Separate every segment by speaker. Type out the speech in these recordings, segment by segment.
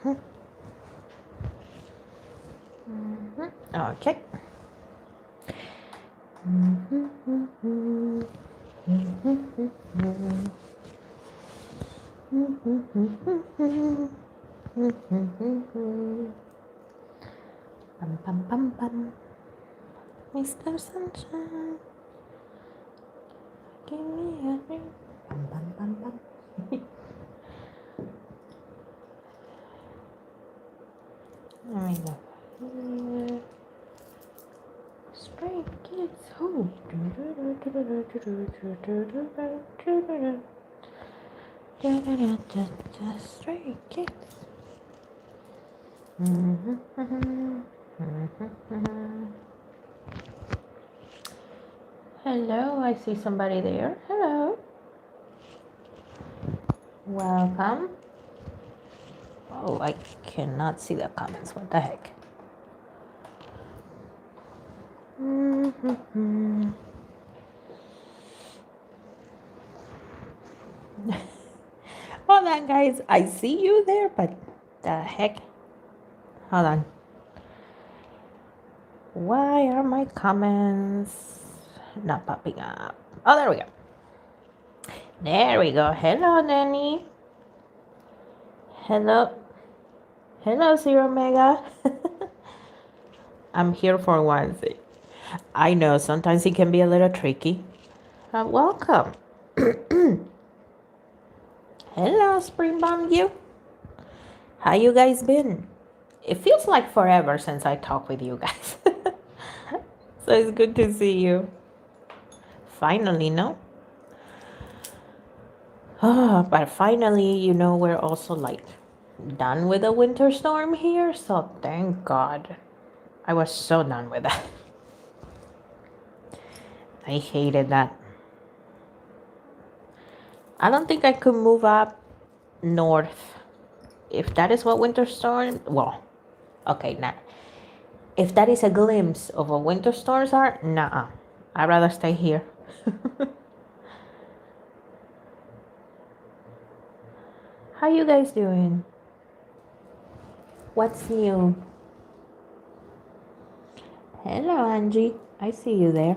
Speaker 1: Okay. Pam pam pam pam. Mr. Sunshine, give me a ring. Pam pam pam pam. I know. Stray Kids. Oh. Stray Kids. Hello, I see somebody there. Hello. Welcome. Oh, I cannot see the comments. What the heck? Hold on, guys. I see you there, but the heck? Hold on. Why are my comments not popping up? Oh, there we go. There we go. Hello, Danny. Hello. Hello, Zero Mega. I'm here for one thing. I know sometimes it can be a little tricky. Welcome. Hello, Spring Bomb You. How you guys been? It feels like forever since I talked with you guys. So it's good to see you. Finally, no? Oh, but finally, we're also like done with the winter storm here. So thank God. I was so done with that. I hated that. I don't think I could move up north. If that is what winter storm, well, okay, nah. If that is a glimpse of what winter storms are, nah. I'd rather stay here. How you guys doing? What's new? Hello, Angie. I see you there.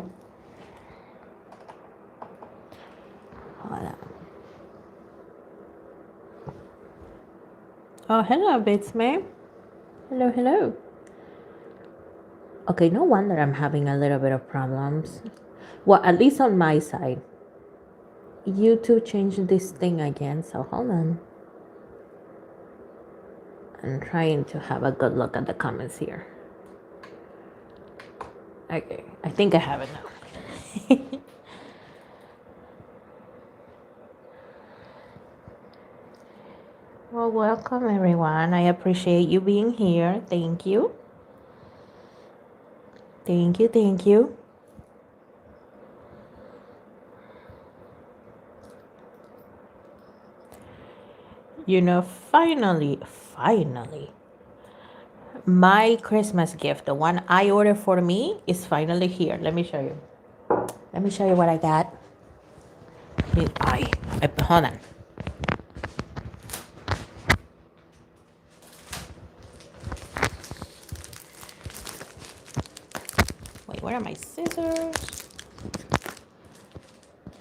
Speaker 1: Hold on. Oh, hello, Bitsme. Hello, hello. Okay, no wonder I'm having a little bit of problems. Well, at least on my side. YouTube changed this thing again, so hold on. I'm trying to have a good look at the comments here. Okay, I think I have it now. Well, welcome everyone. I appreciate you being here. Thank you. Thank you, thank you. Finally, my Christmas gift, the one I ordered for me, is finally here. Let me show you. Let me show you what I got. Hold on. Wait, where are my scissors?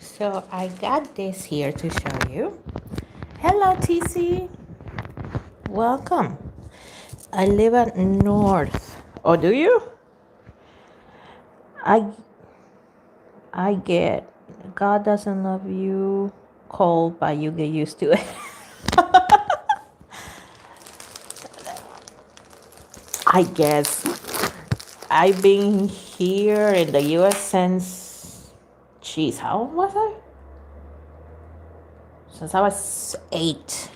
Speaker 1: So I got this here to show you. Hello, TC. Welcome. I live at North. Oh, do you? I get God doesn't love you cold, but you get used to it. I guess I've been here in the US since, geez, how old was I? Since I was 8.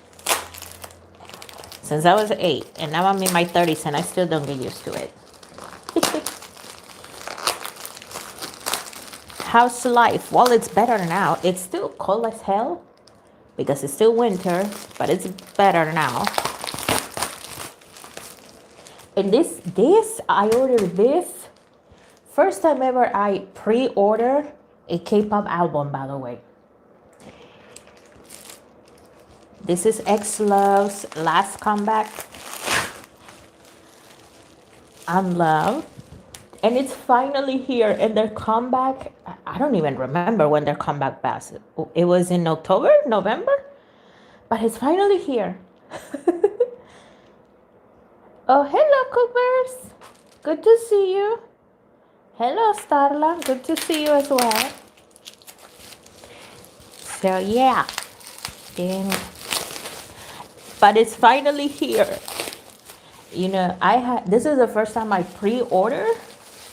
Speaker 1: Since I was 8, and now I'm in my 30s and I still don't get used to it. How's life? Well, it's better now. It's still cold as hell because it's still winter, but it's better now. And I ordered this. First time ever I pre-order a K-pop album, by the way. This is X Love's last comeback. Unloved. And it's finally here. And their comeback, I don't even remember when their comeback passed. It was in October, November? But it's finally here. Oh, hello, Coopers. Good to see you. Hello, Starla. Good to see you as well. So, yeah. Then, but it's finally here. You know, this is the first time I pre-order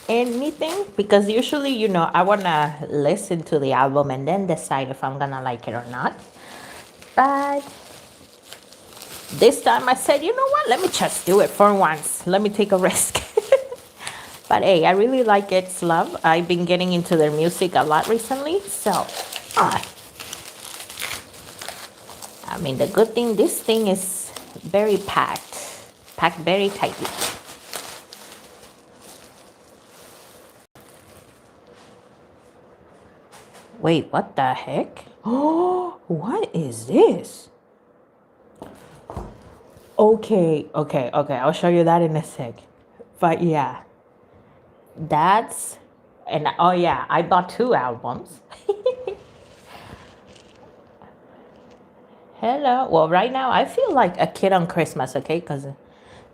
Speaker 1: anything because usually, you know, I want to listen to the album and then decide if I'm going to like it or not. But this time I said, you know what? Let me just do it for once. Let me take a risk. But hey, I really like X Love. I've been getting into their music a lot recently. So, I mean, the good thing, this thing is very packed very tightly. Wait, what the heck? Oh, what is this? Okay. I'll show you that in a sec. But yeah, oh yeah, I bought 2 albums. Hello. Well, right now I feel like a kid on Christmas, okay? Because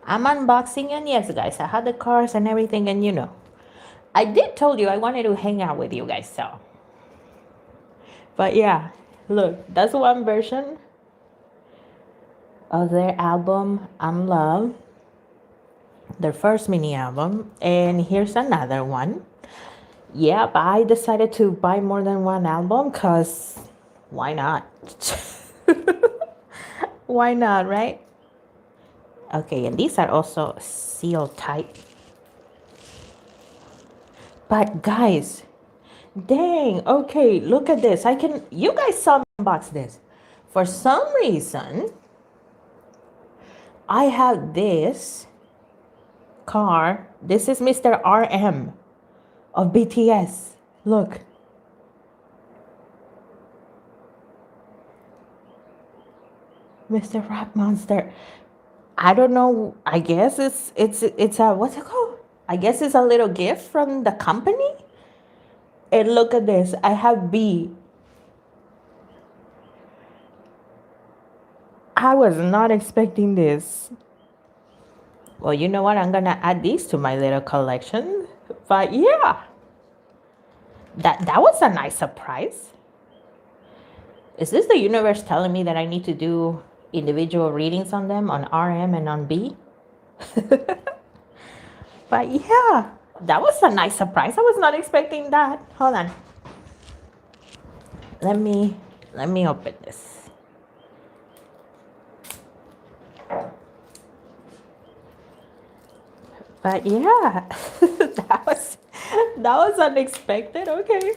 Speaker 1: I'm unboxing, and yes, guys, I had the cars and everything, and you know, I did told you I wanted to hang out with you guys, so. But yeah, look, that's one version of their album, Unloved, their first mini album, and here's another one. Yeah, but I decided to buy more than one album because why not? Why not, right? Okay, and these are also sealed tight. But guys, dang, okay, look at this. You guys saw me unbox this. For some reason, I have this car. This is Mr. RM of BTS. Look. Mr. Rap Monster. I don't know. I guess it's a, what's it called? I guess it's a little gift from the company. And look at this. I have B. I was not expecting this. Well, you know what? I'm gonna add these to my little collection. But yeah, that was a nice surprise. Is this the universe telling me that I need to do individual readings on them, on RM and on B? But yeah, that was a nice surprise. I was not expecting that. Hold on. Let me open this. But yeah, that was unexpected. Okay.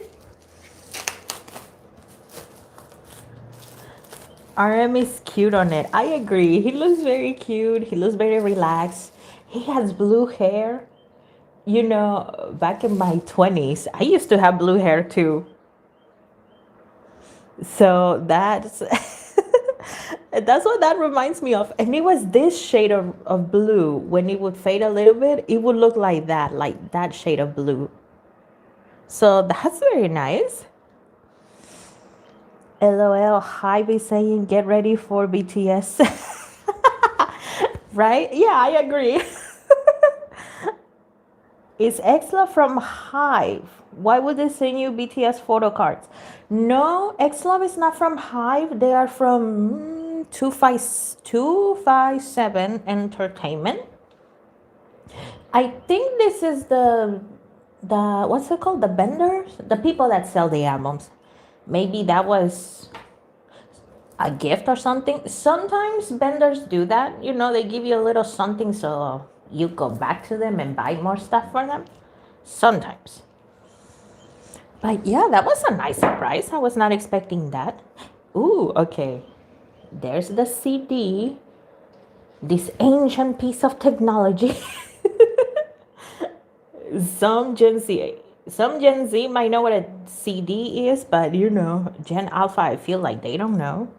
Speaker 1: RM is cute on it. I agree. He looks very cute. He looks very relaxed. He has blue hair. You know, back in my 20s, I used to have blue hair too. So that's that's what that reminds me of. And it was this shade of blue. When it would fade a little bit, it would look like that shade of blue. So that's very nice. LOL, hi be saying get ready for BTS. Right? Yeah, I agree. Is Exla from Hive? Why would they send you BTS photo cards? No, Exla is not from Hive. They are from 257 Entertainment. I think this is the what's it called? The vendors? The people that sell the albums. Maybe that was a gift or something. Sometimes vendors do that. You know, they give you a little something so you go back to them and buy more stuff for them. Sometimes. But yeah, that was a nice surprise. I was not expecting that. Ooh, okay. There's the CD. This ancient piece of technology. Some Gen Z might know what a CD is, but you know, Gen Alpha, I feel like they don't know.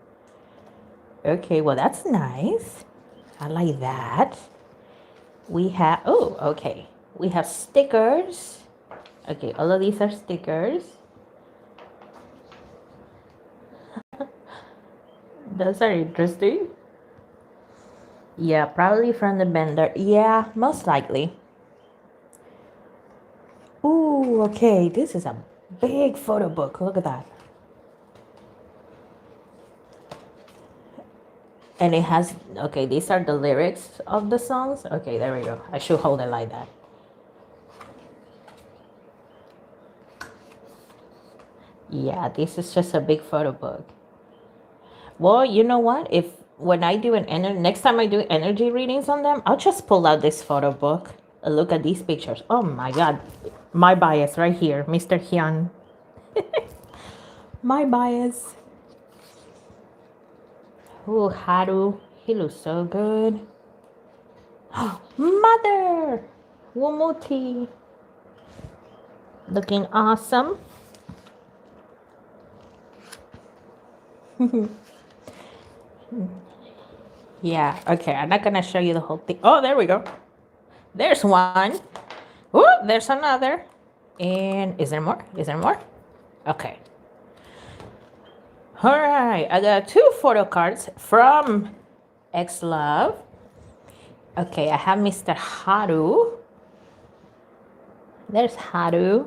Speaker 1: Okay, well, that's nice. I like that. We have, oh, okay. We have stickers. Okay, all of these are stickers. Those are interesting. Yeah, probably from the vendor. Yeah, most likely. Ooh, okay. This is a big photo book. Look at that. And it has, okay, these are the lyrics of the songs. Okay, there we go. I should hold it like that. Yeah, this is just a big photo book. Well, you know what? If when I do next time I do energy readings on them, I'll just pull out this photo book and look at these pictures. Oh my God, my bias right here, Mr. Hyun. My bias. Ooh, Haru, he looks so good. Mother, Wumuti, looking awesome. Yeah, okay, I'm not gonna show you the whole thing. Oh, there we go. There's one. Ooh, there's another. And is there more? Is there more? Okay. All right, I got 2 photo cards from X Love. Okay, I have Mr. Haru. There's Haru.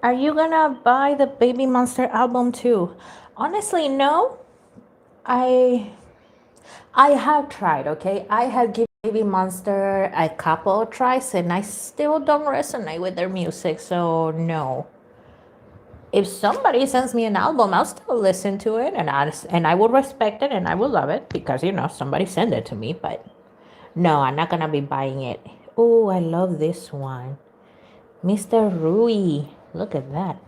Speaker 1: Are you gonna buy the Baby Monster album too? Honestly, no. I have tried, okay? I have given Baby Monster a couple of tries and I still don't resonate with their music, so no. If somebody sends me an album, I'll still listen to it and I will respect it and I will love it because somebody sent it to me, but no, I'm not gonna be buying it. Oh, I love this one. Mr. Rui. Look at that.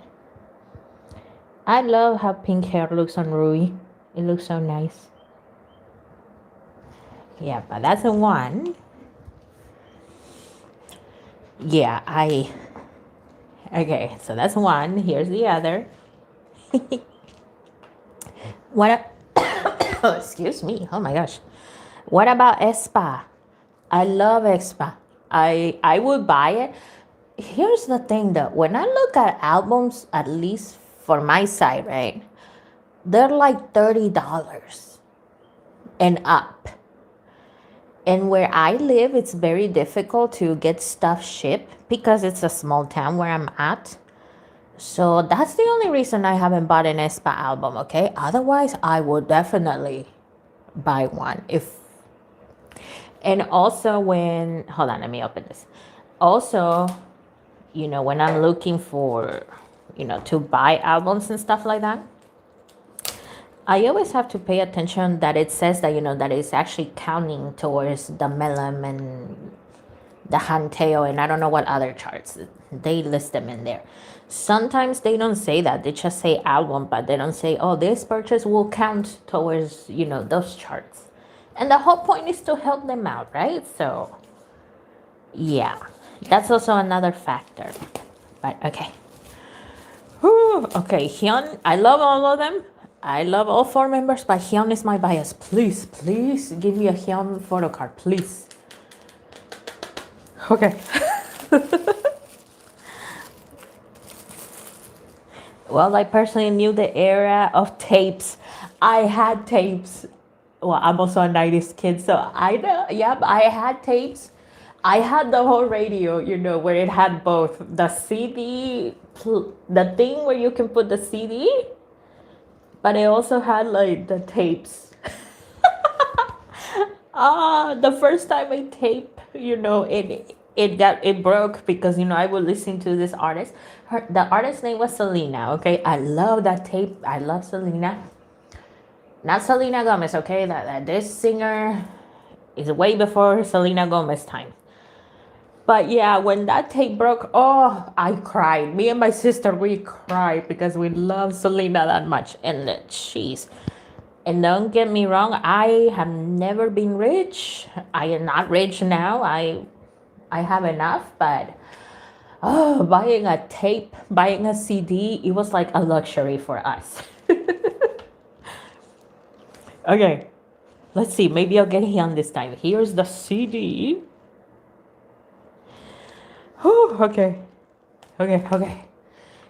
Speaker 1: I love how pink hair looks on Rui. It looks so nice. Yeah, but that's the one. Yeah, okay, so that's one. Here's the other. What? Oh, excuse me. Oh my gosh. What about aespa? I love aespa. I would buy it. Here's the thing though. When I look at albums, at least for my side, right? They're like $30 and up. And where I live, it's very difficult to get stuff shipped because it's a small town where I'm at. So that's the only reason I haven't bought an aespa album, okay? Otherwise, I would definitely buy one. And also hold on, let me open this. Also, when I'm looking for, to buy albums and stuff like that, I always have to pay attention that it says that, that it's actually counting towards the Melem and the Hanteo, and I don't know what other charts. They list them in there. Sometimes they don't say that. They just say album, but they don't say, oh, this purchase will count towards, those charts. And the whole point is to help them out, right? So, yeah, that's also another factor. But, okay. Whew, okay, Hyun, I love all of them. I love all 4 members, but Hyun is my bias. Please, please give me a Hyun photo card, please. Okay. Well, I personally knew the era of tapes. I had tapes. Well, I'm also a 90s kid, so I know. Yep, I had tapes. I had the whole radio, where it had both the CD, the thing where you can put the CD, but it also had like the tapes. The first time I tape, it broke because I would listen to this artist. The artist's name was Selena. Okay, I love that tape. I love Selena. Not Selena Gomez. Okay, that this singer is way before Selena Gomez time. But yeah, when that tape broke, oh, I cried. Me and my sister, we cried because we love Selena that much. And jeez. And don't get me wrong, I have never been rich. I am not rich now. I have enough, but Oh, buying a tape, buying a CD, it was like a luxury for us. Okay, let's see. Maybe I'll get Hyun this time. Here's the CD. Whew, okay. Okay.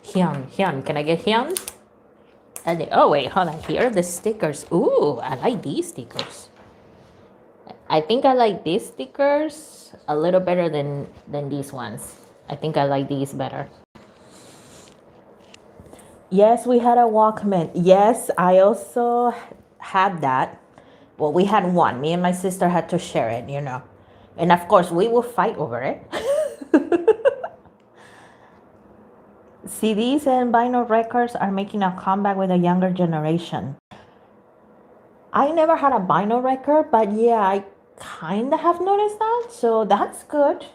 Speaker 1: Hyun. Can I get Hyun? Oh, wait, hold on. Here are the stickers. Ooh, I like these stickers. I think I like these stickers a little better than these ones. I think I like these better. Yes, we had a Walkman. Yes, I also had that. Well, we had one. Me and my sister had to share it, you know. And of course, we will fight over it. CDs and vinyl records are making a comeback with the younger generation. I never had a vinyl record, but yeah, I kind of have noticed that. So that's good.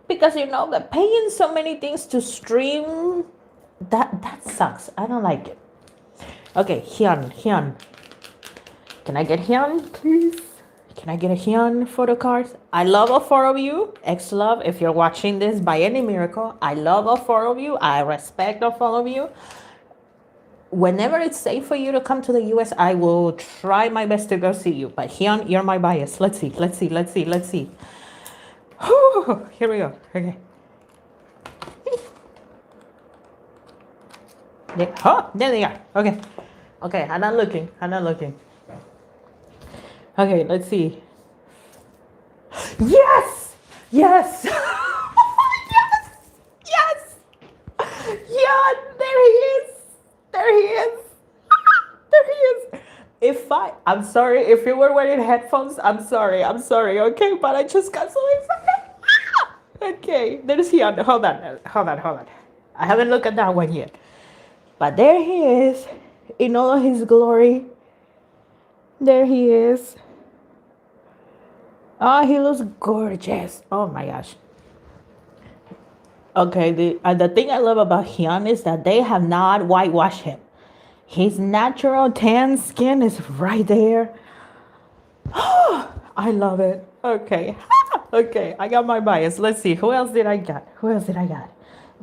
Speaker 1: Because, you know, paying so many things to stream, that sucks. I don't like it. Okay, Hyun. Can I get Hyun, please? Can I get a Hyun photo cards? I love all four of you. X-Love, if you're watching this by any miracle, I love all four of you. I respect all four of you. Whenever it's safe for you to come to the US, I will try my best to go see you. But Hyun, you're my bias. Let's see. Whew, here we go. Okay. There they are. Okay, I'm not looking. Okay, let's see. Yes! Yes! Yeah, there he is. I'm sorry, if you were wearing headphones, I'm sorry, okay? But I just got so excited. Okay, there's Hyun. Hold on. I haven't looked at that one yet. But there he is, in all of his glory. There he is. Oh, he looks gorgeous. Oh my gosh. Okay, the thing I love about Hyun is that they have not whitewashed him. His natural tan skin is right there. I love it. Okay. Okay, I got my bias. Let's see. Who else did I get?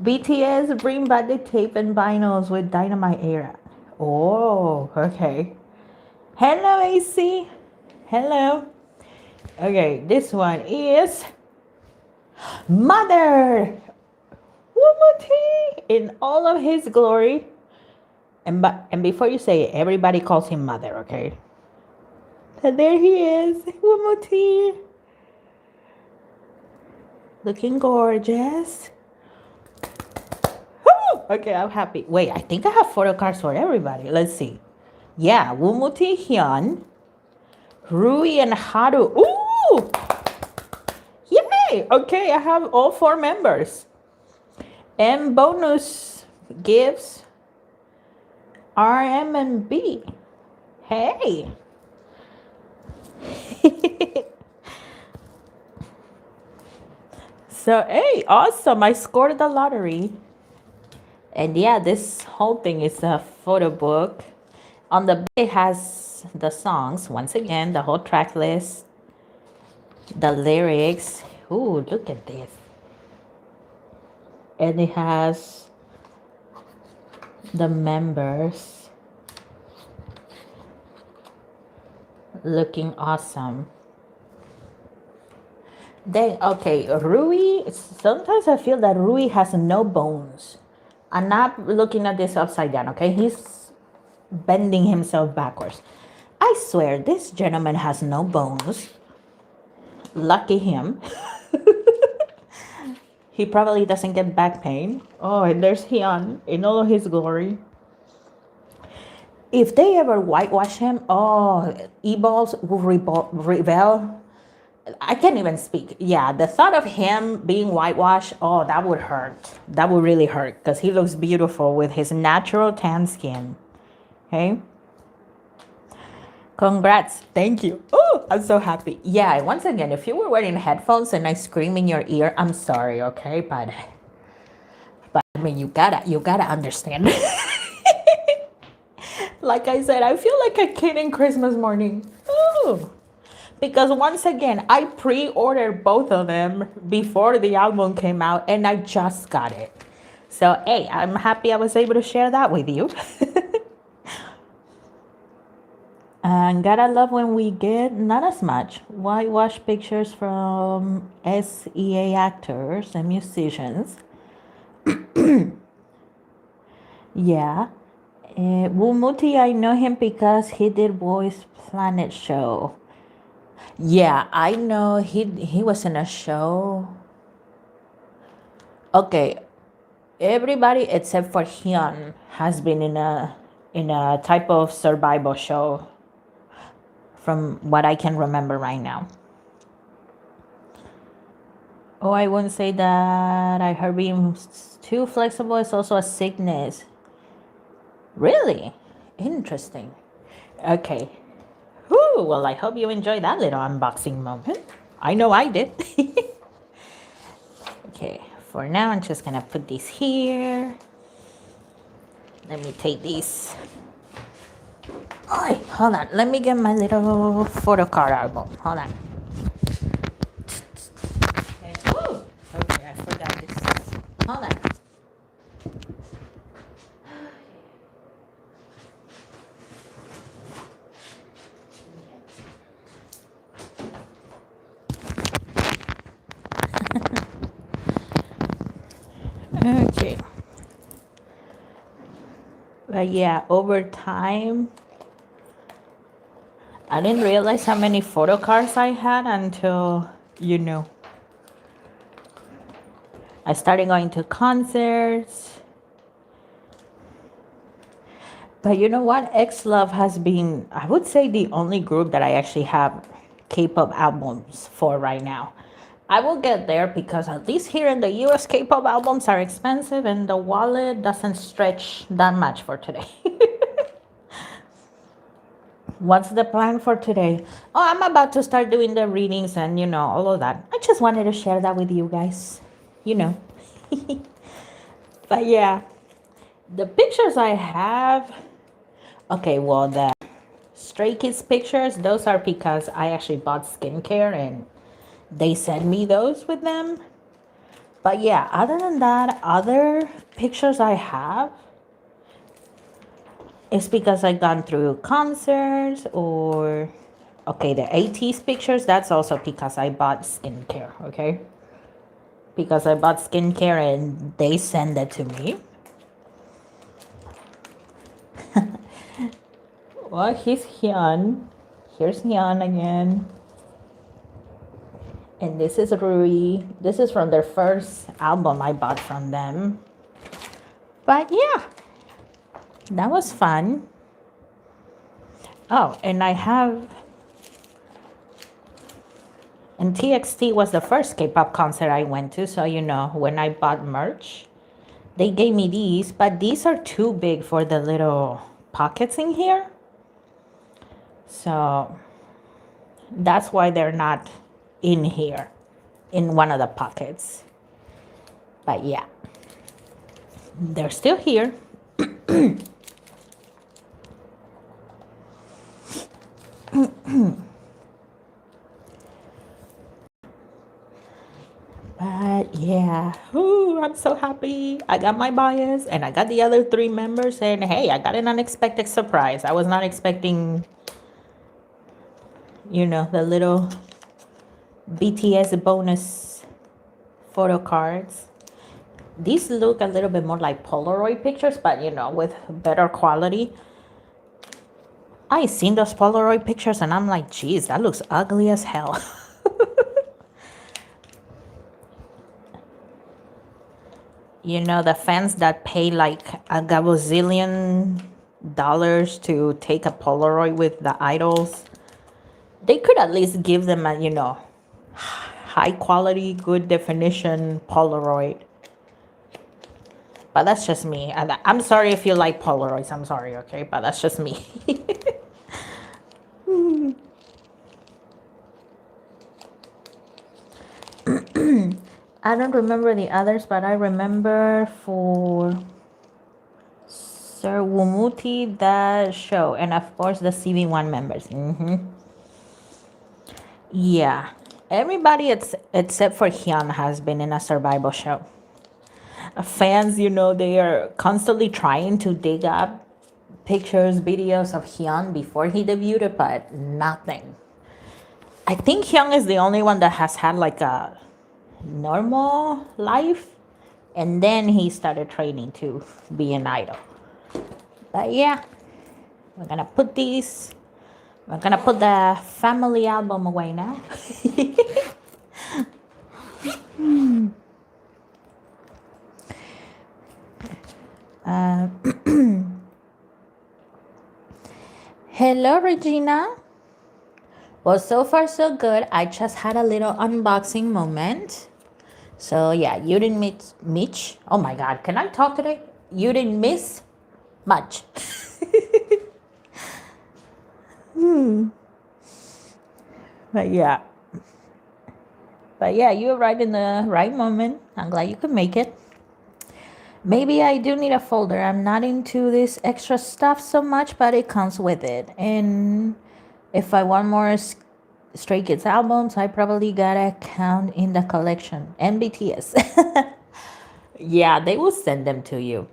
Speaker 1: BTS bring back the tape and vinyls with Dynamite Era. Oh, okay. Hello, AC. Hello. Okay, this one is Mother. Wumuti in all of his glory. And before you say it, everybody calls him Mother, okay? And there he is, Wumuti. Looking gorgeous. Woo! Okay, I'm happy. Wait, I think I have photo cards for everybody. Let's see. Yeah, Wumuti, Hyun, Rui, and Haru. Ooh! Yay! Okay, I have all four members. And bonus gifts RM and B. Hey. So, hey, awesome. I scored the lottery. And yeah, this whole thing is a photo book. On the back, it has the songs. Once again, the whole track list, the lyrics. Ooh, look at this. And it has the members looking awesome. Then, okay, Rui, sometimes I feel that Rui has no bones. I'm not looking at this upside down, okay? He's bending himself backwards. I swear, this gentleman has no bones. Lucky him. He probably doesn't get back pain. Oh, and there's Hyun in all of his glory. If they ever whitewash him, oh, E-balls will rebel. I can't even speak. Yeah, the thought of him being whitewashed, oh, that would hurt. That would really hurt because he looks beautiful with his natural tan skin. Okay? Congrats. Thank you. Oh, I'm so happy. Yeah, once again, if you were wearing headphones and I scream in your ear, I'm sorry, okay? But I mean, you gotta understand. Like I said, I feel like a kid in Christmas morning. Oh. Because once again, I pre-ordered both of them before the album came out and I just got it. So, hey, I'm happy I was able to share that with you. And gotta love when we get not as much whitewash pictures from SEA actors and musicians. Yeah. Wumuti, I know him because he did Boys Planet show. Yeah, I know he was in a show. Okay, everybody except for Hyun has been in a type of survival show from what I can remember right now. Oh, I wouldn't say that I heard being too flexible is also a sickness. Really? Interesting. Okay. Whew, well, I hope you enjoyed that little unboxing moment. I know I did. Okay, for now, I'm just gonna put this here. Let me take these. Oh, hold on. Let me get my little photo card album. Hold on. Okay. Ooh, okay, I forgot this. Hold on. Okay. But yeah, over time, I didn't realize how many photo cards I had until, I started going to concerts. But you know what? X Love has been, I would say, the only group that I actually have K-pop albums for right now. I will get there because at least here in the US, K-pop albums are expensive and the wallet doesn't stretch that much for today. What's the plan for today? Oh, I'm about to start doing the readings and, all of that. I just wanted to share that with you guys. But yeah, the pictures I have. Okay, well, the Stray Kids pictures, those are because I actually bought skincare and they sent me those with them. But yeah, other than that, other pictures I have is because I've gone through concerts or, okay, the ATEEZ pictures, that's also because I bought skincare, okay? Because I bought skincare and they send it to me. Well, here's Hyun. Here's Hyun again. And this is Rui. This is from their first album I bought from them. But yeah, that was fun. Oh, and I have... And TXT was the first K-pop concert I went to. So, when I bought merch, they gave me these. But these are too big for the little pockets in here. So, that's why they're not in here, in one of the pockets. But yeah, they're still here. But yeah, ooh, I'm so happy. I got my bias and I got the other 3 members. And hey, I got an unexpected surprise. I was not expecting, the little BTS bonus photo cards. These look a little bit more like Polaroid pictures, but with better quality. I seen those Polaroid pictures and I'm like, geez, that looks ugly as hell. The fans that pay like a gazillion dollars to take a Polaroid with the idols, they could at least give them a, high quality, good definition Polaroid. But that's just me. And I'm sorry if you like Polaroids. I'm sorry, okay? But that's just me. I don't remember the others, but I remember for Sir Wumuti, the show. And of course, the CB1 members. Yeah, everybody except for Hyun has been in a survival show. Fans, they are constantly trying to dig up pictures, videos of Hyun before he debuted, but nothing. I think Hyun is the only one that has had like a normal life, and then he started training to be an idol. But yeah, we're gonna put these. We're gonna put the family album away now. uh, Hello, Regina. Well, so far so good. I just had a little unboxing moment. So yeah, you didn't miss Mitch. Oh my God, can I talk today? You didn't miss much. But yeah. But yeah, you arrived in the right moment. I'm glad you could make it. Maybe I do need a folder. I'm not into this extra stuff so much, but it comes with it. And if I want more Stray Kids albums, I probably gotta count in the collection. And BTS. Yeah, they will send them to you.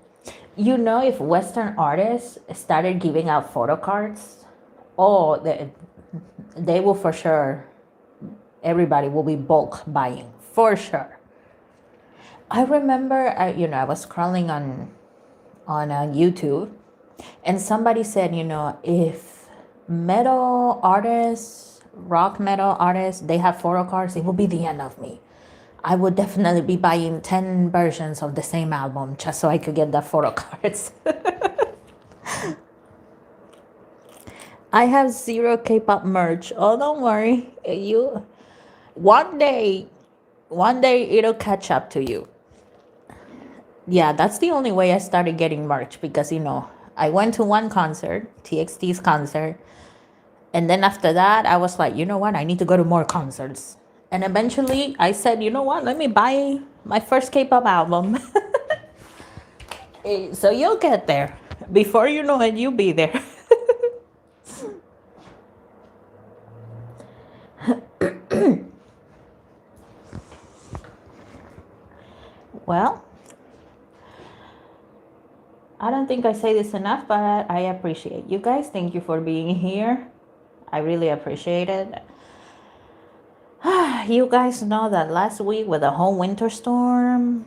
Speaker 1: If Western artists started giving out photo cards, oh, they will for sure, everybody will be bulk buying, for sure. I remember, I was scrolling on YouTube, and somebody said, if metal artists, rock metal artists, they have photo cards, it will be the end of me. I would definitely be buying 10 versions of the same album just so I could get the photo cards. I have zero K-pop merch. Oh, don't worry. One day, it'll catch up to you. Yeah, that's the only way I started getting merch because, I went to one concert, TXT's concert, and then after that, I was like, you know what? I need to go to more concerts. And eventually, I said, you know what? Let me buy my first K-pop album. So you'll get there. Before you know it, you'll be there. Well, I don't think I say this enough, but I appreciate you guys. Thank you for being here. I really appreciate it. You guys know that last week with the whole winter storm,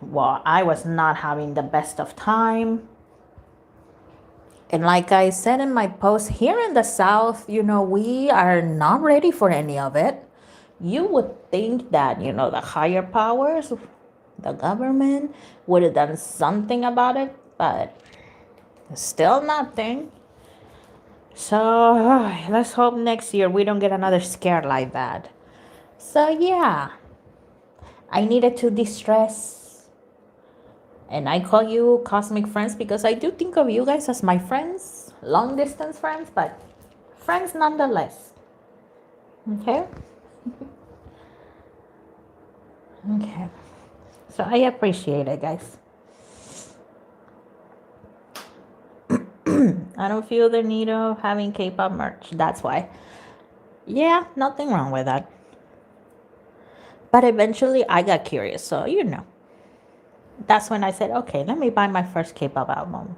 Speaker 1: well, I was not having the best of time. And like I said in my post, here in the South, we are not ready for any of it. You would think that, the higher powers, the government, would have done something about it, but still nothing. So let's hope next year we don't get another scare like that. So yeah, I needed to distress. And I call you cosmic friends because I do think of you guys as my friends, long distance friends, but friends nonetheless. Okay? Okay. So I appreciate it, guys. I don't feel the need of having K-pop merch. That's why. Yeah, nothing wrong with that. But eventually I got curious, so that's when I said, okay, let me buy my first K-pop album.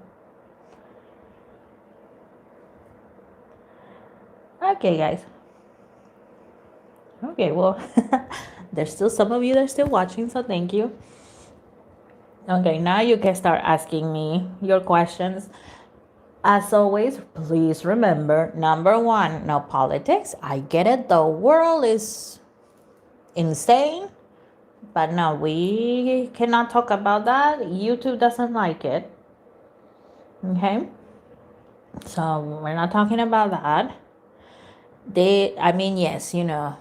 Speaker 1: Okay, guys. Okay, well, there's still some of you that are still watching, so thank you. Okay, now you can start asking me your questions. As always, please remember, number one, no politics. I get it, the world is insane, but no, we cannot talk about that. YouTube doesn't like it. Okay? So we're not talking about that. Yes,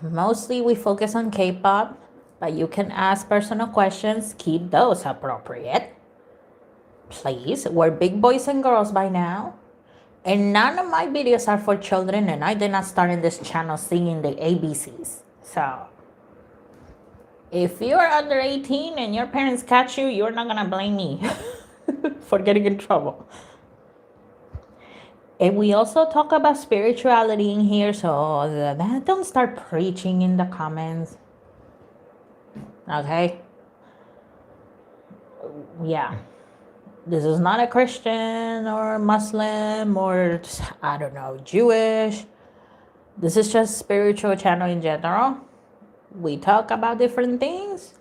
Speaker 1: mostly we focus on K-pop, but you can ask personal questions. Keep those appropriate. Please, we're big boys and girls by now. And none of my videos are for children, and I did not start in this channel singing the ABCs. So, if you're under 18 and your parents catch you, you're not gonna blame me for getting in trouble. And we also talk about spirituality in here, so don't start preaching in the comments. Okay? Yeah. This is not a Christian or Muslim or, I don't know, Jewish. This is just spiritual channel in general. We talk about different things.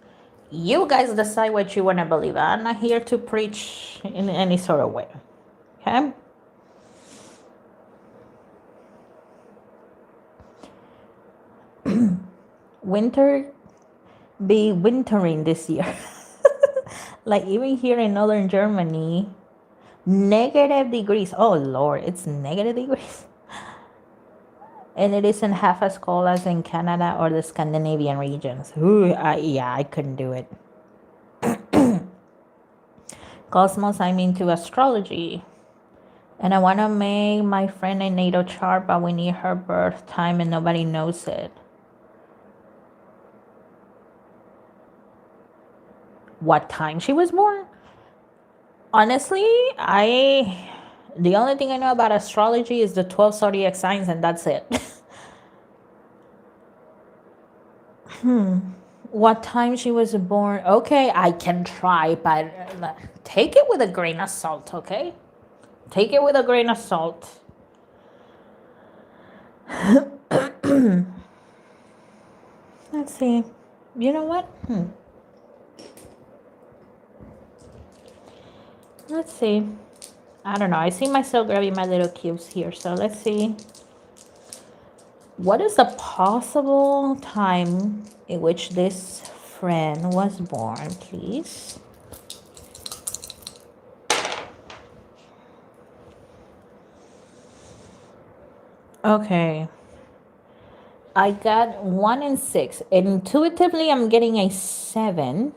Speaker 1: You guys decide what you want to believe. I'm not here to preach in any sort of way. Okay? Winter be wintering this year. Like even here in northern Germany, negative degrees. Oh Lord, it's negative degrees. And it isn't half as cold as in Canada or the Scandinavian regions. Ooh, yeah, I couldn't do it. Cosmos, I'm into astrology. And I want to make my friend a natal chart, but we need her birth time and nobody knows it. What time she was born? Honestly, the only thing I know about astrology is the 12 zodiac signs, and that's it. What time she was born? Okay, I can try, but take it with a grain of salt, okay? Take it with a grain of salt. Let's see. You know what? Let's see. I don't know. I see myself grabbing my little cubes here. So let's see. What is the possible time in which this friend was born, please? Okay. I got 1 and 6. Intuitively, I'm getting a 7.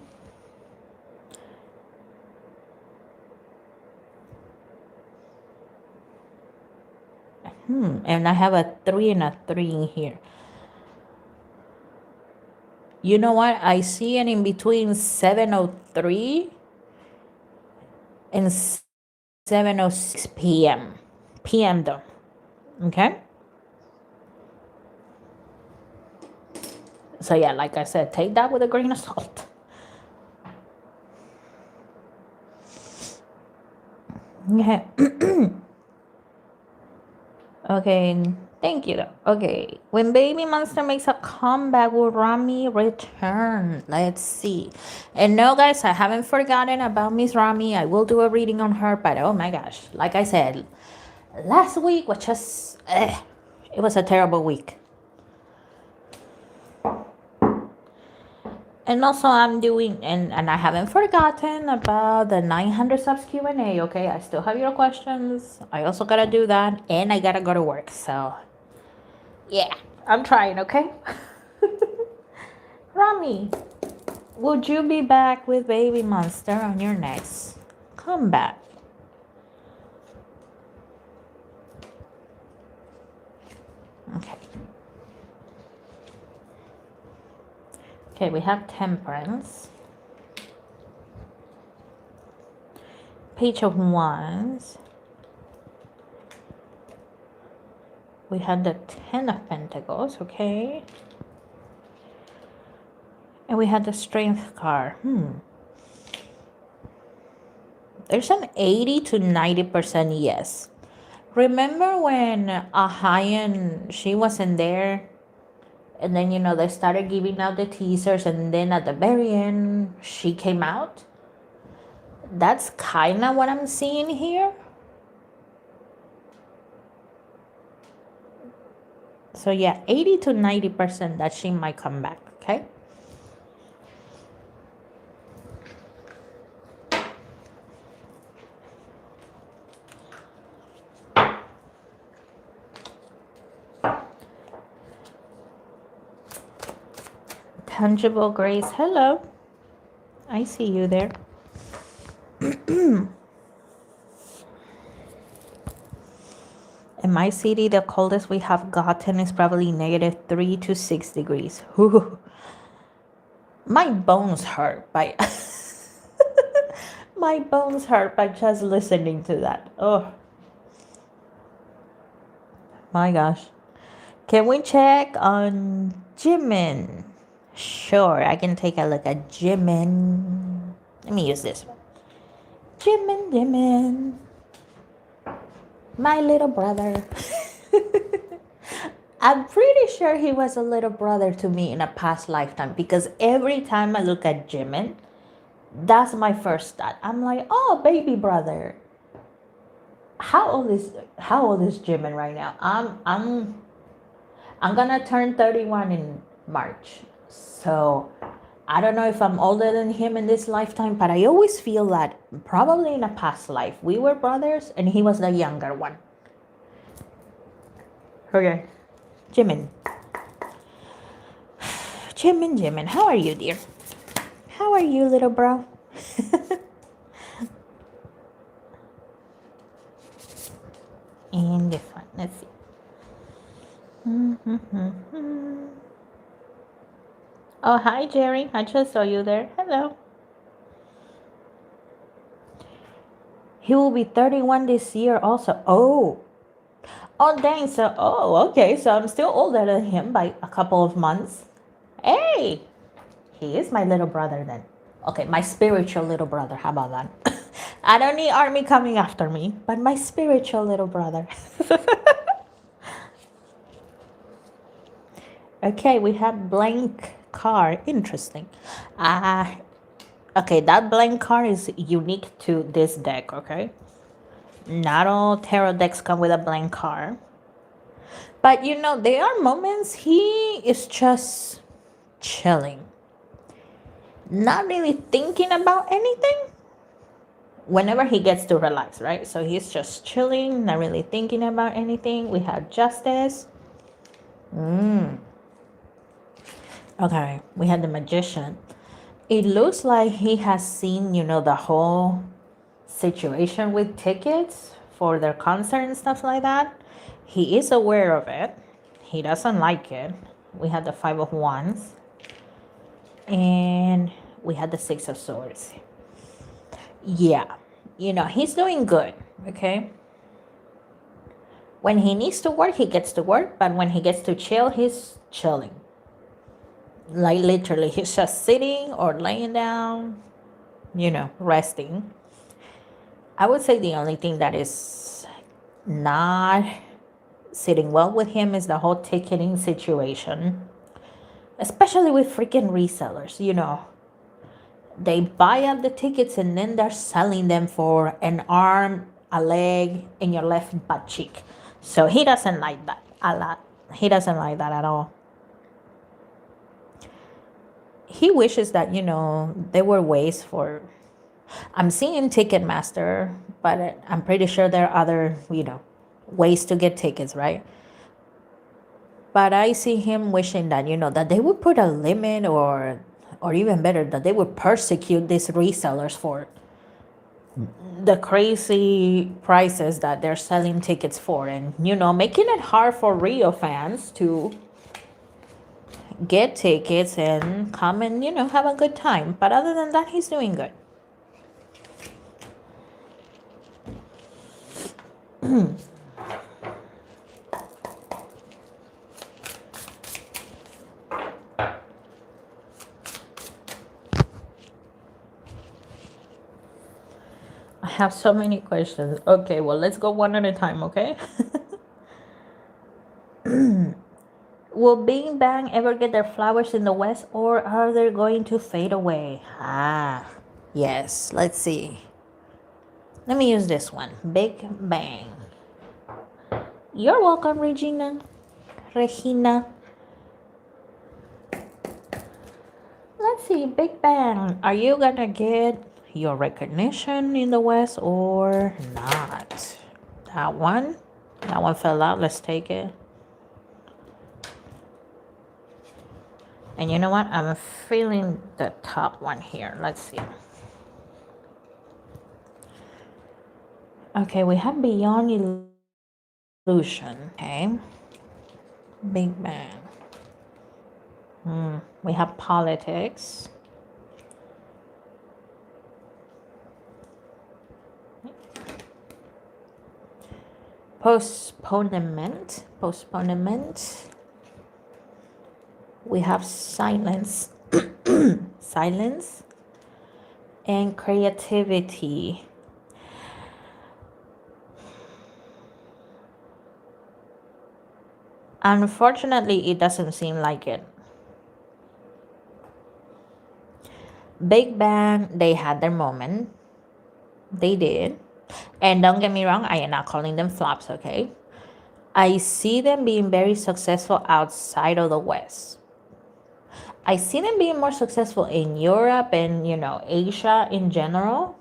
Speaker 1: And I have a 3 and a 3 in here. You know what? I see it in between 7:03 and 7:06 p.m. p.m. though. Okay? So yeah, like I said, take that with a grain of salt. Okay. Okay, thank you. Okay, when Baby Monster makes a comeback, will Rami return? Let's see. And no, guys, I haven't forgotten about Miss Rami. I will do a reading on her, but oh my gosh, like I said, last week was just, it was a terrible week. And also I'm doing, and I haven't forgotten about the 900 subs Q&A, okay? I still have your questions. I also gotta do that, and I gotta go to work, so yeah, I'm trying, okay? Rami, would you be back with Baby Monster on your next comeback? Okay. Okay, we have Temperance. Page of Wands. We had the 10 of Pentacles, okay? And we had the Strength card. There's an 80 to 90% yes. Remember when Ahayan, she wasn't there? And then, you know, they started giving out the teasers, and then at the very end, she came out. That's kind of what I'm seeing here. So yeah, 80 to 90% that she might come back, okay? Tangible Grace, hello. I see you there. In my city, the coldest we have gotten is probably -3 to 6 degrees. Ooh. My bones hurt by my bones hurt by just listening to that. Oh. My gosh. Can we check on Jimin? Sure, I can take a look at Jimin. Let me use this one. Jimin. My little brother. I'm pretty sure he was a little brother to me in a past lifetime because every time I look at Jimin, that's my first thought. I'm like, oh, baby brother. How old is Jimin right now? I'm gonna turn 31 in March. So I don't know if I'm older than him in this lifetime, but I always feel that probably in a past life we were brothers and he was the younger one. Okay. Jimin. Jimin, how are you, dear? How are you, little bro? And this one, let's see. Oh, hi, Jerry. I just saw you there. Hello. He will be 31 this year also. Oh, dang. So, okay. So I'm still older than him by a couple of months. Hey, he is my little brother then. Okay, my spiritual little brother. How about that? I don't need army coming after me, but my spiritual little brother. Okay, we have blank card. Interesting. Okay, that blank card is unique to this deck, okay? Not all tarot decks come with a blank card. But there are moments he is just chilling. Not really thinking about anything whenever he gets to relax, right? So he's just chilling, not really thinking about anything. We have Justice. Okay, we had the Magician. It looks like he has seen, the whole situation with tickets for their concert and stuff like that. He is aware of it. He doesn't like it. We had the Five of Wands. And we had the Six of Swords. Yeah, he's doing good, okay? When he needs to work, he gets to work. But when he gets to chill, he's chilling. Like literally, he's just sitting or laying down, resting. I would say the only thing that is not sitting well with him is the whole ticketing situation, especially with freaking resellers. They buy up the tickets and then they're selling them for an arm, a leg, and your left butt cheek. So he doesn't like that a lot. He doesn't like that at all. He wishes that, there were ways for... I'm seeing Ticketmaster, but I'm pretty sure there are other, ways to get tickets, right? But I see him wishing that, that they would put a limit or even better, that they would persecute these resellers for the crazy prices that they're selling tickets for, and, making it hard for real fans to get tickets and come and, have a good time. But other than that, he's doing good. I have so many questions. Okay, well, let's go one at a time, okay? Will Big Bang ever get their flowers in the West, or are they going to fade away? Yes. Let's see. Let me use this one. Big Bang. You're welcome, Regina. Let's see. Big Bang. Are you gonna get your recognition in the West or not? That one fell out. Let's take it. And you know what? I'm feeling the top one here. Let's see. Okay, we have Beyond Illusion. Okay. Big Bang. We have Politics. Postponement. We have silence. Silence and creativity. Unfortunately, it doesn't seem like it. Big Bang, they had their moment. They did. And don't get me wrong, I am not calling them flops, okay? I see them being very successful outside of the West. I see them being more successful in Europe and, Asia in general.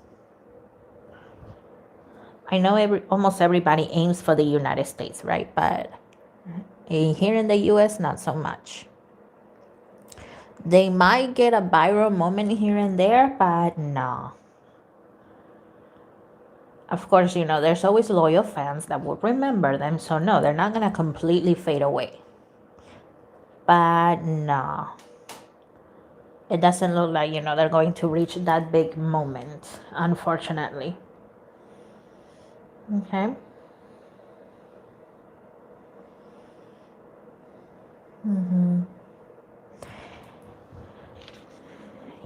Speaker 1: I know almost everybody aims for the United States, right? But here in the US, not so much. They might get a viral moment here and there, but no. Of course, there's always loyal fans that will remember them. So no, they're not going to completely fade away. But no. It doesn't look like, they're going to reach that big moment, unfortunately. Okay.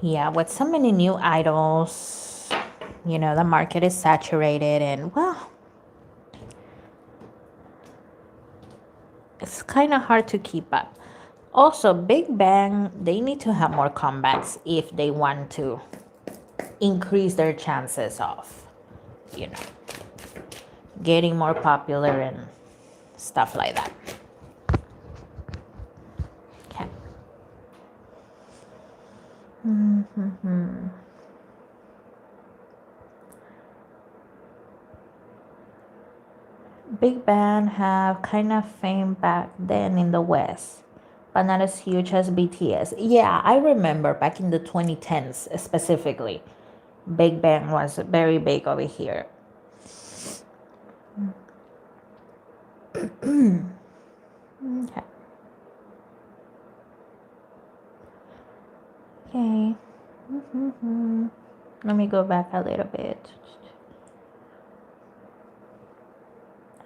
Speaker 1: Yeah, with so many new idols, the market is saturated and, well, it's kind of hard to keep up. Also, Big Bang, they need to have more comebacks if they want to increase their chances of, getting more popular and stuff like that. Okay. Big Bang have kind of fame back then in the West, but not as huge as BTS. Yeah, I remember back in the 2010s specifically, Big Bang was very big over here. Okay. Okay. Let me go back a little bit.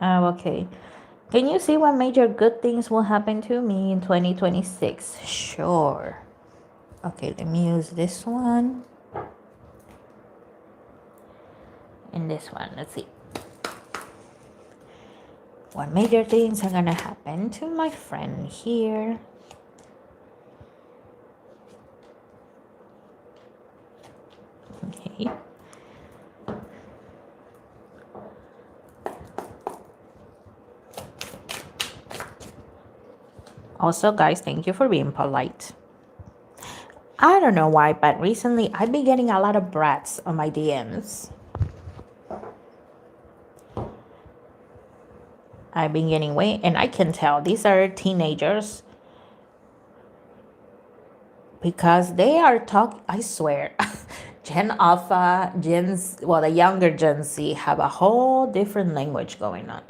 Speaker 1: Oh, okay. Can you see what major good things will happen to me in 2026? Sure. Okay, let me use this one. And this one. Let's see. What major things are gonna happen to my friend here? Okay. Also, guys, thank you for being polite. I don't know why, but recently I've been getting a lot of brats on my DMs. I've been getting way, and I can tell these are teenagers because they are I swear, Gen Alpha, the younger Gen Z have a whole different language going on.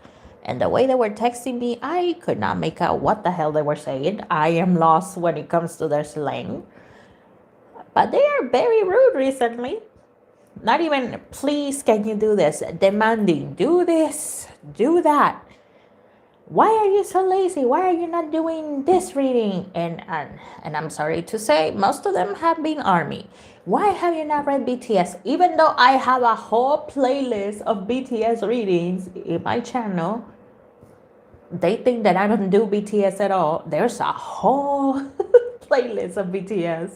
Speaker 1: And the way they were texting me, I could not make out what the hell they were saying. I am lost when it comes to their slang. But they are very rude recently. Not even, please, can you do this? Demanding, do this, do that. Why are you so lazy? Why are you not doing this reading? And I'm sorry to say, most of them have been ARMY. Why have you not read BTS? Even though I have a whole playlist of BTS readings in my channel, they think that I don't do BTS at all. There's a whole playlist of BTS.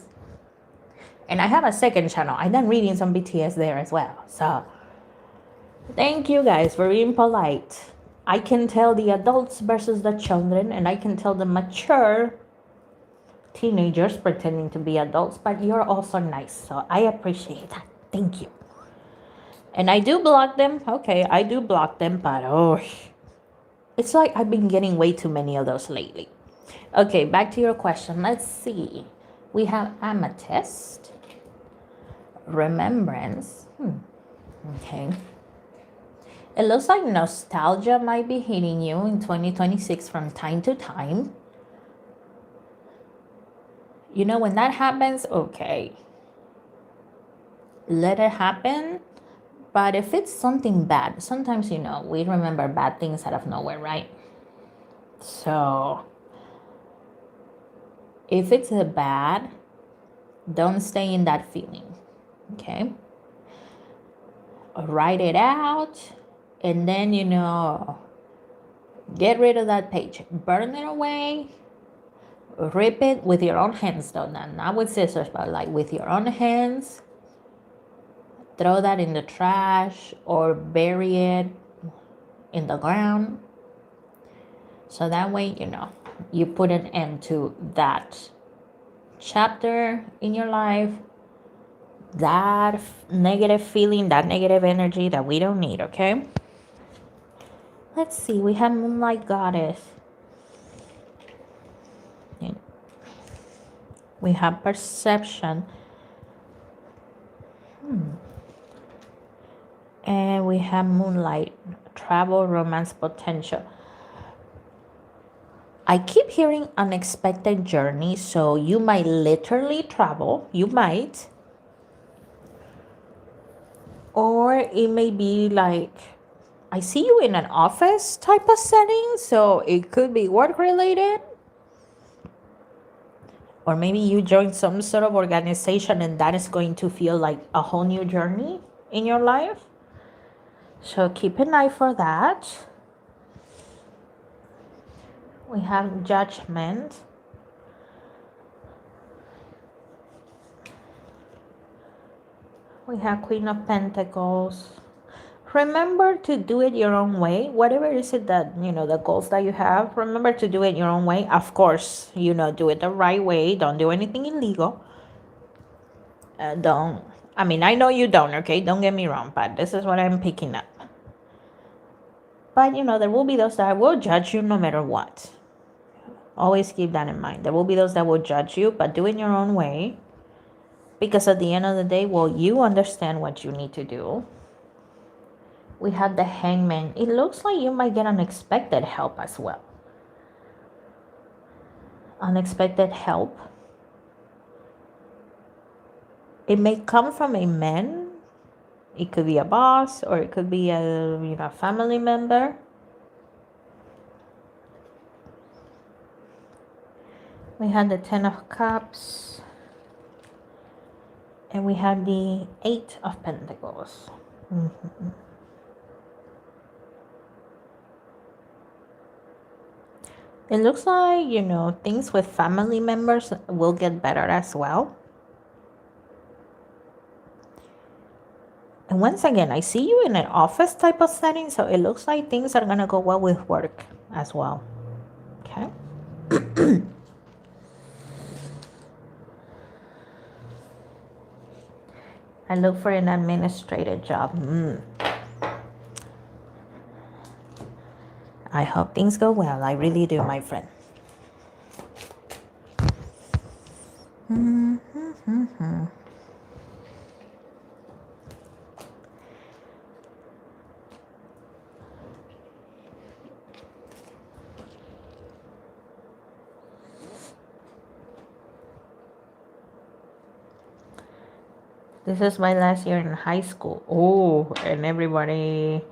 Speaker 1: And I have a second channel. I done readings on BTS there as well. So thank you guys for being polite. I can tell the adults versus the children, and I can tell the mature teenagers pretending to be adults, but you're also nice. So I appreciate that. Thank you. And I do block them. Okay, I do block them, but it's like I've been getting way too many of those lately. Okay, back to your question. Let's see. We have Amethyst. Remembrance. Okay. It looks like nostalgia might be hitting you in 2026 from time to time. When that happens, okay. Let it happen. But if it's something bad, sometimes, we remember bad things out of nowhere, right? So if it's a bad, don't stay in that feeling, okay? Write it out, and then, get rid of that page. Burn it away. Rip it with your own hands, though, not with scissors, but like with your own hands. Throw that in the trash or bury it in the ground. So that way, you put an end to that chapter in your life, that negative feeling, that negative energy that we don't need, okay? Let's see, we have Moonlight Goddess. We have Perception. And we have Moonlight, Travel, Romance, Potential. I keep hearing unexpected journey, so you might literally travel. You might. Or it may be like, I see you in an office type of setting, so it could be work related. Or maybe you join some sort of organization and that is going to feel like a whole new journey in your life. So keep an eye for that. We have Judgment. We have Queen of Pentacles. Remember to do it your own way. Whatever is it that, the goals that you have, remember to do it your own way. Of course, do it the right way. Don't do anything illegal. I know you don't, okay? Don't get me wrong, but this is what I'm picking up. But, there will be those that will judge you no matter what. Always keep that in mind. There will be those that will judge you, but do it your own way. Because at the end of the day, you understand what you need to do. We have the Hangman. It looks like you might get unexpected help as well. Unexpected help. It may come from a man. It could be a boss, or it could be a family member. We have the 10 of Cups. And we have the 8 of Pentacles. It looks like, things with family members will get better as well. And once again, I see you in an office type of setting, so it looks like things are going to go well with work as well. Okay. I look for an administrative job. I hope things go well. I really do, my friend. This is my last year in high school. Oh, and everybody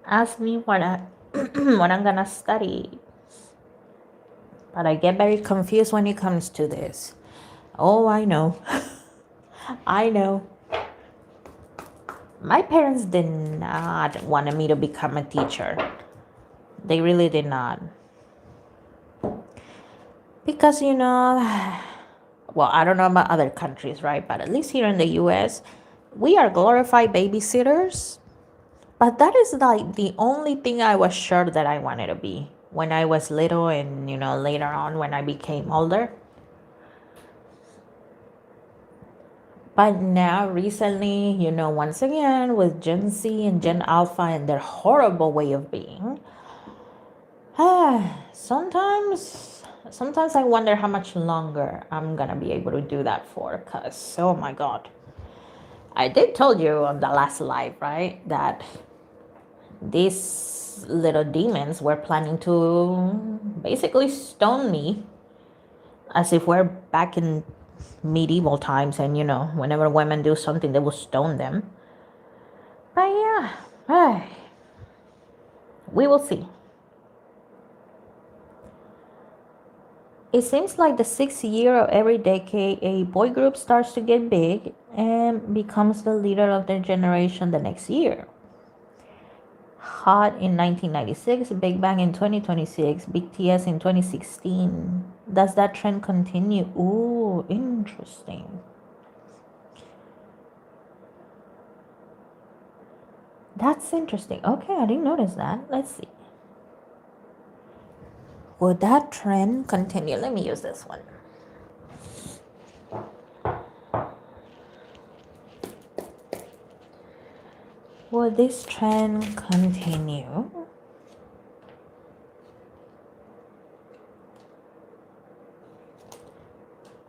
Speaker 1: asked me what I'm gonna study. But I get very confused when it comes to this. Oh, I know. I know. My parents did not want me to become a teacher. They really did not. Because, well, I don't know about other countries, right? But at least here in the US, we are glorified babysitters. But that is like the only thing I was sure that I wanted to be when I was little and, later on when I became older. But now, recently, once again, with Gen Z and Gen Alpha and their horrible way of being, sometimes I wonder how much longer I'm gonna be able to do that for, because, oh my God. I did told you on the last live, right, that these little demons were planning to basically stone me, as if we're back in medieval times and, whenever women do something, they will stone them. But yeah, ay, we will see. It seems like the 6th year of every decade, a boy group starts to get big and becomes the leader of their generation the next year. Hot in 1996, Big Bang in 2026, BTS in 2016. Does that trend continue? Ooh, interesting. That's interesting. Okay, I didn't notice that. Let's see. Will that trend continue? Let me use this one. Will this trend continue?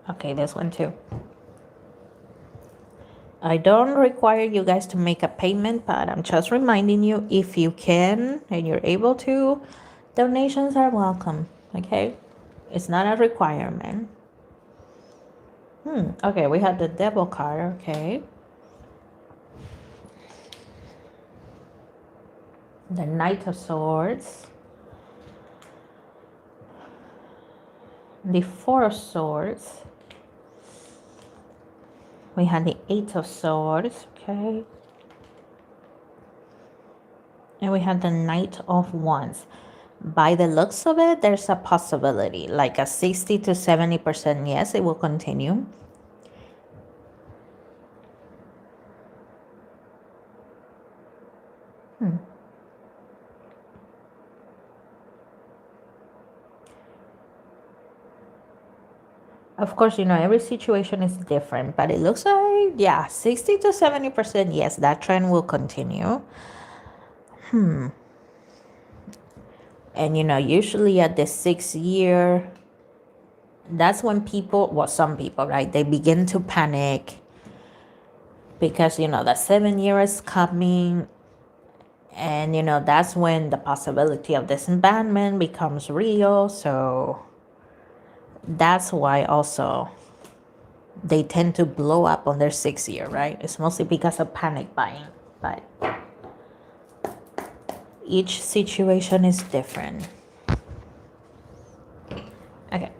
Speaker 1: Okay, this one too. I don't require you guys to make a payment, but I'm just reminding you, if you can and you're able to, donations are welcome, okay? It's not a requirement. Okay, we have the devil card, okay. The Knight of Swords. The Four of Swords. We have the Eight of Swords, okay. And we have the Knight of Wands. By the looks of it, there's a possibility, like a 60 to 70% yes, it will continue. Of course, every situation is different, but it looks like, yeah, 60 to 70% yes, that trend will continue. And, usually at the 6th year, that's when people, well, some people, right, they begin to panic because, the 7th year is coming. And, that's when the possibility of disbandment becomes real. So that's why also they tend to blow up on their 6th year, right? It's mostly because of panic buying. But each situation is different. Okay.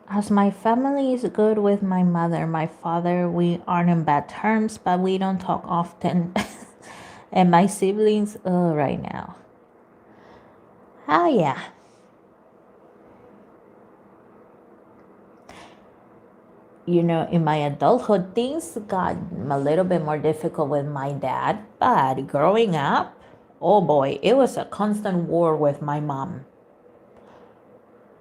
Speaker 1: As my family is good with my mother, my father, we aren't in bad terms, but we don't talk often. And my siblings, right now. Oh, yeah. In my adulthood, things got a little bit more difficult with my dad. But growing up, oh boy, it was a constant war with my mom.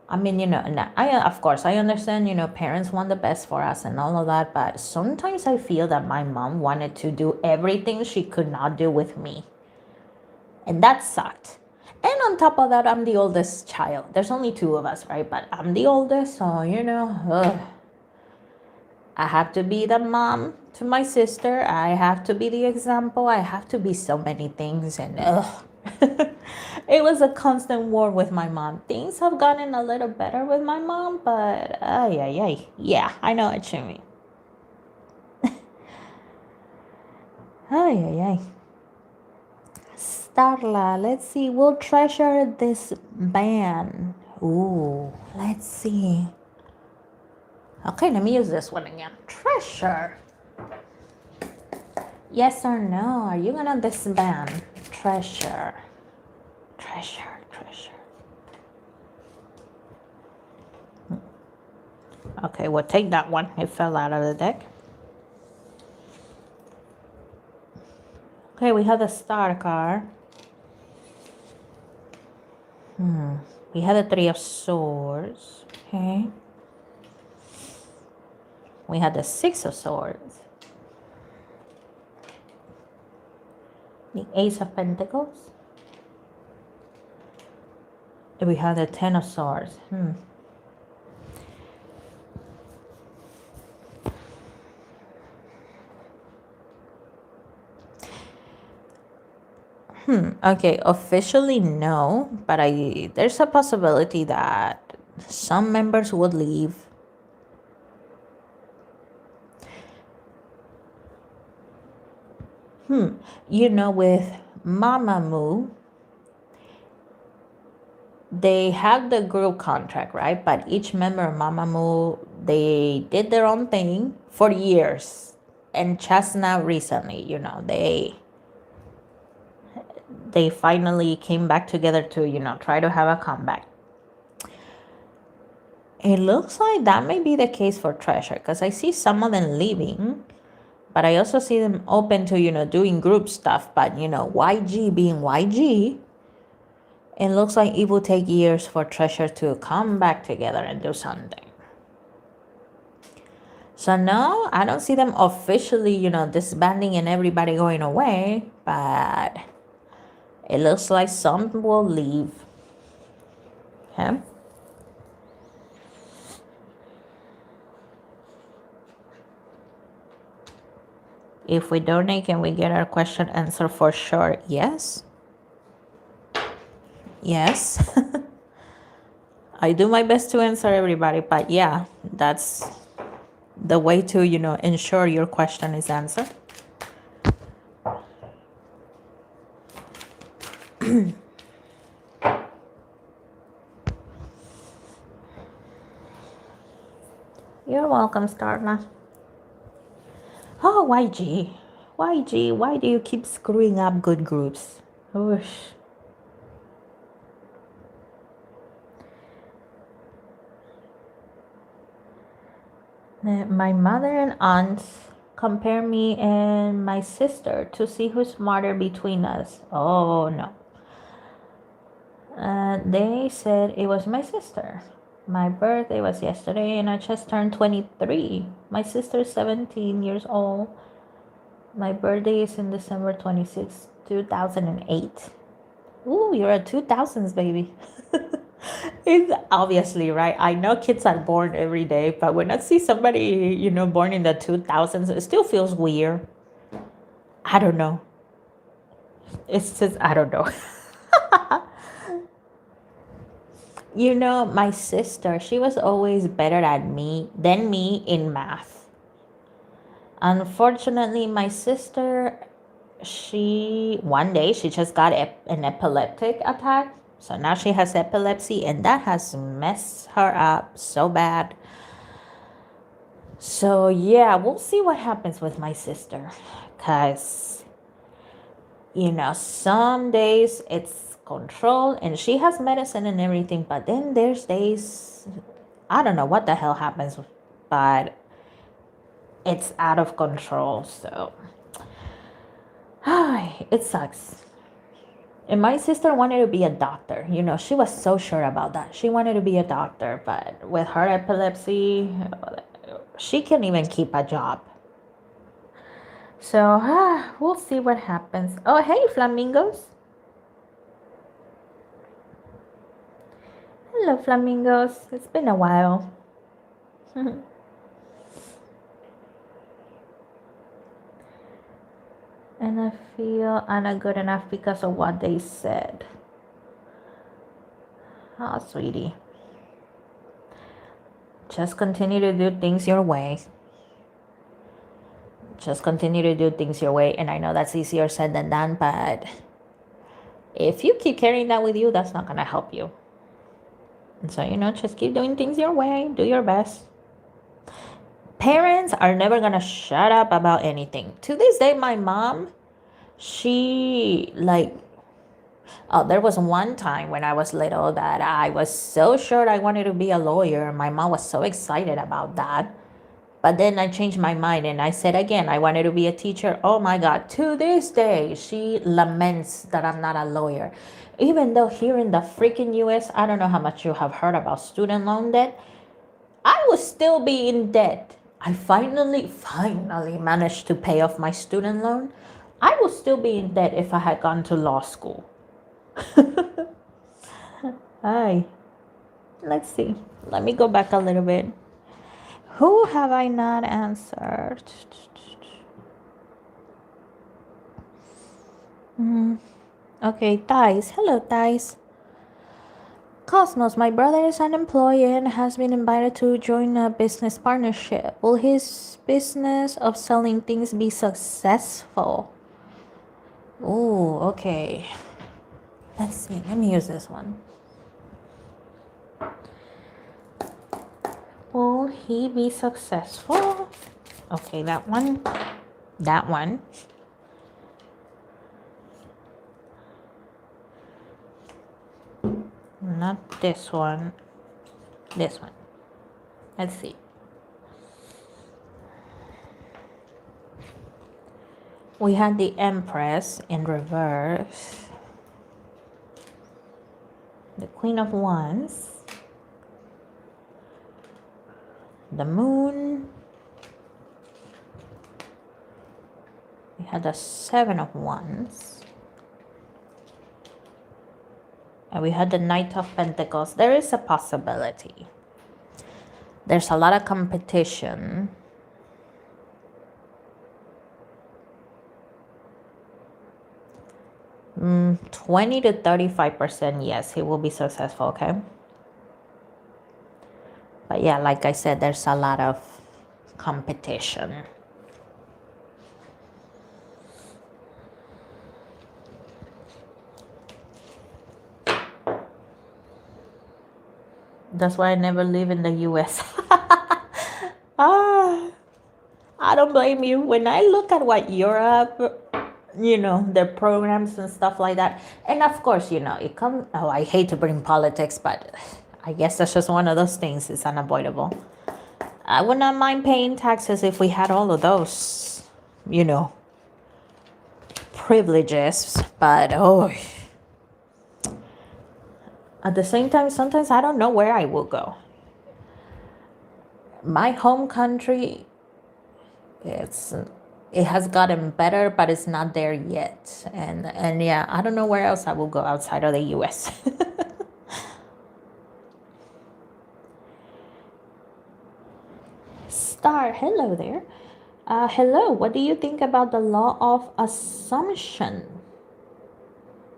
Speaker 1: I mean, and of course, I understand, parents want the best for us and all of that. But sometimes I feel that my mom wanted to do everything she could not do with me. And that sucked. And on top of that, I'm the oldest child. There's only 2 of us, right? But I'm the oldest, so, I have to be the mom to my sister. I have to be the example. I have to be so many things. And it was a constant war with my mom. Things have gotten a little better with my mom, but yeah, I know what you mean. Starla, let's see. We'll treasure this band. Ooh, let's see. Okay, let me use this one again. Treasure. Yes or no? Are you gonna disband? Treasure. Okay, we'll take that one. It fell out of the deck. Okay, we have the Star card. We have the Three of Swords. Okay. We have the Six of Swords. The Ace of Pentacles. And we have the Ten of Swords. Okay, officially no, but there's a possibility that Some members would leave. With Mamamoo, they had the group contract, right? But each member of Mamamoo, they did their own thing for years. And just now recently, they finally came back together to, try to have a comeback. It looks like that may be the case for Treasure, because I see some of them leaving, but I also see them open to, doing group stuff. But, YG being YG, it looks like it will take years for Treasure to come back together and do something. So no, I don't see them officially, disbanding and everybody going away, but it looks like some will leave. Okay? If we donate, can we get our question answered for sure? Yes. Yes. I do my best to answer everybody, but yeah, that's the way to, ensure your question is answered. You're welcome, Starla. Oh, YG. YG, why do you keep screwing up good groups? Whoosh. My mother and aunts compare me and my sister to see who's smarter between us. Oh, no. They said it was my sister. My birthday was yesterday and I just turned 23. My sister's 17 years old. My birthday is in December 26, 2008. Ooh, you're a 2000s baby. It's obviously right. I know kids are born every day, but when I see somebody, born in the 2000s, it still feels weird. I don't know. It's just, I don't know. My sister, she was always better than me in math. Unfortunately, my sister, one day she just got an epileptic attack. So now she has epilepsy, and that has messed her up so bad. So yeah, we'll see what happens with my sister. Because, some days it's control and she has medicine and everything. But then there's days, I don't know what the hell happens, but it's out of control. So it sucks. And my sister wanted to be a doctor. She was so sure about that. She wanted to be a doctor, but with her epilepsy, she can't even keep a job. So we'll see what happens. Oh, hey, flamingos. Hello, flamingos. It's been a while. And I feel I'm not good enough because of what they said. Oh, sweetie. Just continue to do things your way. Just continue to do things your way. And I know that's easier said than done, but if you keep carrying that with you, that's not going to help you. And so, just keep doing things your way. Do your best. Parents are never going to shut up about anything. To this day, my mom, she there was one time when I was little that I was so sure I wanted to be a lawyer. My mom was so excited about that. But then I changed my mind and I said again, I wanted to be a teacher. Oh my God, to this day, she laments that I'm not a lawyer. Even though here in the freaking US, I don't know how much you have heard about student loan debt, I would still be in debt. I finally managed to pay off my student loan. I would still be in debt if I had gone to law school. Hi. Let's see. Let me go back a little bit. Who have I not answered? Okay, Thais. Hello, Thais. Cosmos, my brother is unemployed and has been invited to join a business partnership. Will his business of selling things be successful? Oh, okay. Let's see. Let me use this one. Will he be successful? Okay, that one. That one. Not this one. This one. Let's see. We had the Empress in reverse. The Queen of Wands. The Moon. We had the Seven of Wands. And we had the Knight of Pentacles. There is a possibility. There's a lot of competition. Mm, 20 to 35%, yes, he will be successful, okay? But yeah, like I said, there's a lot of competition. That's why I never live in the US. I don't blame you. When I look at what Europe, their programs and stuff like that, and of course, it comes. Oh, I hate to bring politics, but I guess that's just one of those things. It's unavoidable. I would not mind paying taxes if we had all of those, privileges. But at the same time, sometimes I don't know where I will go. My home country, it has gotten better, but it's not there yet. And yeah, I don't know where else I will go outside of the US. Star, hello there. Hello, what do you think about the law of assumption?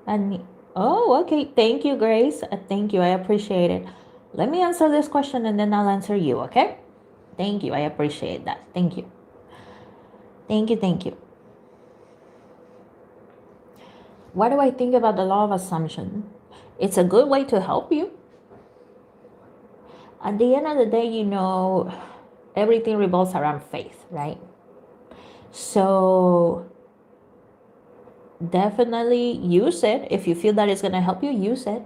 Speaker 1: And okay, thank you, Grace. Thank you, I appreciate it. Let me answer this question and then I'll answer you, okay? Thank you, I appreciate that. Thank you. Thank you. What do I think about the law of assumption? It's a good way to help you. At the end of the day, everything revolves around faith, right? So definitely use it. If you feel that it's going to help you, use it.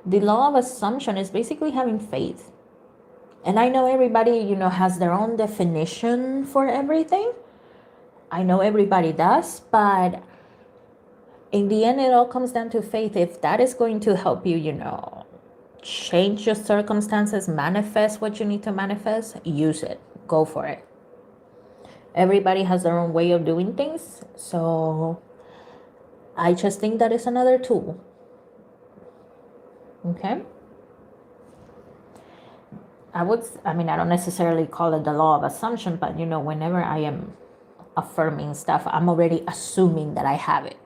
Speaker 1: The law of assumption is basically having faith. And I know everybody, has their own definition for everything. I know everybody does, but in the end, it all comes down to faith. If that is going to help you, change your circumstances, manifest what you need to manifest, use it. Go for it. Everybody has their own way of doing things. So I just think that is another tool. Okay? I don't necessarily call it the law of assumption, but whenever I am affirming stuff, I'm already assuming that I have it.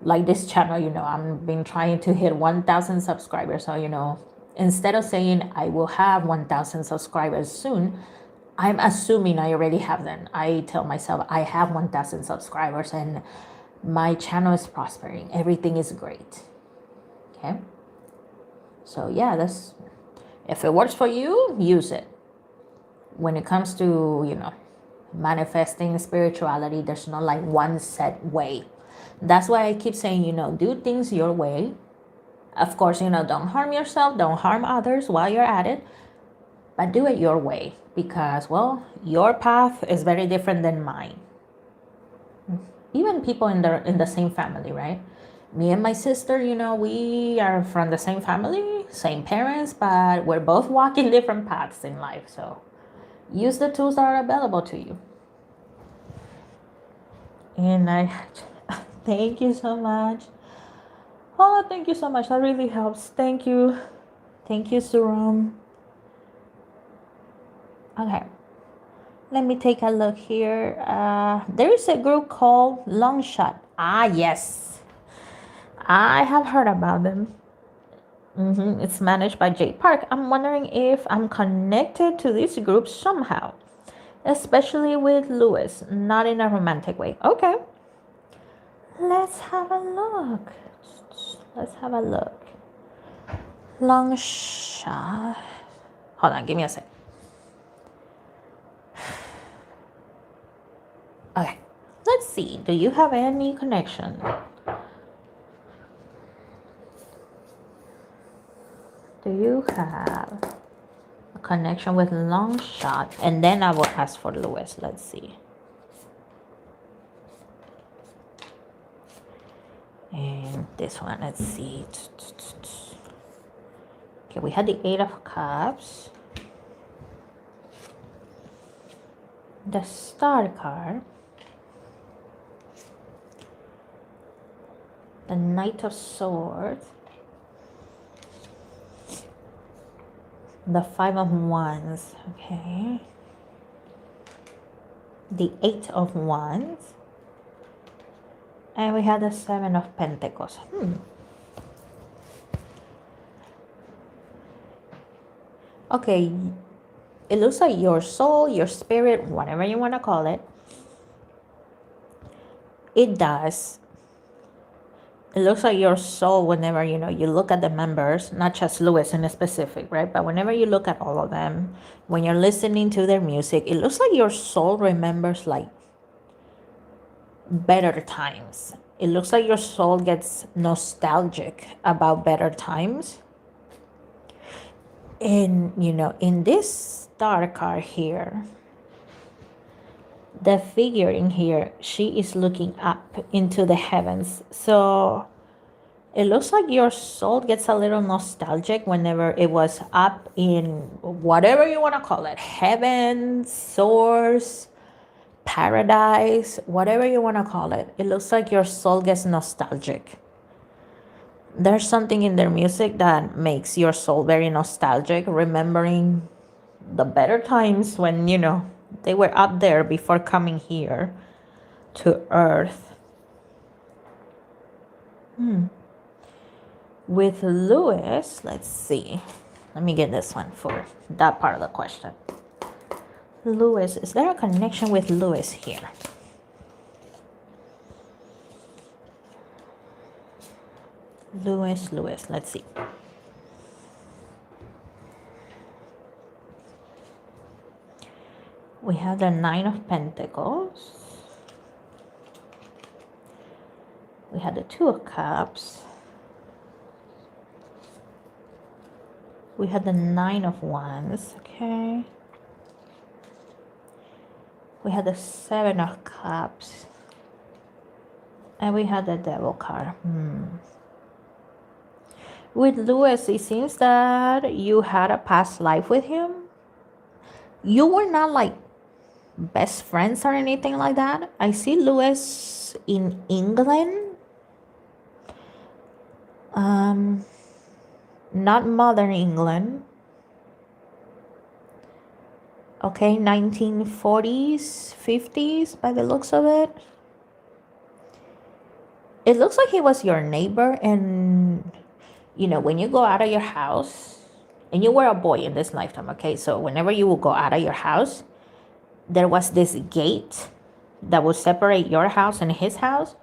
Speaker 1: Like this channel, I've been trying to hit 1,000 subscribers. So, instead of saying I will have 1,000 subscribers soon, I'm assuming I already have them. I tell myself I have 1,000 subscribers and my channel is prospering. Everything is great. Okay? So yeah, if it works for you, use it. When it comes to, manifesting spirituality, there's not like one set way. That's why I keep saying, do things your way. Of course, don't harm yourself, don't harm others while you're at it, but do it your way because, your path is very different than mine. Even people in the same family, right? Me and my sister, we are from the same family, same parents, but we're both walking different paths in life. So use the tools that are available to you. And thank you so much. Oh, thank you so much. That really helps. Thank you. Thank you, Suram. Okay. Let me take a look here. There is a group called Longshot. Ah, yes. I have heard about them. It's managed by Jay Park. I'm wondering if I'm connected to this group somehow, especially with Lewis, not in a romantic way. Okay, let's have a look. Let's have a look. Long shot. Hold on, give me a sec. Okay, let's see. Do you have any connection? Do you have a connection with long shot? And then I will ask for Lewis. Let's see. And this one, let's see. Okay, we had the Eight of Cups. The Star card. The Knight of Swords. The Five of Wands. Okay. The Eight of Wands. And we had the Seven of Pentacles. Okay. It looks like your soul, your spirit, whatever you want to call it. It does. It looks like your soul, whenever, you look at the members, not just Lewis in a specific, right? But whenever you look at all of them, when you're listening to their music, it looks like your soul remembers like better times. It looks like your soul gets nostalgic about better times. And, in this Star card here, the figure in here, she is looking up into the heavens. So it looks like your soul gets a little nostalgic whenever it was up in whatever you want to call it, heaven, source, paradise, whatever you want to call it. It looks like your soul gets nostalgic. There's something in their music that makes your soul very nostalgic, remembering the better times when, they were up there before coming here to Earth. With Lewis, let's see. Let me get this one for that part of the question. Lewis, is there a connection with Lewis here? Lewis, let's see. We have the Nine of Pentacles. We have the Two of Cups. We have the Nine of Wands, okay. We have the Seven of Cups. And we have the Devil card. With Lewis, it seems that you had a past life with him. You were not like best friends or anything like that. I see Lewis in England. Not modern England. Okay, 1940s, 50s by the looks of it. It looks like he was your neighbor, and when you go out of your house, and you were a boy in this lifetime, okay? So whenever you will go out of your house, there was this gate that would separate your house and his house.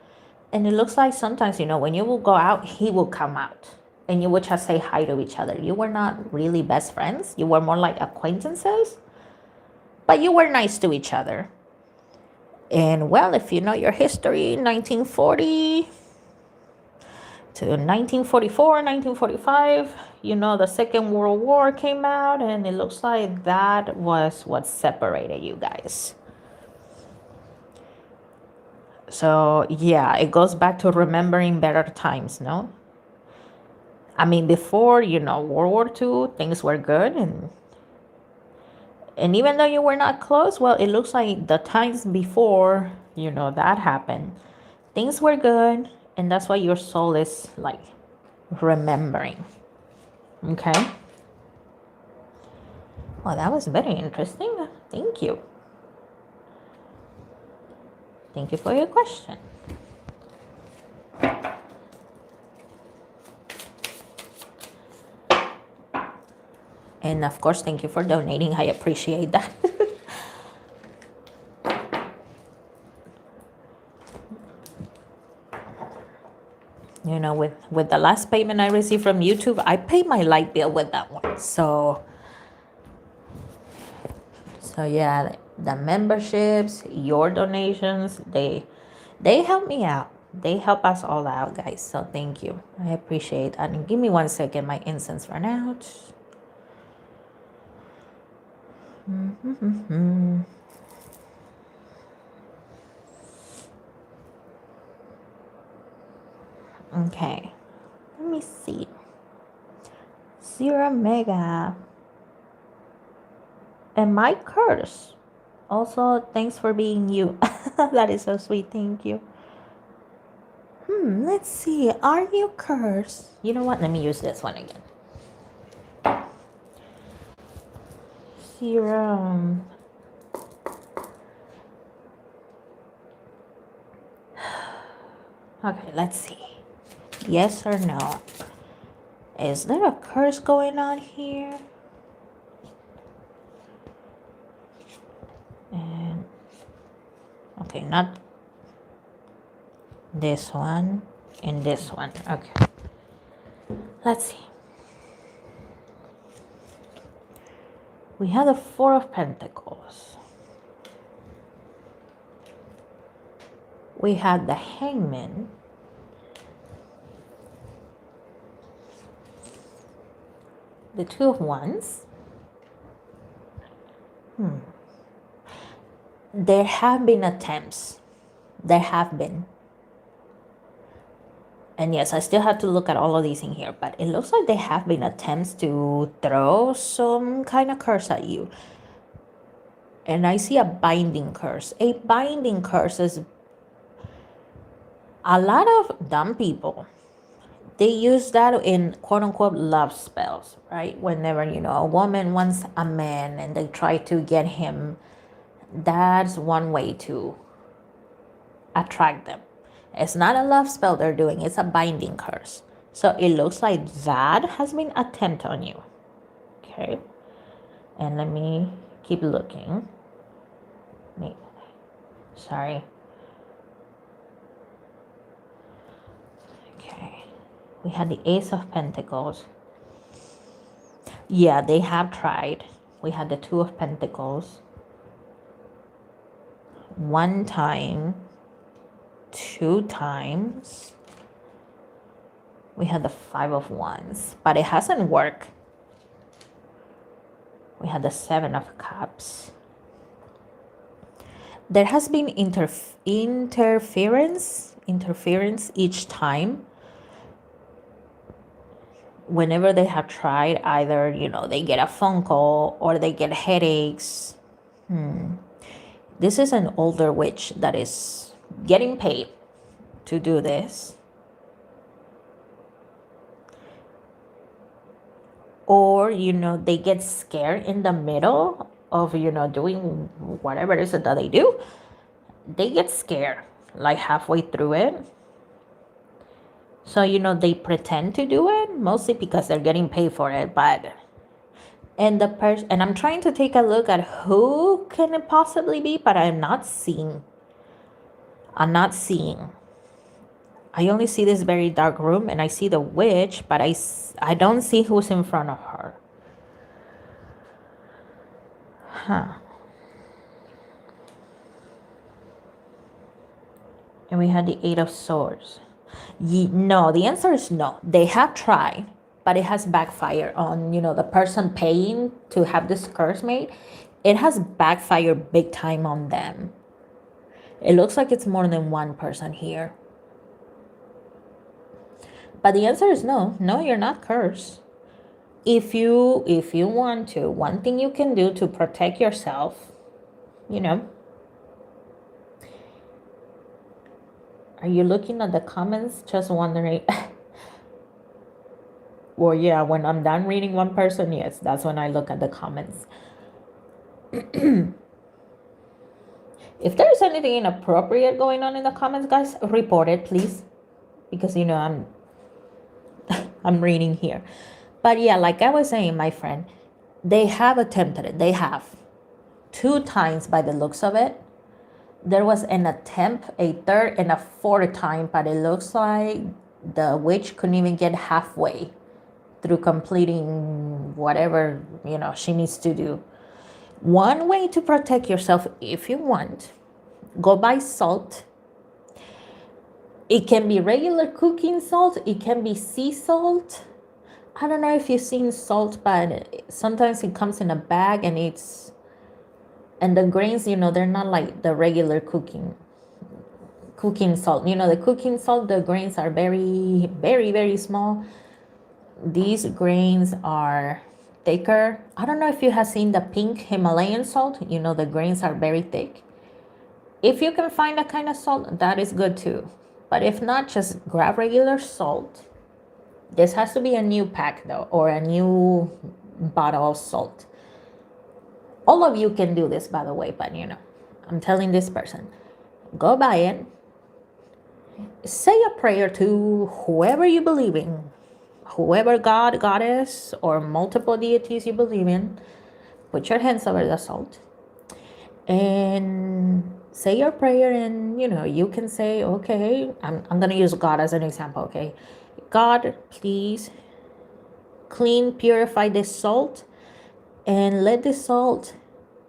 Speaker 1: And it looks like sometimes, when you will go out, he will come out. And you would just say hi to each other. You were not really best friends. You were more like acquaintances. But you were nice to each other. And well, if you know your history, 1940 to 1944, 1945, the Second World War came out. And it looks like that was what separated you guys. So yeah, it goes back to remembering better times, no? I mean, before, World War II, things were good. And even though you were not close, well, it looks like the times before, that happened, things were good. And that's why your soul is like remembering. Okay. Well, that was very interesting. Thank you. Thank you for your question. And of course, thank you for donating. I appreciate that. You know, with the last payment I received from YouTube, I paid my light bill with that one. So yeah, the memberships, your donations, they help me out. They help us all out, guys. So thank you. I appreciate that. And give me 1 second. My incense ran out. Okay. Let me see. Zero Mega. And my curse. Also, thanks for being you. That is so sweet. Thank you. Let's see. Are you cursed? You know what? Let me use this one again. Serum. Okay, let's see. Yes or no? Is there a curse going on here? And okay, not this one and this one. Okay. Let's see. We have the Four of Pentacles. We had the Hangman. The Two of Wands. There have been attempts. There have been. And yes, I still have to look at all of these in here, but it looks like there have been attempts to throw some kind of curse at you. And I see a binding curse. A binding curse is a lot of dumb people. They use that in quote unquote love spells, right? Whenever, you know, a woman wants a man and they try to get him, that's one way to attract them. It's not a love spell they're doing, it's a binding curse. So it looks like that has been attempted on you. Okay. And let me keep looking. Sorry. Okay. We had the Ace of Pentacles. Yeah, they have tried. We had the Two of Pentacles. One time. Two times. We had the Five of Wands. But it hasn't worked. We had the Seven of Cups. There has been interference each time. Whenever they have tried, either, you know, they get a phone call or they get headaches. This is an older witch that is getting paid to do this. Or, you know, they get scared in the middle of, you know, doing whatever it is that they do. They get scared like halfway through it. So, you know, they pretend to do it mostly because they're getting paid for it. But, and the person, and I'm trying to take a look at who can it possibly be, but I'm not seeing. I only see this very dark room and I see the witch, but I don't see who's in front of her. And we had the Eight of Swords. No, the answer is no. They have tried, but it has backfired on, you know, the person paying to have this curse made. It has backfired big time on them. It looks like it's more than one person here. But the answer is no. No, you're not cursed. If you want to, one thing you can do to protect yourself, you know. Are you looking at the comments? Just wondering. Well, yeah, when I'm done reading one person, yes, that's when I look at the comments. If there's anything inappropriate going on in the comments, guys, report it, please. Because, you know, I'm reading here. But yeah, like I was saying, my friend, They have attempted it. They have 2 times by the looks of it. There was an attempt, a third and a fourth time, but it looks like the witch couldn't even get halfway through completing whatever, she needs to do. One way to protect yourself, if you want, go buy salt. It can be regular cooking salt. It can be sea salt. I don't know if you've seen salt, but sometimes it comes in a bag and the grains, they're not like the regular cooking salt. The cooking salt, the grains are very, very, very small. These grains are thicker. I don't know if you have seen the pink Himalayan salt. The grains are very thick. If you can find that kind of salt, that is good too. But if not, just grab regular salt. This has to be a new pack though, or a new bottle of salt. All of you can do this, by the way, but I'm telling this person, go buy it. Say a prayer to whoever you believe in, whoever God, goddess, or multiple deities you believe in. Put your hands over the salt and say your prayer, and you can say, okay, I'm going to use God as an example, okay? God, please clean, purify this salt, and let this salt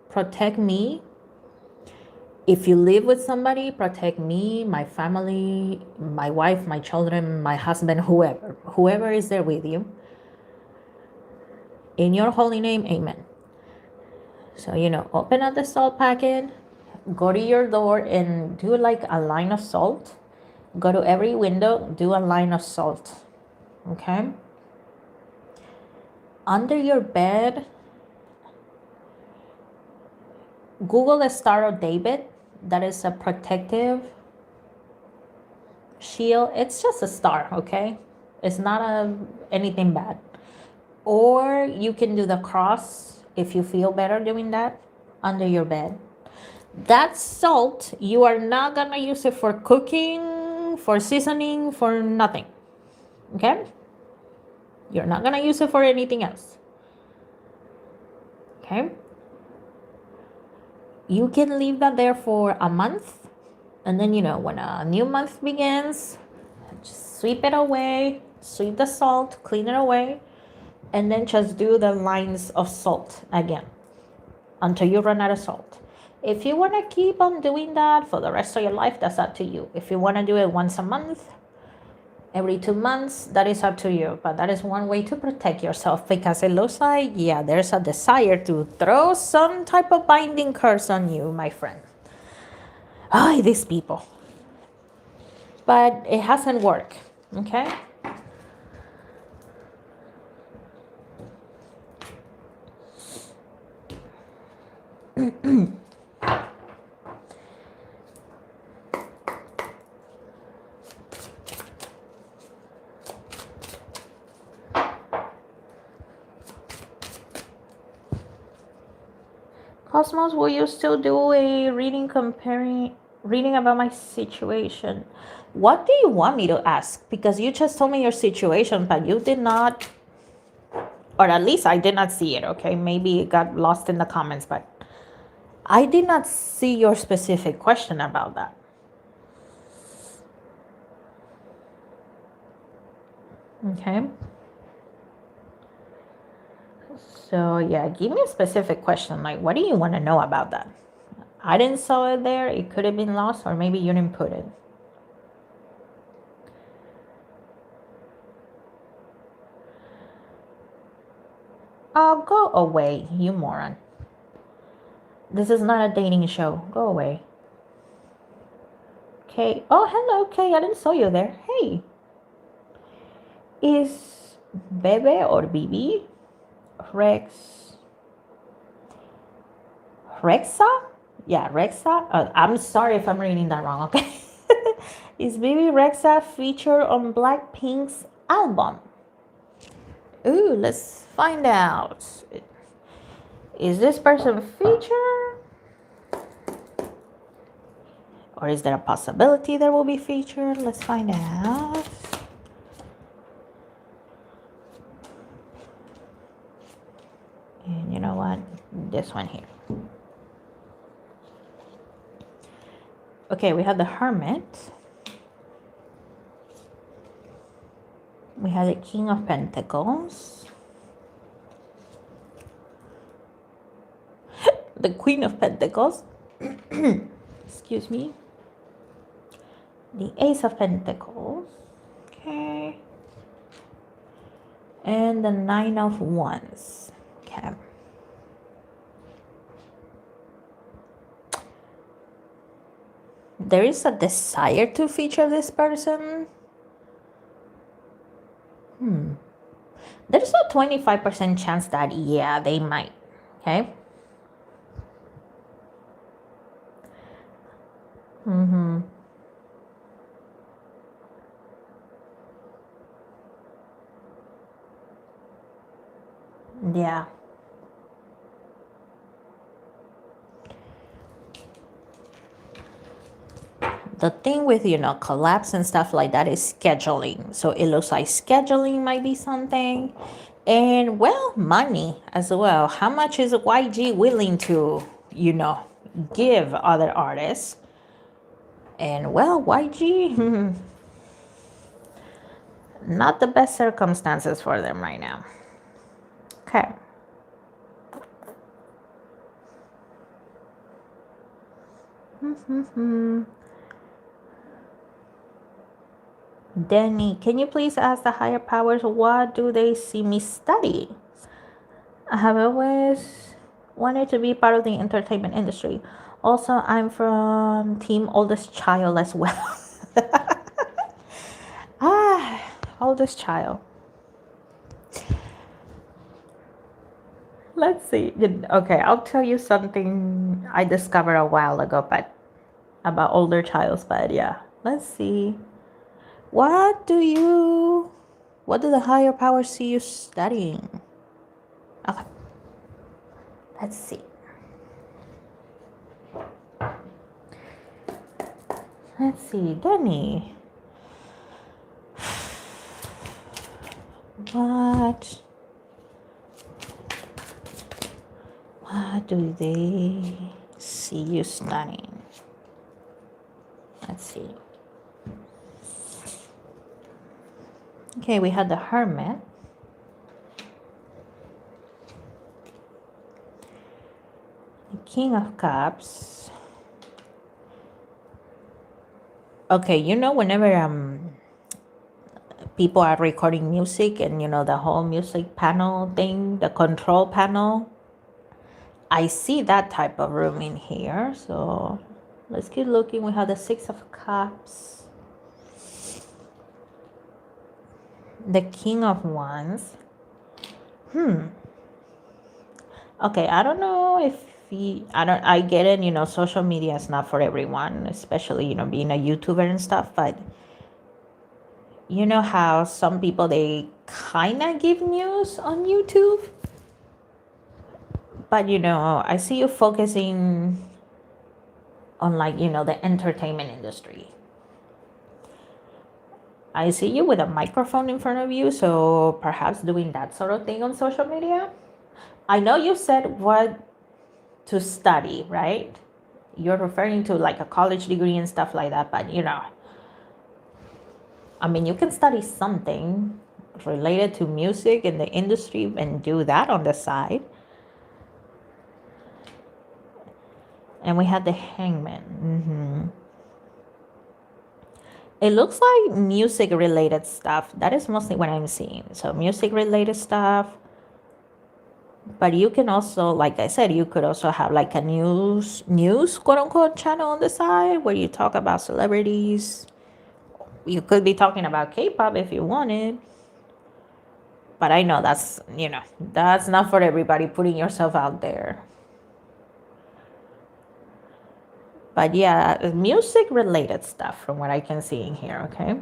Speaker 1: protect me. If you live with somebody, protect me, my family, my wife, my children, my husband, whoever is there with you. In your holy name, amen. So, open up the salt packet, go to your door and do like a line of salt. Go to every window, do a line of salt, okay? Under your bed, Google the Star of David. That is a protective shield. It's just a star, okay? It's not anything bad. Or you can do the cross if you feel better doing that under your bed. That salt, you are not gonna use it for cooking, for seasoning, for nothing, okay? You're not gonna use it for anything else, okay? You can leave that there for a month, and then when a new month begins, just sweep it away, sweep the salt, clean it away, and then just do the lines of salt again until you run out of salt. If you want to keep on doing that for the rest of your life, that's up to you. If you want to do it once a month, every 2 months, that is up to you. But that is one way to protect yourself, because it looks like, there's a desire to throw some type of binding curse on you, my friend. These people. But it hasn't worked, okay? Cosmos, will you still do a reading about my situation? What do you want me to ask? Because you just told me your situation, but you did not, or at least I did not see it, okay? Maybe it got lost in the comments, but I did not see your specific question about that. Okay. So give me a specific question. Like, what do you want to know about that? I didn't saw it there. It could have been lost, or maybe you didn't put it. Oh, go away, you moron. This is not a dating show. Go away. Okay. Oh, hello, Kay. I didn't saw you there. Hey. Is Bebe or Bibi Rexa? Yeah, Rexa. I'm sorry if I'm reading that wrong, okay? Is Bibi Rexa featured on Blackpink's album? Ooh, let's find out. Is this person featured? Or is there a possibility there will be featured? Let's find out. And this one here. Okay, we have the Hermit. We have the King of Pentacles. The Queen of Pentacles. Excuse me. The Ace of Pentacles. Okay. And the Nine of Wands. Okay. There is a desire to feature this person. There's a 25% chance that, yeah, they might. Okay. Yeah. The thing with, collapse and stuff like that is scheduling. So it looks like scheduling might be something. And, well, money as well. How much is YG willing to, give other artists? And, well, YG, not the best circumstances for them right now. Okay. Danny, can you please ask the higher powers what do they see me study? I have always wanted to be part of the entertainment industry. Also, I'm from Team Oldest Child as well. Oldest child. Let's see. Okay, I'll tell you something I discovered a while ago, but about older childs. But yeah, let's see. What do the higher powers see you studying? Okay, let's see. Let's see, Danny. What do they see you studying? Let's see. Okay, we had the Hermit. The King of Cups. Okay, whenever people are recording music and the whole music panel thing, the control panel, I see that type of room in here. So let's keep looking. We have the Six of Cups, the King of Wands. Okay, I don't know if I get it, social media is not for everyone, especially, being a YouTuber and stuff, but you know how some people, they kind of give news on YouTube? But, I see you focusing on, like, the entertainment industry. I see you with a microphone in front of you, so perhaps doing that sort of thing on social media. I know you said what to study, right? You're referring to like a college degree and stuff like that, but I mean, you can study something related to music in the industry and do that on the side. And we had the Hangman. It looks like music related stuff. That is mostly what I'm seeing. So music related stuff. But you can also, like I said, you could also have like a news quote unquote channel on the side where you talk about celebrities. You could be talking about K-pop if you wanted. But I know that's not for everybody, putting yourself out there. But yeah, music related stuff from what I can see in here, okay?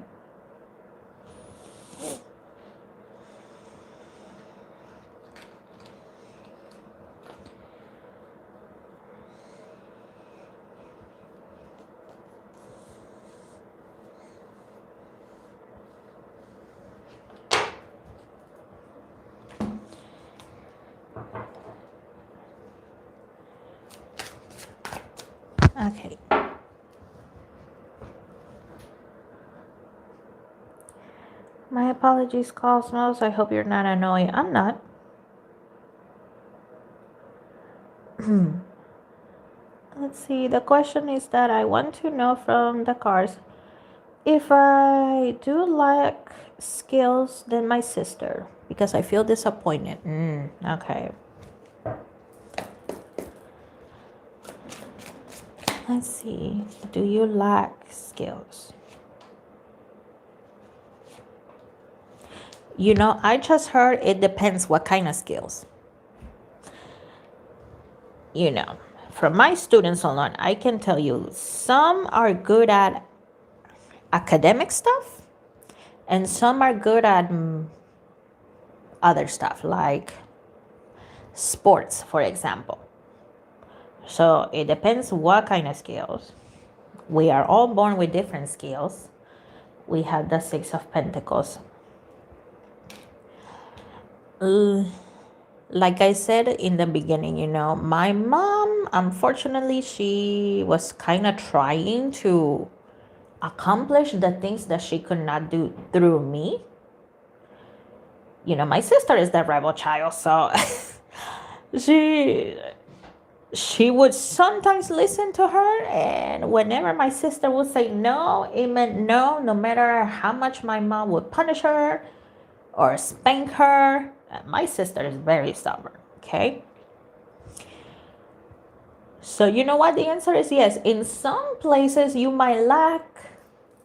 Speaker 1: Okay. My apologies, Cosmos. I hope you're not annoying. I'm not. Let's see. The question is that I want to know from the cards if I do lack skills than my sister because I feel disappointed. Okay. Let's see. Do you lack skills? I just heard it depends what kind of skills. From my students alone, I can tell you some are good at academic stuff and some are good at other stuff like sports, for example. So it depends what kind of skills. We are all born with different skills. We have the Six of Pentacles. Like I said in the beginning, my mom, unfortunately, she was kind of trying to accomplish the things that she could not do through me. My sister is the rebel child, so she would sometimes listen to her, and whenever my sister would say no, it meant no, no matter how much my mom would punish her or spank her. My sister is very stubborn, okay? So you know what? The answer is yes. In some places, you might lack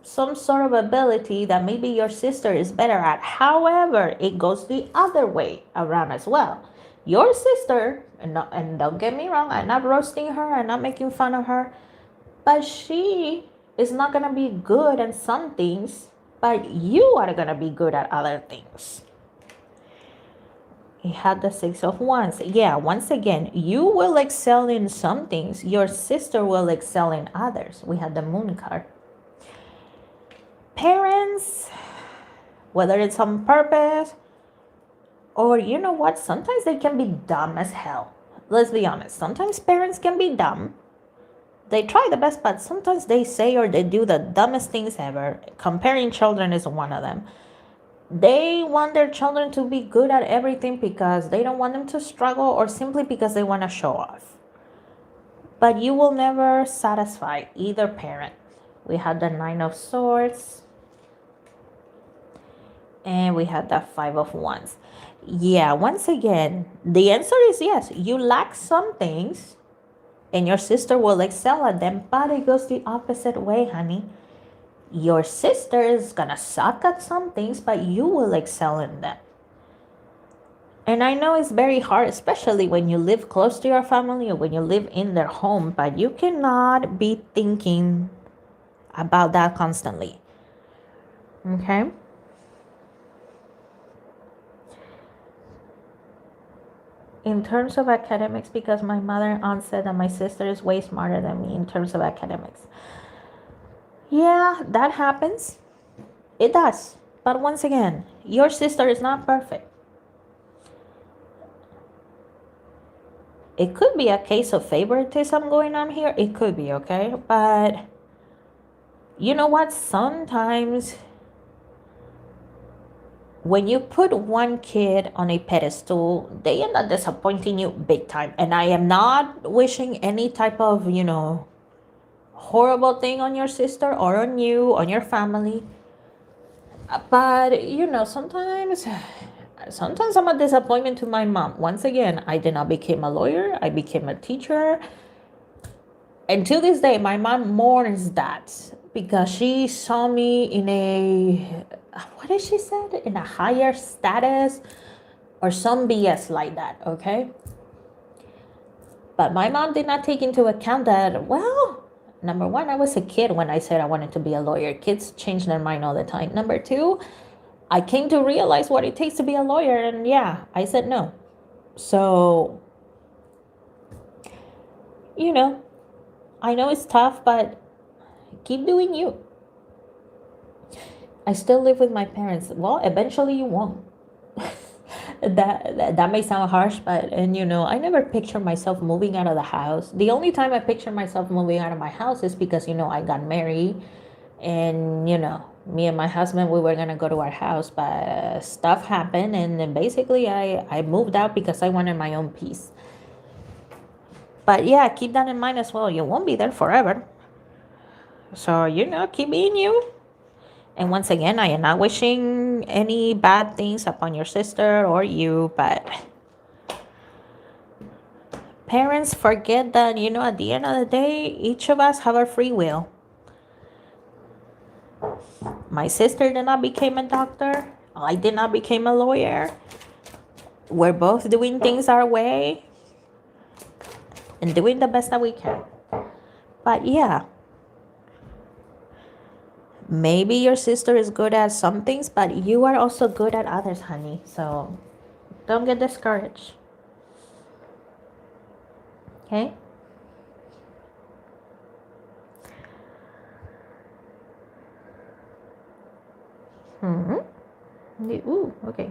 Speaker 1: some sort of ability that maybe your sister is better at. However, it goes the other way around as well. Your sister, and don't get me wrong, I'm not roasting her, I'm not making fun of her, but she is not going to be good at some things, but you are going to be good at other things. He had the Six of Wands. Yeah, once again, you will excel in some things. Your sister will excel in others. We had the Moon card. Parents, whether it's on purpose or you know what, sometimes they can be dumb as hell. Let's be honest. Sometimes parents can be dumb. They try the best, but sometimes they say or they do the dumbest things ever. Comparing children is one of them. They want their children to be good at everything because they don't want them to struggle or simply because they want to show off. But you will never satisfy either parent. We had the Nine of Swords. And we had the Five of Wands. Yeah, once again, the answer is yes. You lack some things and your sister will excel at them, but it goes the opposite way, honey. Your sister is gonna suck at some things, but you will excel in them. And I know it's very hard, especially when you live close to your family or when you live in their home, but you cannot be thinking about that constantly. Okay? In terms of academics, because my mother and aunt said that my sister is way smarter than me in terms of academics. Yeah, that happens. It does. But once again, your sister is not perfect. It could be a case of favoritism going on here. It could be, okay? But you know what? Sometimes when you put one kid on a pedestal, they end up disappointing you big time. And I am not wishing any type of, horrible thing on your sister or on you, on your family. But, sometimes I'm a disappointment to my mom. Once again, I did not become a lawyer. I became a teacher. And to this day, my mom mourns that because she saw me in what did she say? In a higher status or some BS like that, okay? But my mom did not take into account that, well, number one, I was a kid when I said I wanted to be a lawyer. Kids change their mind all the time. Number two, I came to realize what it takes to be a lawyer, and yeah, I said no. So, I know it's tough, but keep doing you. I still live with my parents. Well, eventually you won't. That may sound harsh, but and I never picture myself moving out of the house. The only time I picture myself moving out of my house is because I got married, and me and my husband, we were gonna go to our house, but stuff happened, and then basically I moved out because I wanted my own peace. But yeah, keep that in mind as well. You won't be there forever, so keep being you. And once again, I am not wishing any bad things upon your sister or you, but parents forget that, at the end of the day, each of us have our free will. My sister did not become a doctor. I did not become a lawyer. We're both doing things our way and doing the best that we can. But yeah, maybe your sister is good at some things, but you are also good at others, honey. So don't get discouraged. Okay? Ooh, okay.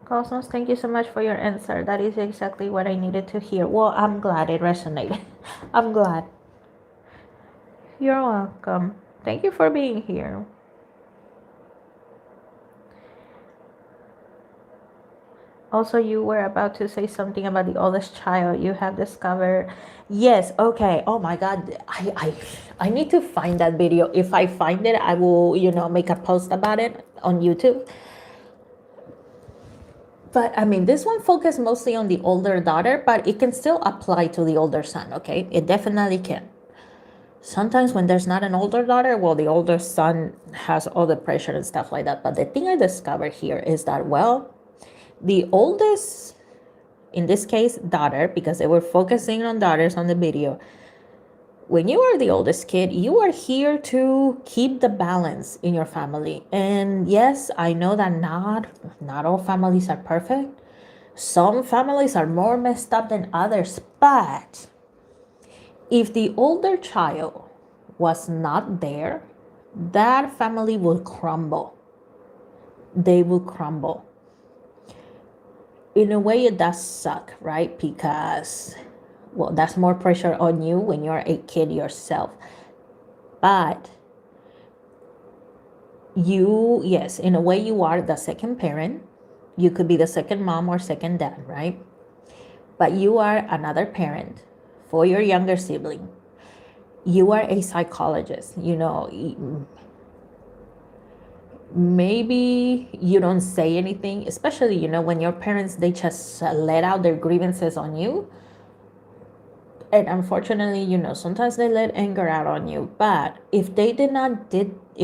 Speaker 1: Cosmos, thank you so much for your answer. That is exactly what I needed to hear. Well, I'm glad it resonated. I'm glad. You're welcome. Thank you for being here. Also, you were about to say something about the oldest child you have discovered. Yes, okay. Oh my God. I need to find that video. If I find it, I will, make a post about it on YouTube. But I mean, this one focused mostly on the older daughter, but it can still apply to the older son, okay? It definitely can. Sometimes when there's not an older daughter, well, the older son has all the pressure and stuff like that. But the thing I discovered here is that, well, the oldest, in this case, daughter, because they were focusing on daughters on the video, when you are the oldest kid, you are here to keep the balance in your family. And yes, I know that not all families are perfect. Some families are more messed up than others, but if the older child was not there, that family will crumble. They will crumble. In a way, it does suck, right? Because, well, that's more pressure on you when you're a kid yourself. But you, yes, in a way, you are the second parent. You could be the second mom or second dad, right? But you are another parent for your younger sibling. You are a psychologist, maybe you don't say anything, especially, when your parents, they just let out their grievances on you. And unfortunately, sometimes they let anger out on you. But if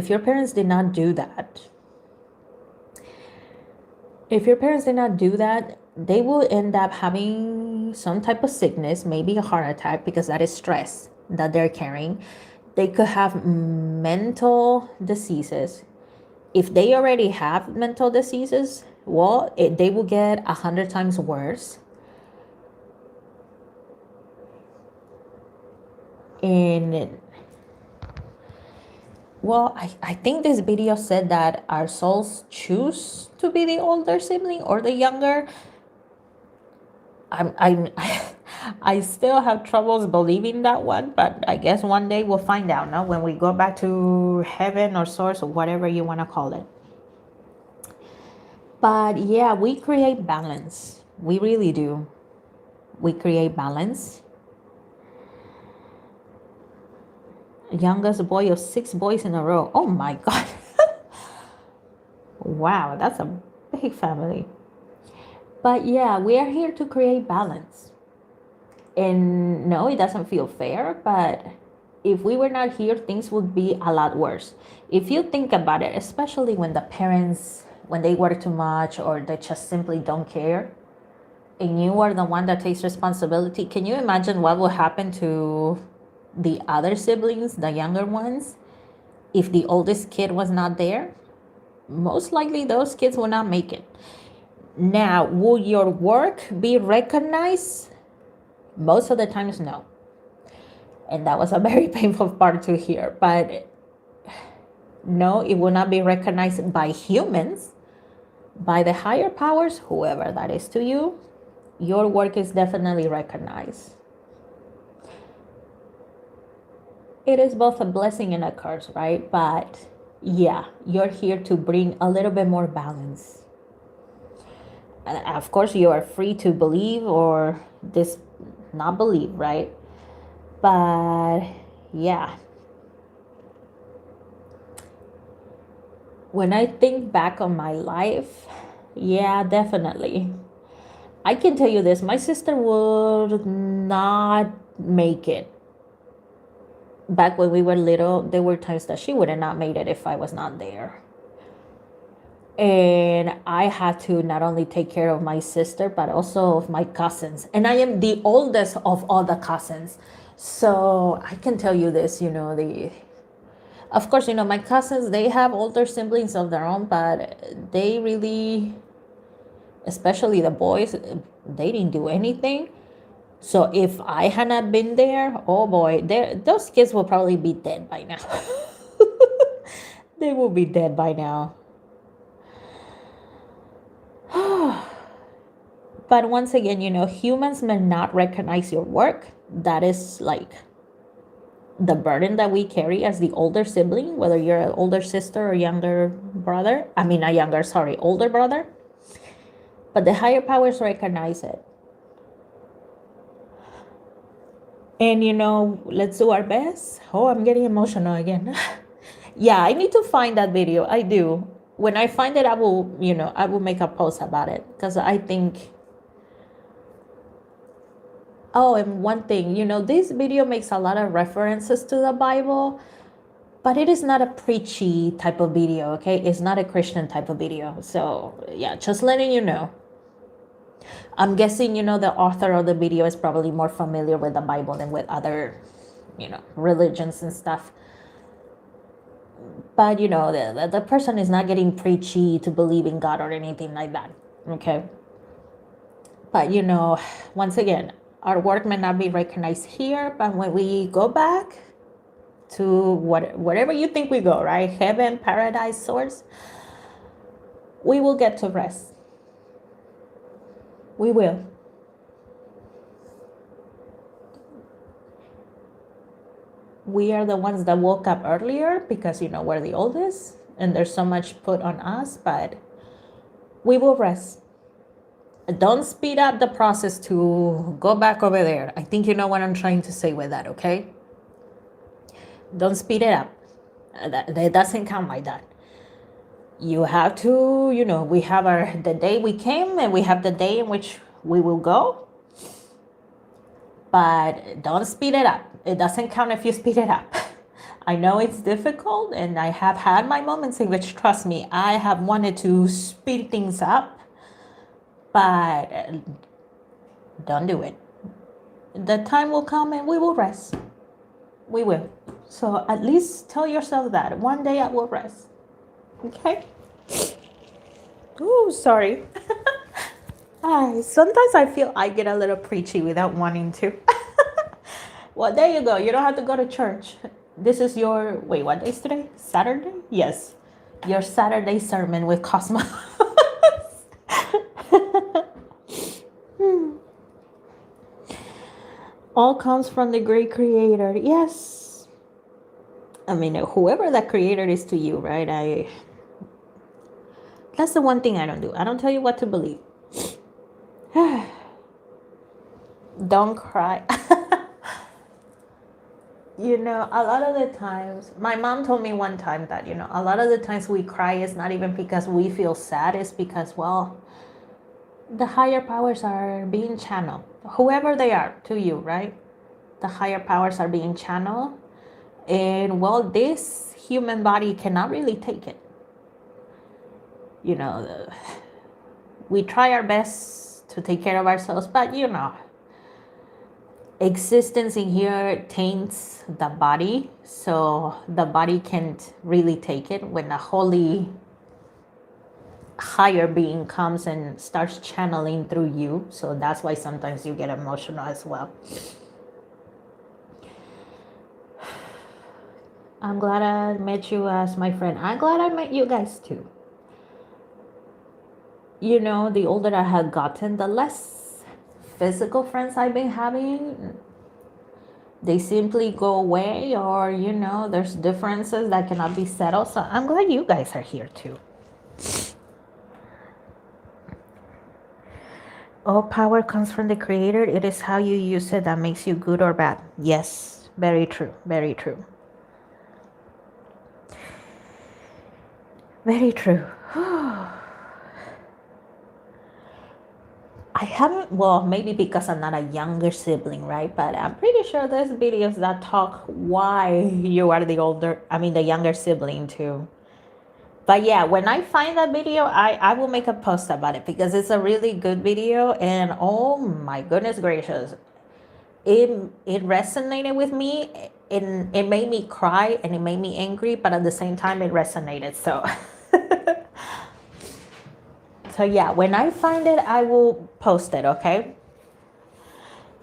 Speaker 1: your parents did not do that, they will end up having some type of sickness, maybe a heart attack, because that is stress that they're carrying. They could have mental diseases. If they already have mental diseases, well, they will get 100 times worse. And well, I think this video said that our souls choose to be the older sibling or the younger. I still have troubles believing that one, but I guess one day we'll find out, no? When we go back to heaven or source or whatever you want to call it. But yeah, we create balance. We really do. We create balance. Youngest boy of 6 boys in a row. Oh my God. Wow, that's a big family. But yeah, we are here to create balance. And no, it doesn't feel fair, but if we were not here, things would be a lot worse. If you think about it, especially when the parents, when they work too much or they just simply don't care, and you are the one that takes responsibility, can you imagine what will happen to the other siblings, the younger ones, if the oldest kid was not there? Most likely those kids will not make it. Now, will your work be recognized? Most of the times, no. And that was a very painful part to hear. But no, it will not be recognized by humans. by the higher powers, whoever that is to you, your work is definitely recognized. It is both a blessing and a curse, right? But yeah, you're here to bring a little bit more balance. And of course, you are free to believe or not believe, right? But yeah, when I think back on my life, yeah, definitely. I can tell you this, my sister would not make it. Back when we were little, there were times that she would have not made it if I was not there. And I had to not only take care of my sister, but also of my cousins. And I am the oldest of all the cousins. So I can tell you this, of course, my cousins, they have older siblings of their own, but they really, especially the boys, they didn't do anything. So if I had not been there, oh boy, those kids will probably be dead by now. They will be dead by now. But once again, humans may not recognize your work. That is like the burden that we carry as the older sibling, whether you're an older sister or younger brother. I mean, older brother. But the higher powers recognize it. And, let's do our best. Oh, I'm getting emotional again. Yeah, I need to find that video. I do. When I find it, I will make a post about it because I think. Oh, and one thing, this video makes a lot of references to the Bible, but it is not a preachy type of video, okay? It's not a Christian type of video. So, yeah, just letting you know. I'm guessing, the author of the video is probably more familiar with the Bible than with other, religions and stuff. But, the person is not getting preachy to believe in God or anything like that, okay? But, once again, our work may not be recognized here, but when we go back to whatever you think we go, right? Heaven, paradise, source, we will get to rest. We will. We are the ones that woke up earlier because, we're the oldest and there's so much put on us, but we will rest. Don't speed up the process to go back over there. I think you know what I'm trying to say with that, okay? Don't speed it up. That doesn't count like that. You have to, we have the day we came and we have the day in which we will go. But don't speed it up. It doesn't count if you speed it up. I know it's difficult and I have had my moments in which, trust me, I have wanted to speed things up, but don't do it. The time will come and we will rest. We will. So at least tell yourself that one day I will rest. Okay? Ooh, sorry. Sometimes I feel I get a little preachy without wanting to. Well, there you go. You don't have to go to church. This is wait, what day is today? Saturday? Yes. Your Saturday sermon with Cosmo. All comes from the great creator. Yes. I mean, whoever that creator is to you, right? That's the one thing I don't do. I don't tell you what to believe. Don't cry. A lot of the times, my mom told me one time that, a lot of the times we cry is not even because we feel sad, it's because, well, the higher powers are being channeled, whoever they are to you, right? The higher powers are being channeled, and well, this human body cannot really take it. We try our best to take care of ourselves, but existence in here taints the body, so the body can't really take it when a holy higher being comes and starts channeling through you. So that's why sometimes you get emotional as well. I'm glad I met you as my friend. I'm glad I met you guys too. you know, the older I had gotten, the less physical friends I've been having. They simply go away, or, you know, there's differences that cannot be settled. So I'm glad you guys are here too. All power comes from the creator. It is how you use it that makes you good or bad. Yes, very true. Very true. Very true. I haven't, well, maybe because I'm not a younger sibling, right? But I'm pretty sure there's videos that talk why you are the younger sibling too. But yeah, when I find that video, I will make a post about it because it's a really good video. And oh my goodness gracious, it resonated with me. It made me cry and it made me angry, but at the same time, it resonated. So. So yeah, when I find it, I will post it, okay?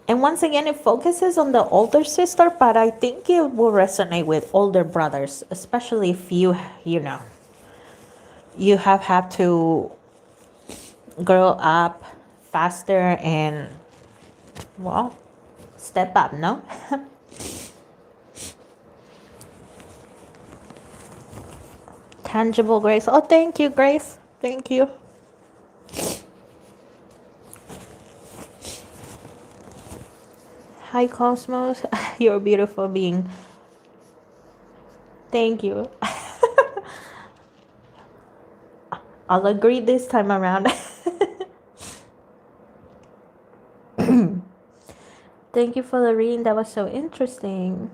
Speaker 1: And once again, it focuses on the older sister, but I think it will resonate with older brothers, especially if you know, you have had to grow up faster and, well, step up, no? Tangible Grace. Oh, thank you, Grace. Thank you. Hi, Cosmos. You're a beautiful being. Thank you. I'll agree this time around. Thank you for the reading. That was so interesting.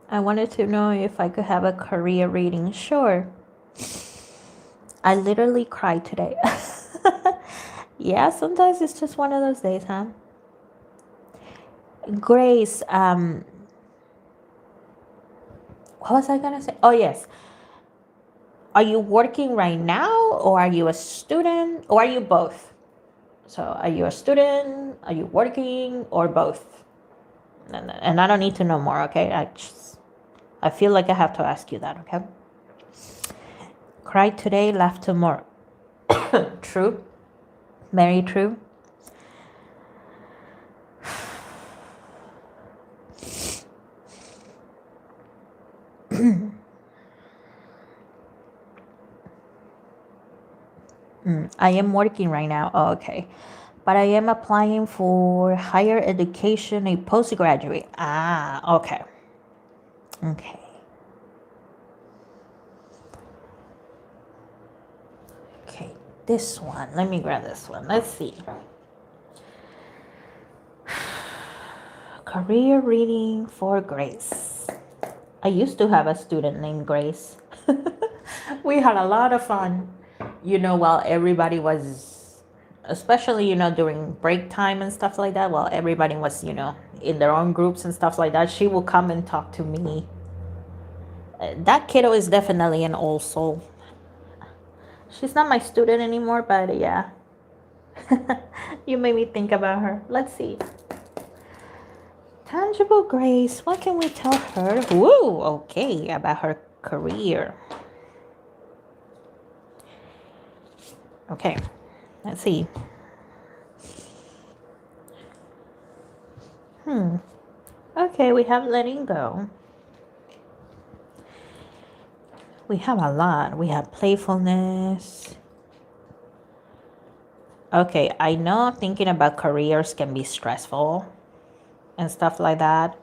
Speaker 1: I wanted to know if I could have a career reading. Sure. I literally cried today. Yeah, sometimes it's just one of those days, huh? Grace, what was I gonna say? Oh, yes. Are you working right now, or are you a student, or are you both? So, are you a student? Are you working, or both? And I don't need to know more, okay? I feel like I have to ask you that, okay? Cry today, laugh tomorrow. True. Very true. I am working right now. Oh, okay. But I am applying for higher education, a postgraduate. Ah, okay. Okay. Okay, this one. Let me grab this one. Let's see. Career reading for Grace. I used to have a student named Grace. We had a lot of fun, you know, while everybody was, especially, you know, during break time and stuff like that, while everybody was, you know, in their own groups and stuff like that, she will come and talk to me. That kiddo is definitely an old soul. She's not my student anymore, but yeah. You made me think about her. Let's see. Tangible Grace, what can we tell her? Woo, okay, about her career. Okay, let's see. Okay, we have letting go. We have a lot. We have playfulness. Okay, I know thinking about careers can be stressful and stuff like that.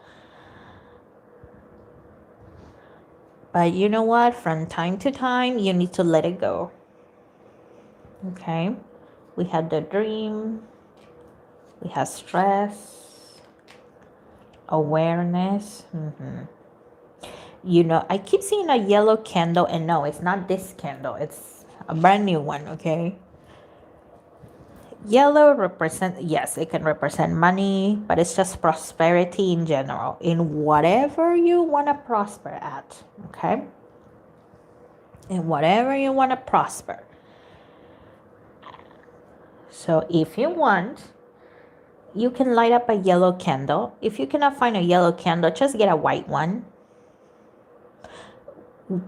Speaker 1: But you know what? From time to time, you need to let it go. Okay? We had the dream. We have stress. Awareness. You know, I keep seeing a yellow candle, and no, it's not this candle. It's a brand new one, okay? Yellow represent, yes, it can represent money, but it's just prosperity in general, in whatever you want to prosper at, okay? In whatever you want to prosper. So if you want, you can light up a yellow candle. If you cannot find a yellow candle, just get a white one.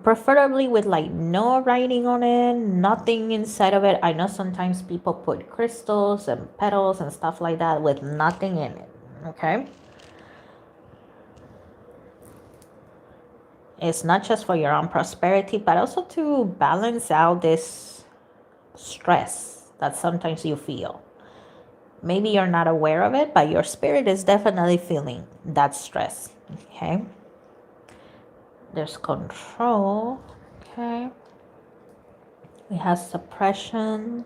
Speaker 1: preferably with like no writing on it, nothing inside of it. I know sometimes people put crystals and petals and stuff like that with nothing in it. Okay, it's not just for your own prosperity, but also to balance out this stress that sometimes you feel. Maybe you're not aware of it, but your spirit is definitely feeling that stress. Okay, there's control. Okay, we have suppression,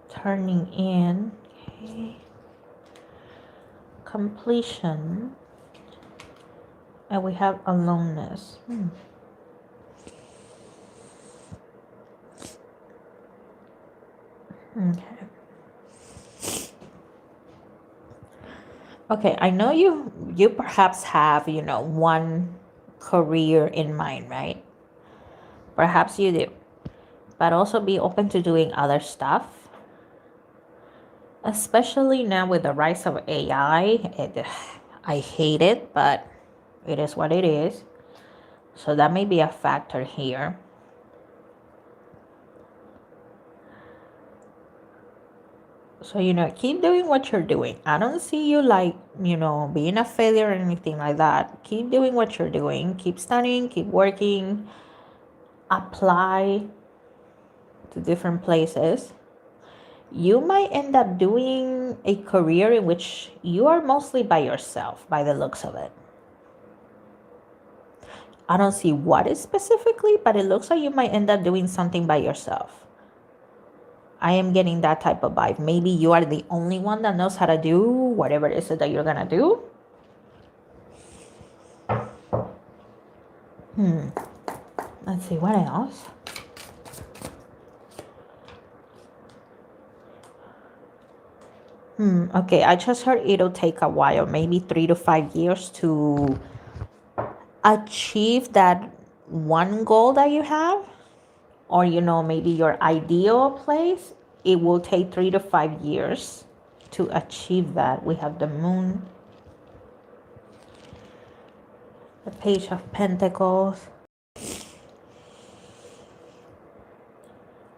Speaker 1: turning in. Okay, completion, and we have aloneness. Okay. Okay, I know you perhaps have, one career in mind, right? Perhaps you do. But also be open to doing other stuff. Especially now with the rise of AI. I hate it, but it is what it is. So that may be a factor here. So, keep doing what you're doing. I don't see you like, being a failure or anything like that. Keep doing what you're doing. Keep studying, keep working, apply to different places. You might end up doing a career in which you are mostly by yourself, by the looks of it. I don't see what is specifically, but it looks like you might end up doing something by yourself. I am getting that type of vibe. Maybe you are the only one that knows how to do whatever it is that you're gonna do. Let's see, what else? Okay, I just heard it'll take a while, maybe 3 to 5 years to achieve that one goal that you have, or maybe your ideal place. It will take 3 to 5 years to achieve that. We have the moon, the page of pentacles,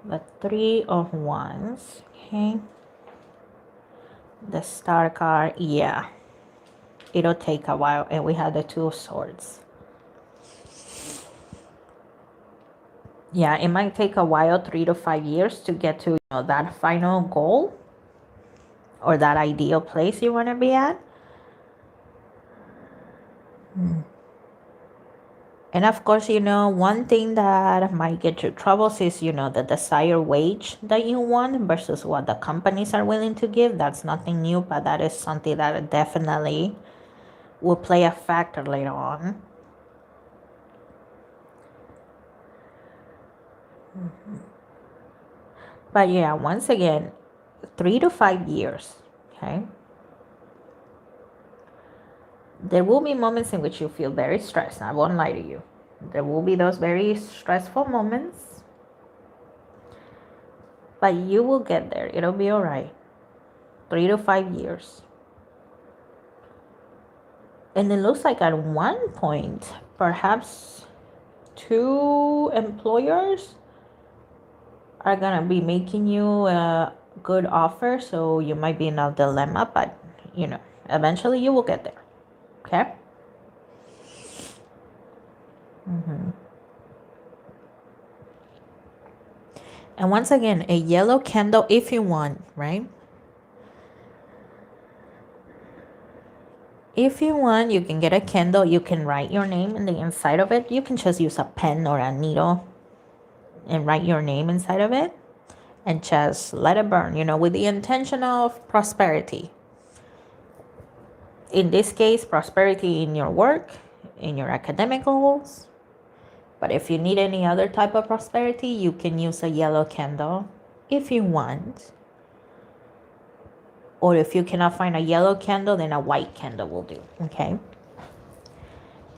Speaker 1: the 3 of wands. Okay, the star card. Yeah, it'll take a while. And we have the 2 of swords. Yeah, it might take a while, 3 to 5 years, to get to that final goal or that ideal place you want to be at. And of course, one thing that might get you troubles is, the desired wage that you want versus what the companies are willing to give. That's nothing new, but that is something that definitely will play a factor later on. But yeah, once again, 3 to 5 years, okay? There will be moments in which you feel very stressed. I won't lie to you. There will be those very stressful moments. But you will get there. It'll be all right. 3 to 5 years. And it looks like at one point, perhaps 2 employers are going to be making you a good offer. So you might be in a dilemma, but, eventually you will get there. Okay? And once again, a yellow candle if you want, right? If you want, you can get a candle. You can write your name in the inside of it. You can just use a pen or a needle and write your name inside of it and just let it burn, with the intention of prosperity. In this case, prosperity in your work, in your academic goals. But if you need any other type of prosperity, you can use a yellow candle if you want. Or if you cannot find a yellow candle, then a white candle will do, okay?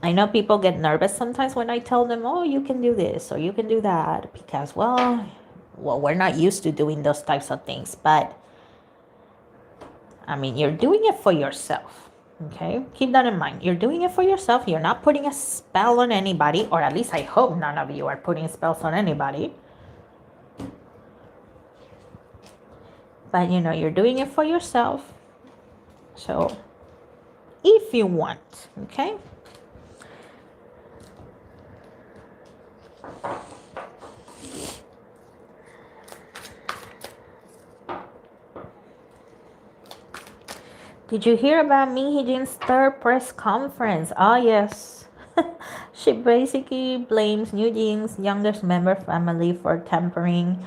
Speaker 1: I know people get nervous sometimes when I tell them, oh, you can do this or you can do that, because, well, we're not used to doing those types of things. But, I mean, you're doing it for yourself. Okay, keep that in mind. You're doing it for yourself. You're not putting a spell on anybody, or at least I hope none of you are putting spells on anybody. But you're doing it for yourself. So if you want, okay? Did you hear about Min Hee-jin's third press conference? Oh, yes. She basically blames New Jin's youngest member family for tampering,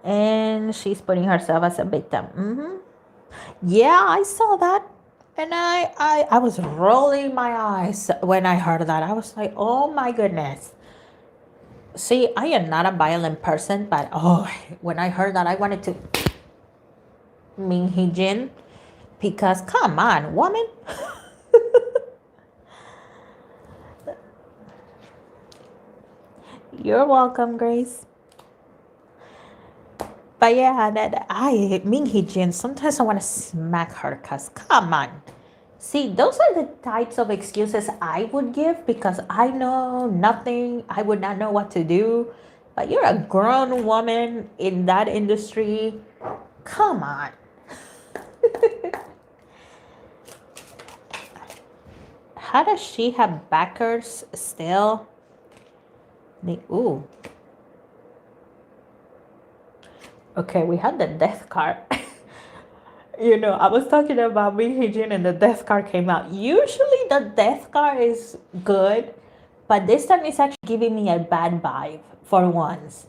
Speaker 1: and she's putting herself as a victim. Yeah, I saw that. And I was rolling my eyes when I heard that. I was like, oh my goodness. See, I am not a violent person, but when I heard that, I wanted to Min Hee-jin, because come on, woman. You're welcome, Grace. But yeah, Min Hee-jin, sometimes I want to smack her, because come on. See, those are the types of excuses I would give, because I know nothing. I would not know what to do. But you're a grown woman in that industry. Come on. How does she have backers still? Ooh. Okay, we had the death card. I was talking about Min Hee-jin and the death card came out. Usually the death card is good, but this time it's actually giving me a bad vibe for once.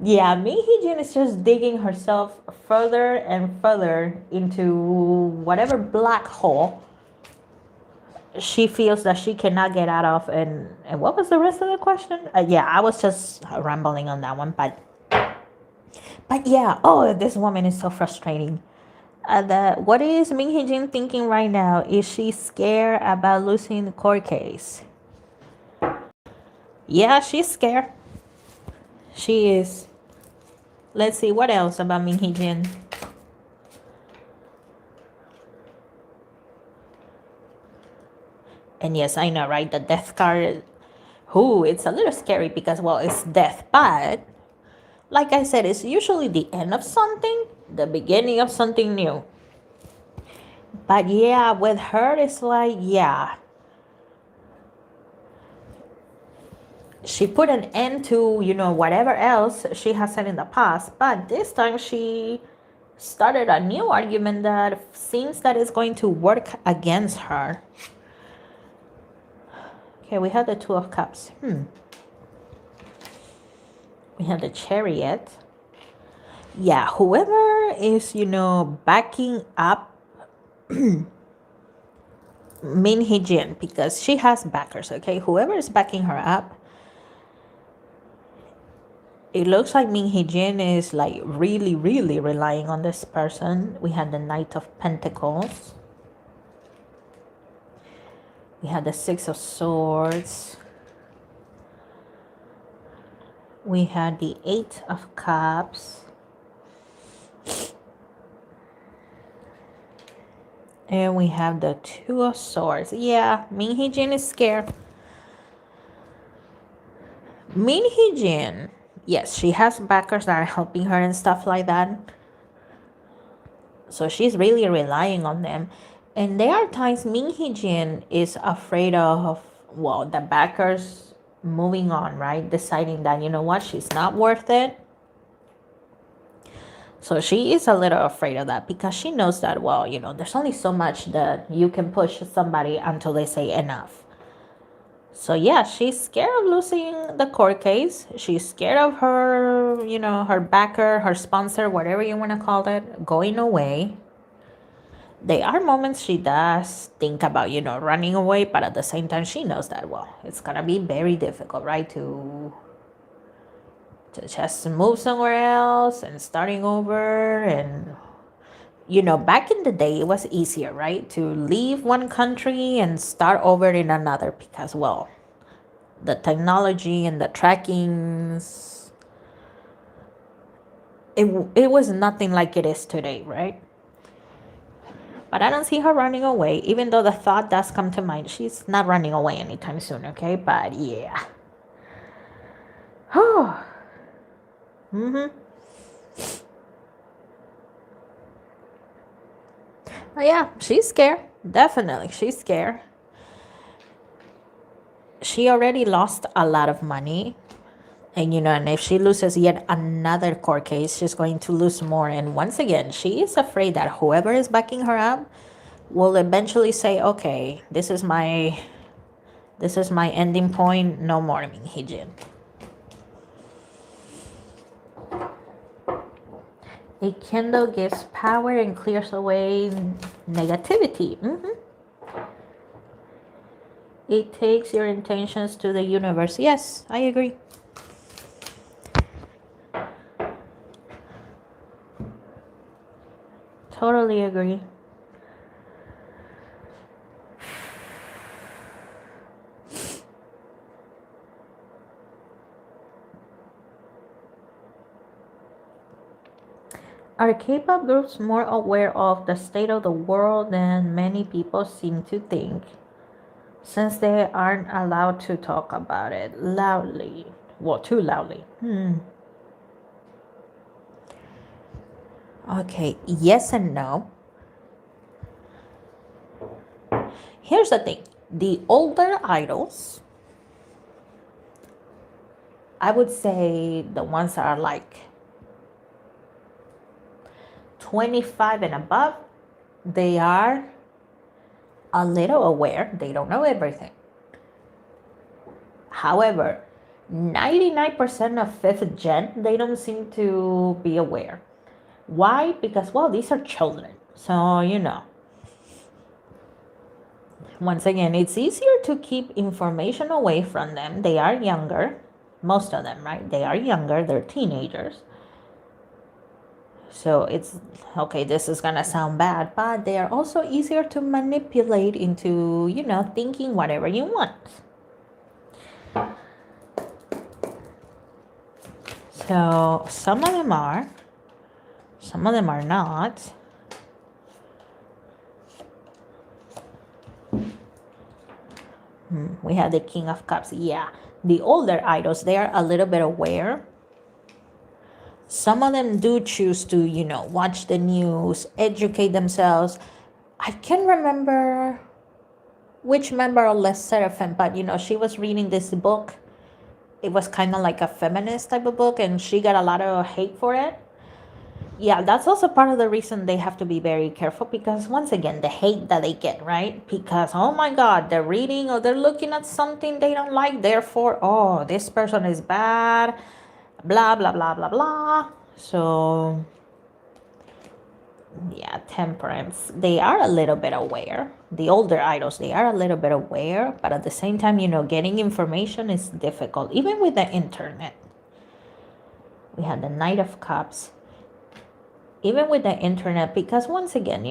Speaker 1: Yeah, Min Hee-jin is just digging herself further and further into whatever black hole she feels that she cannot get out of. And what was the rest of the question? Yeah, I was just rambling on that one, but yeah, this woman is so frustrating. What is Min Hee-jin thinking right now? Is she scared about losing the court case? Yeah, she's scared. She is. Let's see, what else about Min Hee-jin? And yes, I know, right? The death card. It's a little scary because, well, it's death. But, like I said, it's usually the end of something, the beginning of something new. But yeah, with her, it's like, yeah. She put an end to, whatever else she has said in the past. But this time she started a new argument that seems that is going to work against her. Okay, we have the Two of Cups. We have the Chariot. Yeah, whoever is, backing up Min Hee-jin, because she has backers, okay? Whoever is backing her up, it looks like Min Hee-jin is like really, really relying on this person. We had the Knight of Pentacles. We had the Six of Swords. We had the Eight of Cups. And we have the Two of Swords. Yeah, Min Hee-jin is scared. Min Hee-jin, yes, she has backers that are helping her and stuff like that. So she's really relying on them. And there are times Min Hee-jin is afraid of, well, the backers moving on, right? Deciding that, you know what, she's not worth it. So she is a little afraid of that, because she knows that, well, there's only so much that you can push somebody until they say enough. So yeah, she's scared of losing the court case. She's scared of her, her backer, her sponsor, whatever you want to call it, going away. There are moments she does think about, running away, but at the same time, she knows that, well, it's going to be very difficult, right, to just move somewhere else and starting over. And back in the day, it was easier, right, to leave one country and start over in another, because, well, the technology and the trackings, it was nothing like it is today, right? But I don't see her running away, even though the thought does come to mind. She's not running away anytime soon, okay? But yeah. mm-hmm. But yeah, she's scared. Definitely, she's scared. She already lost a lot of money. And and if she loses yet another court case, she's going to lose more. And once again, she is afraid that whoever is backing her up will eventually say, okay, this is my ending point. No more Min Hee-jin. A candle gives power and clears away negativity. It takes your intentions to the universe. Yes, I agree. Totally agree. Are K-pop groups more aware of the state of the world than many people seem to think, since they aren't allowed to talk about it loudly? Well, too loudly. Okay, yes and no. Here's the thing. The older idols, I would say the ones that are like 25 and above, they are a little aware. They don't know everything. However, 99% of 5th gen, they don't seem to be aware. Why? Because, well, these are children. So, once again, it's easier to keep information away from them. They are younger. Most of them, right? They are younger. They're teenagers. So it's, okay, this is going to sound bad, but they are also easier to manipulate into, thinking whatever you want. So some of them are not. We have the King of Cups. Yeah, the older idols, they are a little bit aware. Some of them do choose to, watch the news, educate themselves. I can't remember which member of Les Seraphim, but, she was reading this book. It was kind of like a feminist type of book, and she got a lot of hate for it. Yeah, that's also part of the reason they have to be very careful, because once again, the hate that they get, right? Because, oh my God, they're reading or they're looking at something they don't like, therefore, oh, this person is bad, blah, blah, blah, blah, blah. So, yeah, Temperance, they are a little bit aware. The older idols, they are a little bit aware, but at the same time, getting information is difficult, even with the internet. We had the Knight of Cups. Even with the internet, because once again,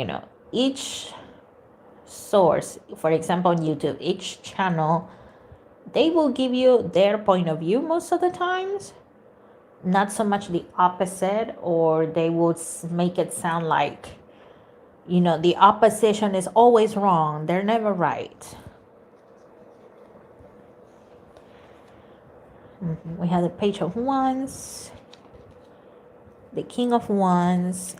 Speaker 1: each source, for example, on YouTube, each channel, they will give you their point of view most of the times, not so much the opposite, or they would make it sound like, the opposition is always wrong. They're never right. We have the Page of Wands, the King of Wands,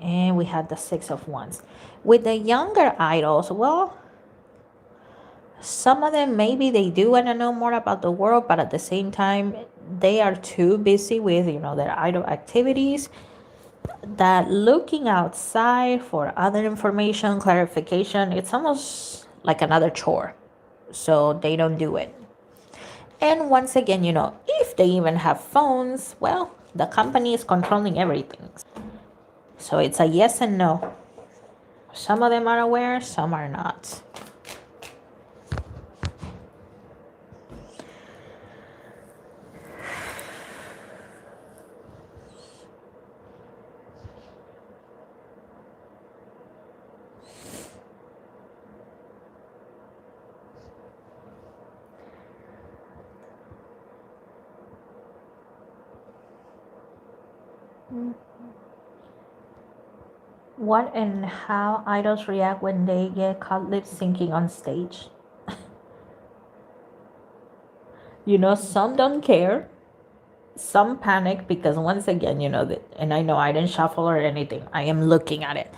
Speaker 1: and we had the Six of Wands. With the younger idols, well, some of them, maybe they do want to know more about the world, but at the same time, they are too busy with, their idol activities, that looking outside for other information, clarification, it's almost like another chore. So they don't do it. And once again, if they even have phones, well, the company is controlling everything. So it's a yes and no. Some of them are aware, some are not. What and how idols react when they get caught lip syncing on stage? Some don't care. Some panic because once again, and I know I didn't shuffle or anything. I am looking at it.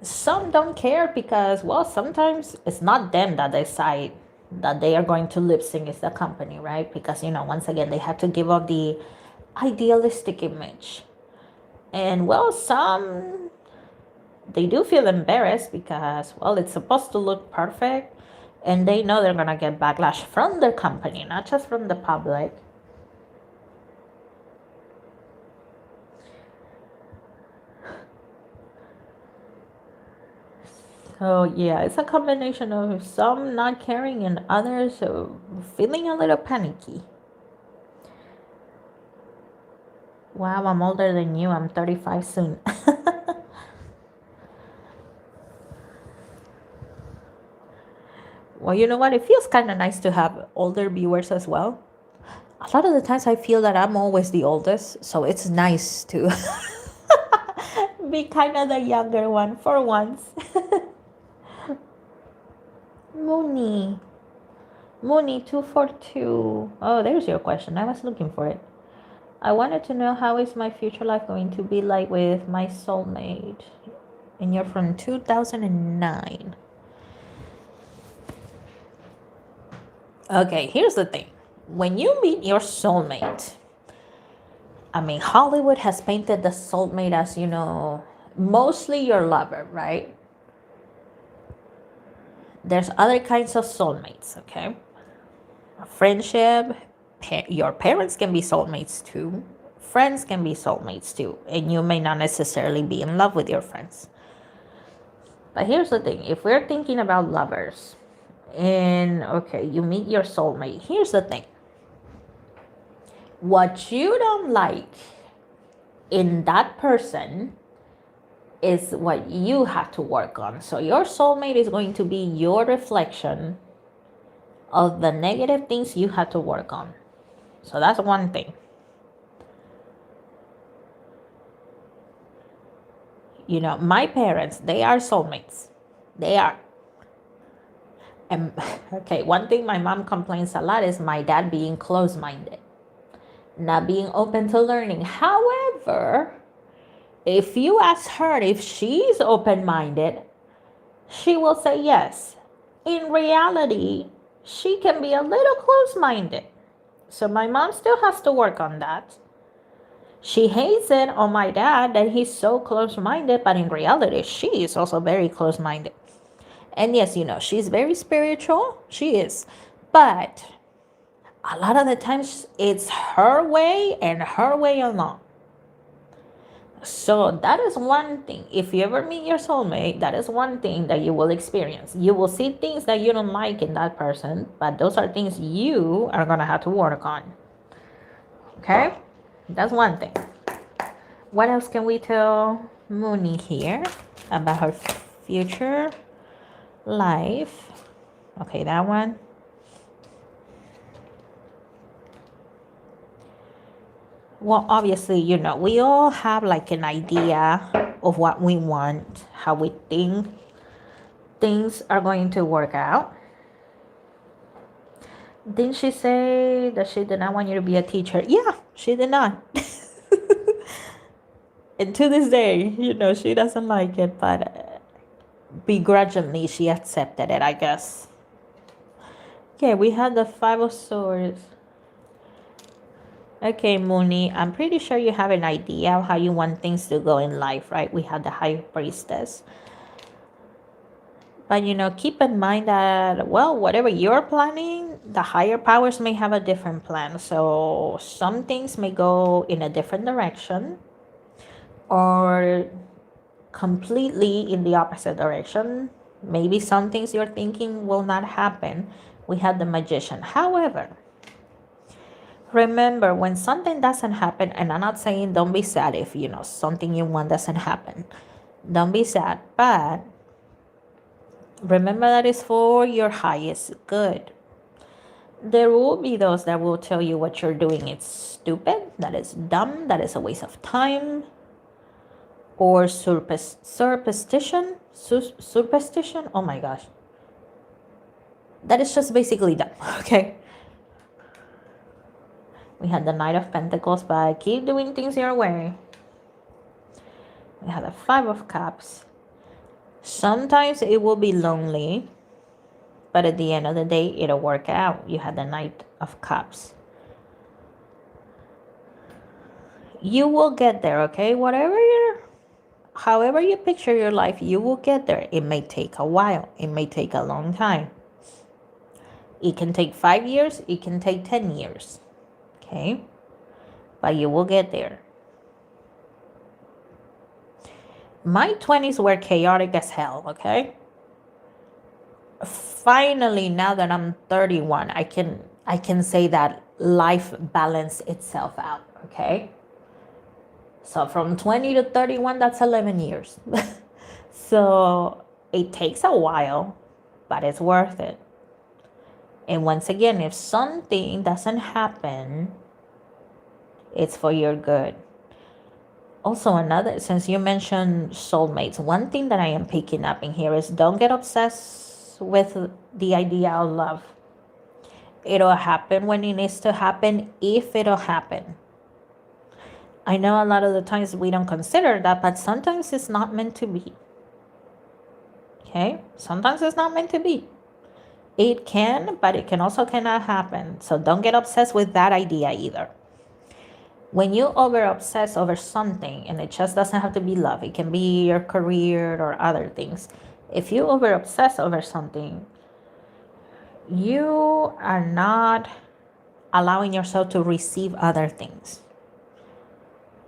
Speaker 1: Some don't care because, well, sometimes it's not them that decide that they are going to lip sync, it's the company, right? Because, once again, they have to give up the idealistic image. And, well, some they do feel embarrassed because, well, it's supposed to look perfect and they know they're going to get backlash from the company, not just from the public. So yeah, it's a combination of some not caring and others feeling a little panicky. Wow, I'm older than you. I'm 35 soon. Well, you know what? It feels kind of nice to have older viewers as well. A lot of the times I feel that I'm always the oldest, so it's nice to be kind of the younger one for once. Mooney. Mooney 242. Oh, there's your question. I was looking for it. I wanted to know how is my future life going to be like with my soulmate. And you're from 2009. Okay, here's the thing. When you meet your soulmate, I mean, Hollywood has painted the soulmate as, mostly your lover, right? There's other kinds of soulmates, okay? Friendship, your parents can be soulmates too. Friends can be soulmates too. And you may not necessarily be in love with your friends. But here's the thing. If we're thinking about lovers and, okay, you meet your soulmate, here's the thing. What you don't like in that person is what you have to work on. So your soulmate is going to be your reflection of the negative things you had to work on. So that's one thing. My parents, they are soulmates. They are. And okay, one thing my mom complains a lot is my dad being close-minded, not being open to learning. However, if you ask her if she's open-minded, she will say yes. In reality, she can be a little close-minded. So my mom still has to work on that. She hates it on my dad that he's so close-minded, but in reality, she is also very close-minded. And yes, she's very spiritual. She is. But a lot of the times, it's her way and her way alone. So that is one thing. If you ever meet your soulmate, that is one thing that you will experience. You will see things that you don't like in that person, but those are things you are going to have to work on. Okay? That's one thing. What else can we tell Mooney here about her future life? Okay, that one. Well, obviously, we all have like an idea of what we want, how we think things are going to work out. Didn't she say that she did not want you to be a teacher? Yeah, she did not. And to this day, she doesn't like it, but begrudgingly, she accepted it, I guess. Okay, we had the Five of Swords. Okay, Mooney, I'm pretty sure you have an idea of how you want things to go in life, right? We have the High Priestess. But, keep in mind that, well, whatever you're planning, the higher powers may have a different plan. So some things may go in a different direction or completely in the opposite direction. Maybe some things you're thinking will not happen. We have the Magician. However, remember, when something doesn't happen, and I'm not saying don't be sad if, something you want doesn't happen. Don't be sad, but remember that it's for your highest good. There will be those that will tell you what you're doing is stupid, that is dumb, that is a waste of time. or superstition. Oh my gosh, that is just basically that. Okay, we had the Knight of Pentacles, but keep doing things your way. We have the Five of Cups. Sometimes it will be lonely, but at the end of the day, it'll work out. You had the Knight of Cups. You will get there, okay? However you picture your life, you will get there. It may take a while. It may take a long time. It can take 5 years. It can take 10 years, okay? But you will get there. My 20s were chaotic as hell, okay? Finally, now that I'm 31, I can say that life balanced itself out, okay? So from 20 to 31, that's 11 years. So it takes a while, but it's worth it. And once again, if something doesn't happen, it's for your good. Also, since you mentioned soulmates, one thing that I am picking up in here is don't get obsessed with the idea of love. It'll happen when it needs to happen, if it'll happen. I know a lot of the times we don't consider that, but sometimes it's not meant to be. Okay? Sometimes it's not meant to be. It can, but it can also cannot happen. So don't get obsessed with that idea either. When you over-obsess over something, and it just doesn't have to be love, it can be your career or other things. If you over-obsess over something, you are not allowing yourself to receive other things.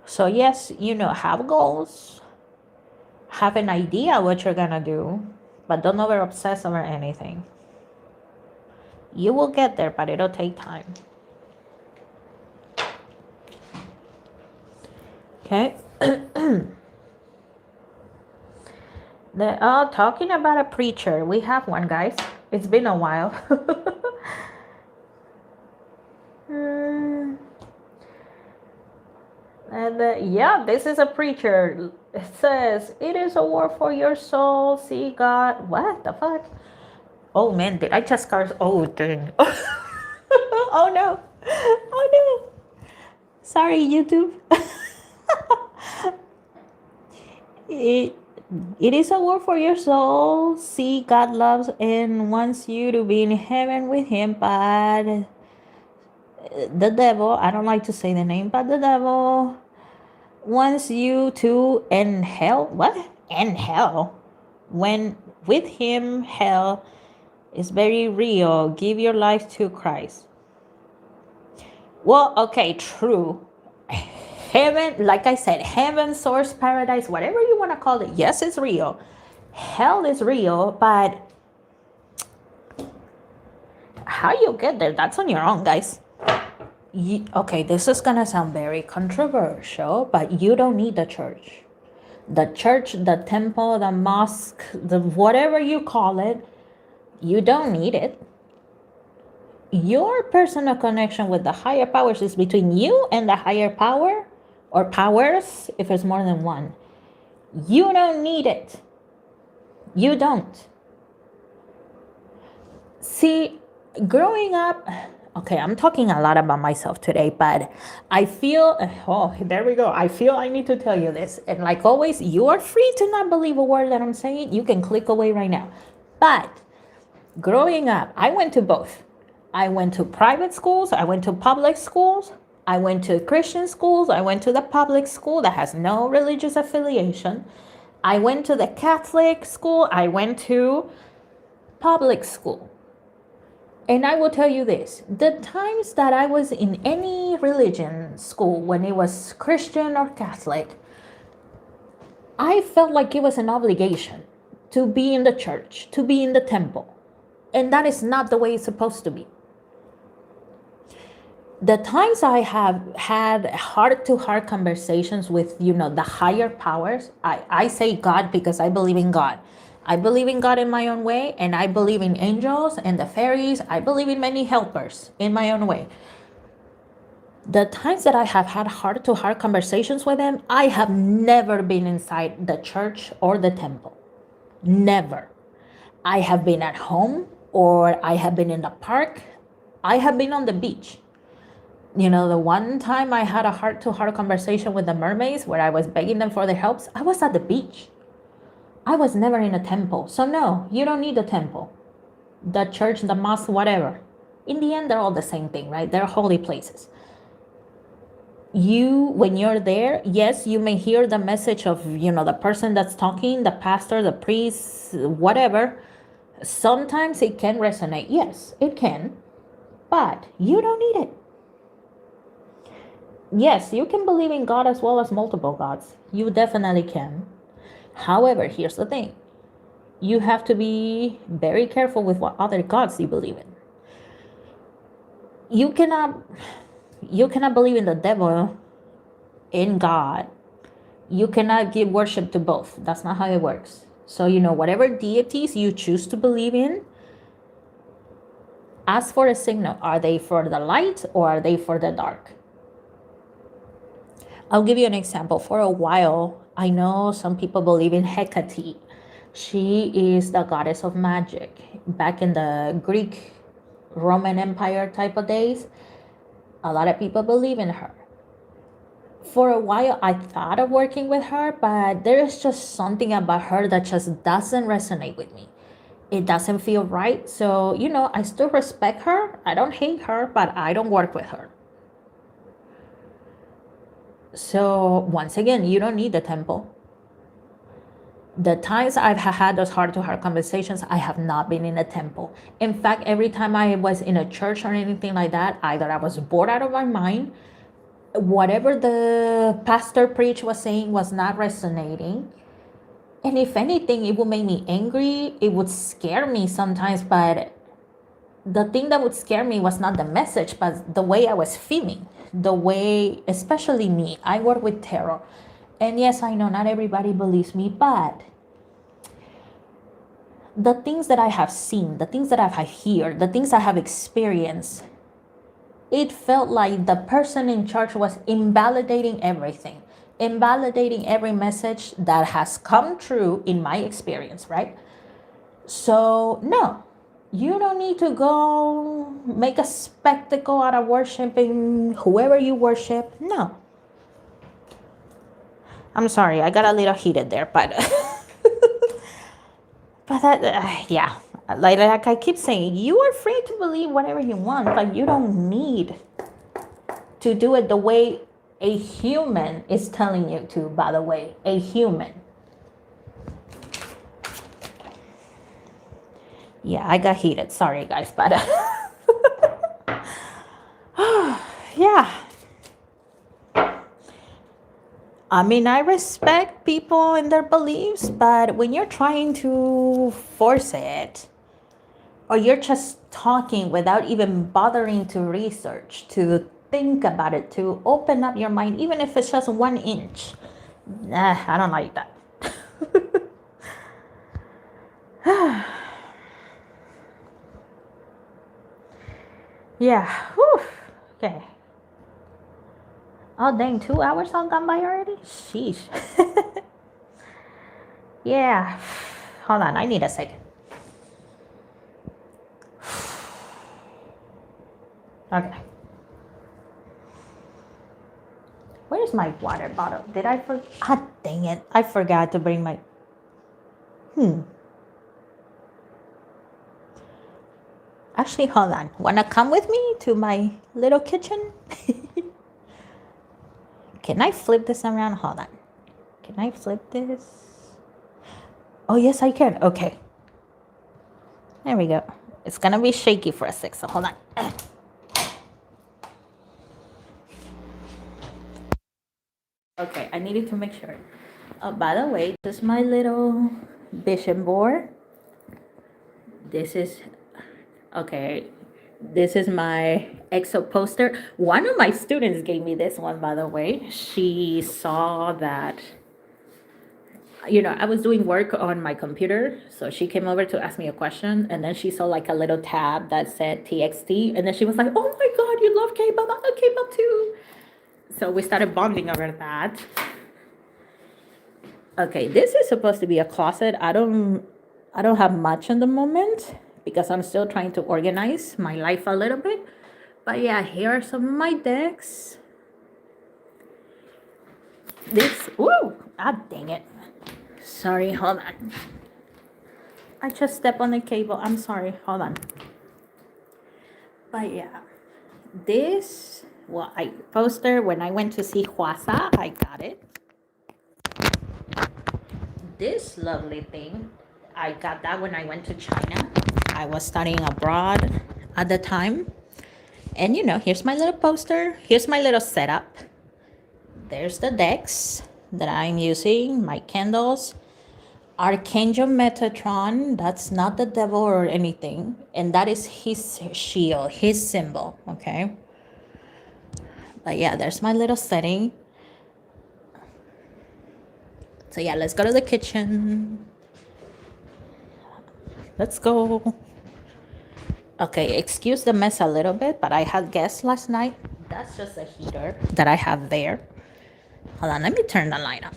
Speaker 1: So yes, have goals, have an idea what you're gonna do, but don't over-obsess over anything. You will get there, but it'll take time. Okay. Talking about a preacher, we have one, guys. It's been a while. And yeah, this is a preacher. It says, it is a war for your soul. See God. What the fuck? Oh man, did I just curse? Oh dang. Oh no. Oh no. Sorry, YouTube. It is a war for your soul. See, God loves and wants you to be in heaven with him, but the devil, I don't like to say the name, but the devil wants you to end hell. What? End hell? When with him, hell is very real. Give your life to Christ. Well, okay, true. Heaven, like I said, heaven, source, paradise, whatever you want to call it. Yes, it's real. Hell is real, but how you get there, that's on your own, guys. Okay, this is going to sound very controversial, but you don't need the church. The church, the temple, the mosque, the whatever you call it, you don't need it. Your personal connection with the higher powers is between you and the higher power, or powers if it's more than one. You don't need it. You don't. See, growing up, okay, I'm talking a lot about myself today, but I feel, oh, there we go. I feel I need to tell you this. And like always, you are free to not believe a word that I'm saying. You can click away right now. But growing up, I went to both. I went to private schools. I went to public schools. I went to Christian schools. I went to the public school that has no religious affiliation. I went to the Catholic school. I went to public school. And I will tell you this, the times that I was in any religion school, when it was Christian or Catholic, I felt like it was an obligation to be in the church, to be in the temple. And that is not the way it's supposed to be. The times I have had heart-to-heart conversations with, the higher powers, I say God because I believe in God. I believe in God in my own way, and I believe in angels and the fairies. I believe in many helpers in my own way. The times that I have had heart to heart conversations with them, I have never been inside the church or the temple. Never. I have been at home or I have been in the park. I have been on the beach. The one time I had a heart to heart conversation with the mermaids where I was begging them for their helps, I was at the beach. I was never in a temple. So, no, you don't need a temple. The church, the mosque, whatever. In the end, they're all the same thing, right? They're holy places. When you're there, yes, you may hear the message of, the person that's talking, the pastor, the priest, whatever. Sometimes it can resonate. Yes, it can. But you don't need it. Yes, you can believe in God as well as multiple gods. You definitely can. However, here's the thing. You have to be very careful with what other gods you believe in. You cannot believe in the devil, in God. You cannot give worship to both. That's not how it works. So, whatever deities you choose to believe in, ask for a signal. Are they for the light or are they for the dark? I'll give you an example. For a while, I know some people believe in Hecate. She is the goddess of magic. Back in the Greek Roman Empire type of days, a lot of people believe in her. For a while, I thought of working with her, but there is just something about her that just doesn't resonate with me. It doesn't feel right. So, I still respect her. I don't hate her, but I don't work with her. So, once again, you don't need the temple. The times I've had those heart-to-heart conversations, I have not been in a temple. In fact, every time I was in a church or anything like that, either I was bored out of my mind, whatever the pastor preach was saying was not resonating. And if anything, it would make me angry. It would scare me sometimes, but the thing that would scare me was not the message, but the way I was feeling. The way, especially me, I work with tarot. And yes, I know not everybody believes me, but the things that I have seen, the things that I have heard, the things I have experienced, it felt like the person in charge was invalidating everything, invalidating every message that has come true in my experience, right? So, no, you don't need to go make a spectacle out of worshiping whoever you worship. No. I'm sorry, I got a little heated there, but but that, yeah, like I keep saying, you are free to believe whatever you want, but you don't need to do it the way a human is telling you to, by the way, a human. Yeah, I got heated. Sorry, guys, but yeah. I mean, I respect people and their beliefs, but when you're trying to force it, or you're just talking without even bothering to research, to think about it, to open up your mind, even if it's just 1 inch, I don't like that. Yeah. Whew. Okay. Oh, dang, 2 hours all gone by already? Sheesh. Yeah. Hold on, I need a second. Okay. Where's my water bottle? Did I forget? Ah, dang it. I forgot to bring my... Actually, hold on. Wanna come with me to my little kitchen? Can I flip this around? Hold on. Can I flip this? Oh, yes, I can. Okay. There we go. It's gonna be shaky for a sec, so hold on. Okay, I needed to make sure. By the way, this is my little vision board. This is, okay, this is my EXO poster. One of my students gave me this one, by the way. She saw that, I was doing work on my computer. So she came over to ask me a question. And then she saw like a little tab that said TXT. And then she was like, oh my God, you love K-pop, I love K-pop too. So we started bonding over that. Okay, this is supposed to be a closet. I don't have much in the moment because I'm still trying to organize my life a little bit. But yeah, here are some of my decks. This, woo, ah, dang it. Sorry, hold on. I just stepped on the cable. I'm sorry, hold on. But yeah, this, well, I poster when I went to see Huasa, I got it. This lovely thing, I got that when I went to China. I was studying abroad at the time. And you know, here's my little poster. Here's my little setup. There's the decks that I'm using, my candles. Archangel Metatron, that's not the devil or anything. And that is his shield, his symbol, okay? But yeah, there's my little setting. So yeah, let's go to the kitchen. Let's go. Okay, excuse the mess a little bit, but I had guests last night. That's just a heater that I have there. Hold on, let me turn the light up.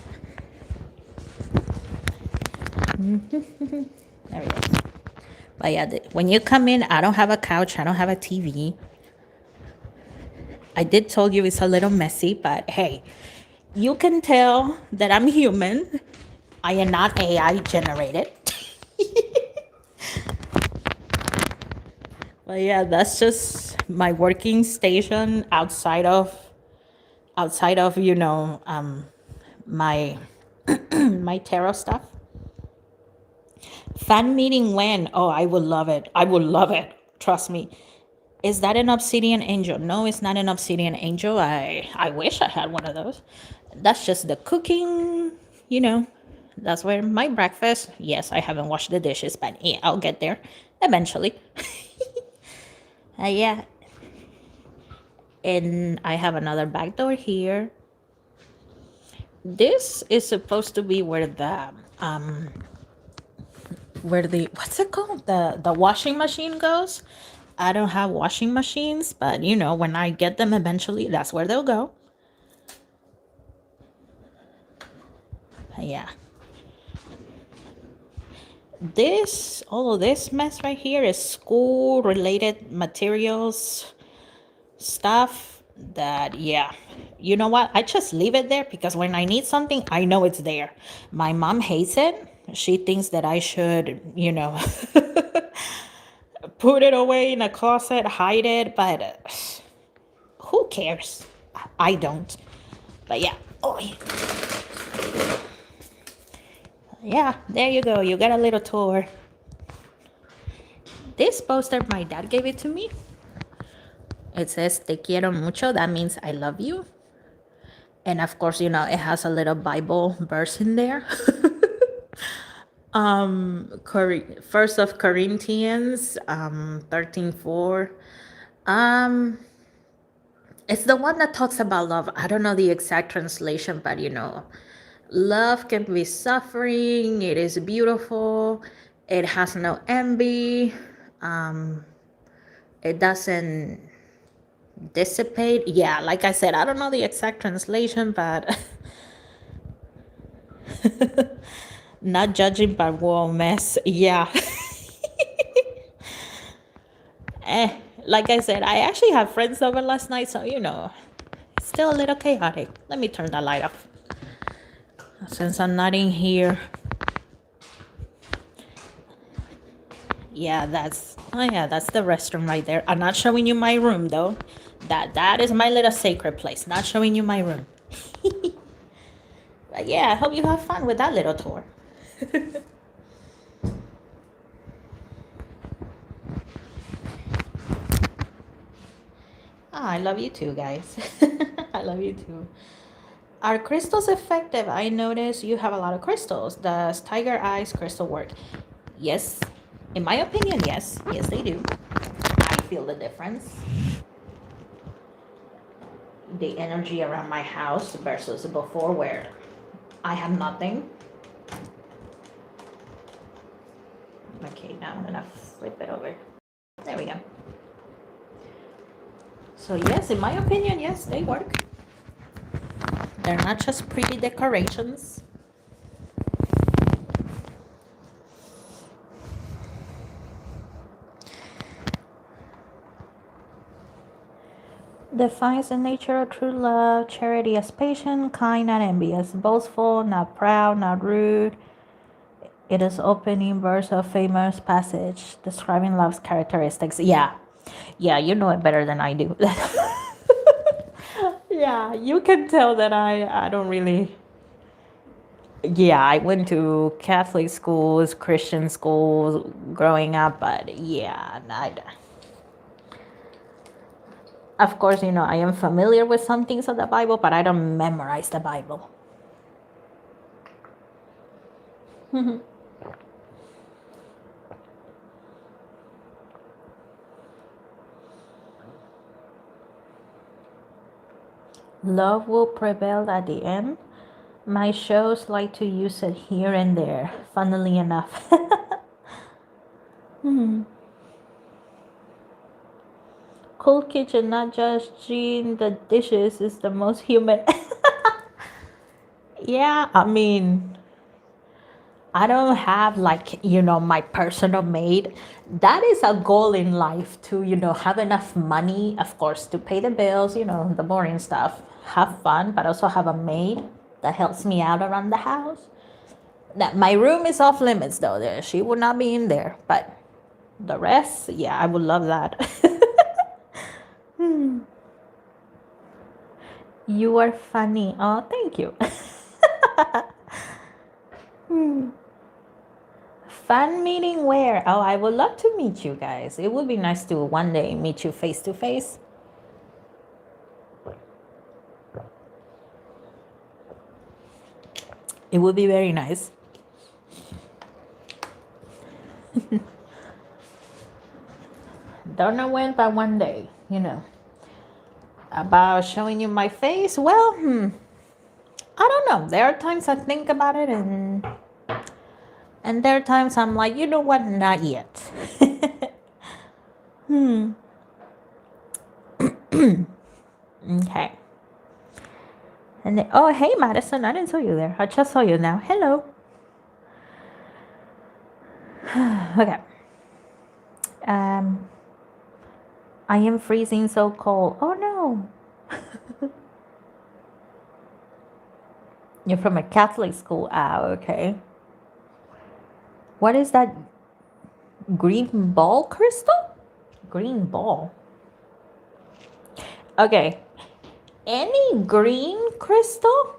Speaker 1: There we go. But yeah, when you come in, I don't have a couch, I don't have a TV. I did told you it's a little messy, but hey, you can tell that I'm human. I am not AI generated. But yeah, that's just my working station outside of you know, my my tarot stuff. Fan meeting when? Oh, I would love it. I would love it. Trust me. Is that an obsidian angel? No, it's not an obsidian angel. I wish I had one of those. That's just the cooking, you know. That's where my breakfast. Yes, I haven't washed the dishes, but yeah, I'll get there eventually. Yeah. And I have another back door here. This is supposed to be where the what's it called? The washing machine goes. I don't have washing machines, but you know, when I get them eventually, that's where they'll go. Yeah. All of this mess right here is school related materials, stuff that, yeah. You know what? I just leave it there because when I need something, I know it's there. My mom hates it. She thinks that I should, you know, put it away in a closet, hide it, but who cares? I don't. But yeah. Oh, yeah, there you go. You got a little tour. This poster, my dad gave it to me. It says, Te quiero mucho. That means I love you. And of course, you know, it has a little Bible verse in there. First of Corinthians 13:4. It's the one that talks about love. I don't know the exact translation, but you know, love can be suffering. It is beautiful. It has no envy. It doesn't dissipate. Yeah, like I said, I don't know the exact translation, but not judging by whoa mess. Yeah. Like I said, I actually had friends over last night, so you know, it's still a little chaotic. Let me turn the light off since I'm not in here. Yeah, that's the restroom right there. I'm not showing you my room though. That is my little sacred place. Not showing you my room. But yeah, I hope you have fun with that little tour. Oh, I love you too, guys. I love you too. Are crystals effective? I notice you have a lot of crystals. Does Tiger Eyes crystal work? Yes. In my opinion, yes. Yes, they do. I feel the difference. The energy around my house versus before where I have nothing. Okay, now I'm gonna flip it over. There we go. So yes, in my opinion, yes, they work. They're not just pretty decorations. Defines the nature of true love. Charity is patient, kind, not envious, boastful, not proud, not rude. It is opening verse of famous passage describing love's characteristics. Yeah, yeah, you know it better than I do. Yeah, you can tell that I don't really. Yeah, I went to Catholic schools, Christian schools growing up, but yeah, of course, I am familiar with some things of the Bible, but I don't memorize the Bible. Love will prevail at the end. My shows like to use it here and there, funnily enough. Cool kitchen, not judging the dishes, is the most human. Yeah, I mean, I don't have my personal maid. That is a goal in life to, have enough money, of course, to pay the bills, the boring stuff, have fun, but also have a maid that helps me out around the house. That my room is off limits though. She would not be in there, but the rest, yeah, I would love that. You are funny. Oh, thank you. Fun meeting where? Oh, I would love to meet you guys. It would be nice to one day meet you face to face. It would be very nice. Don't know when, but one day, About showing you my face? Well, I don't know. There are times I think about it, and there are times I'm like, you know what? Not yet. Okay. And then, oh, hey, Madison. I didn't saw you there. I just saw you now. Hello. Okay. I am freezing so cold. Oh no. You're from a Catholic school. Ah, okay. What is that green ball crystal? Green ball. Okay. Any green crystal,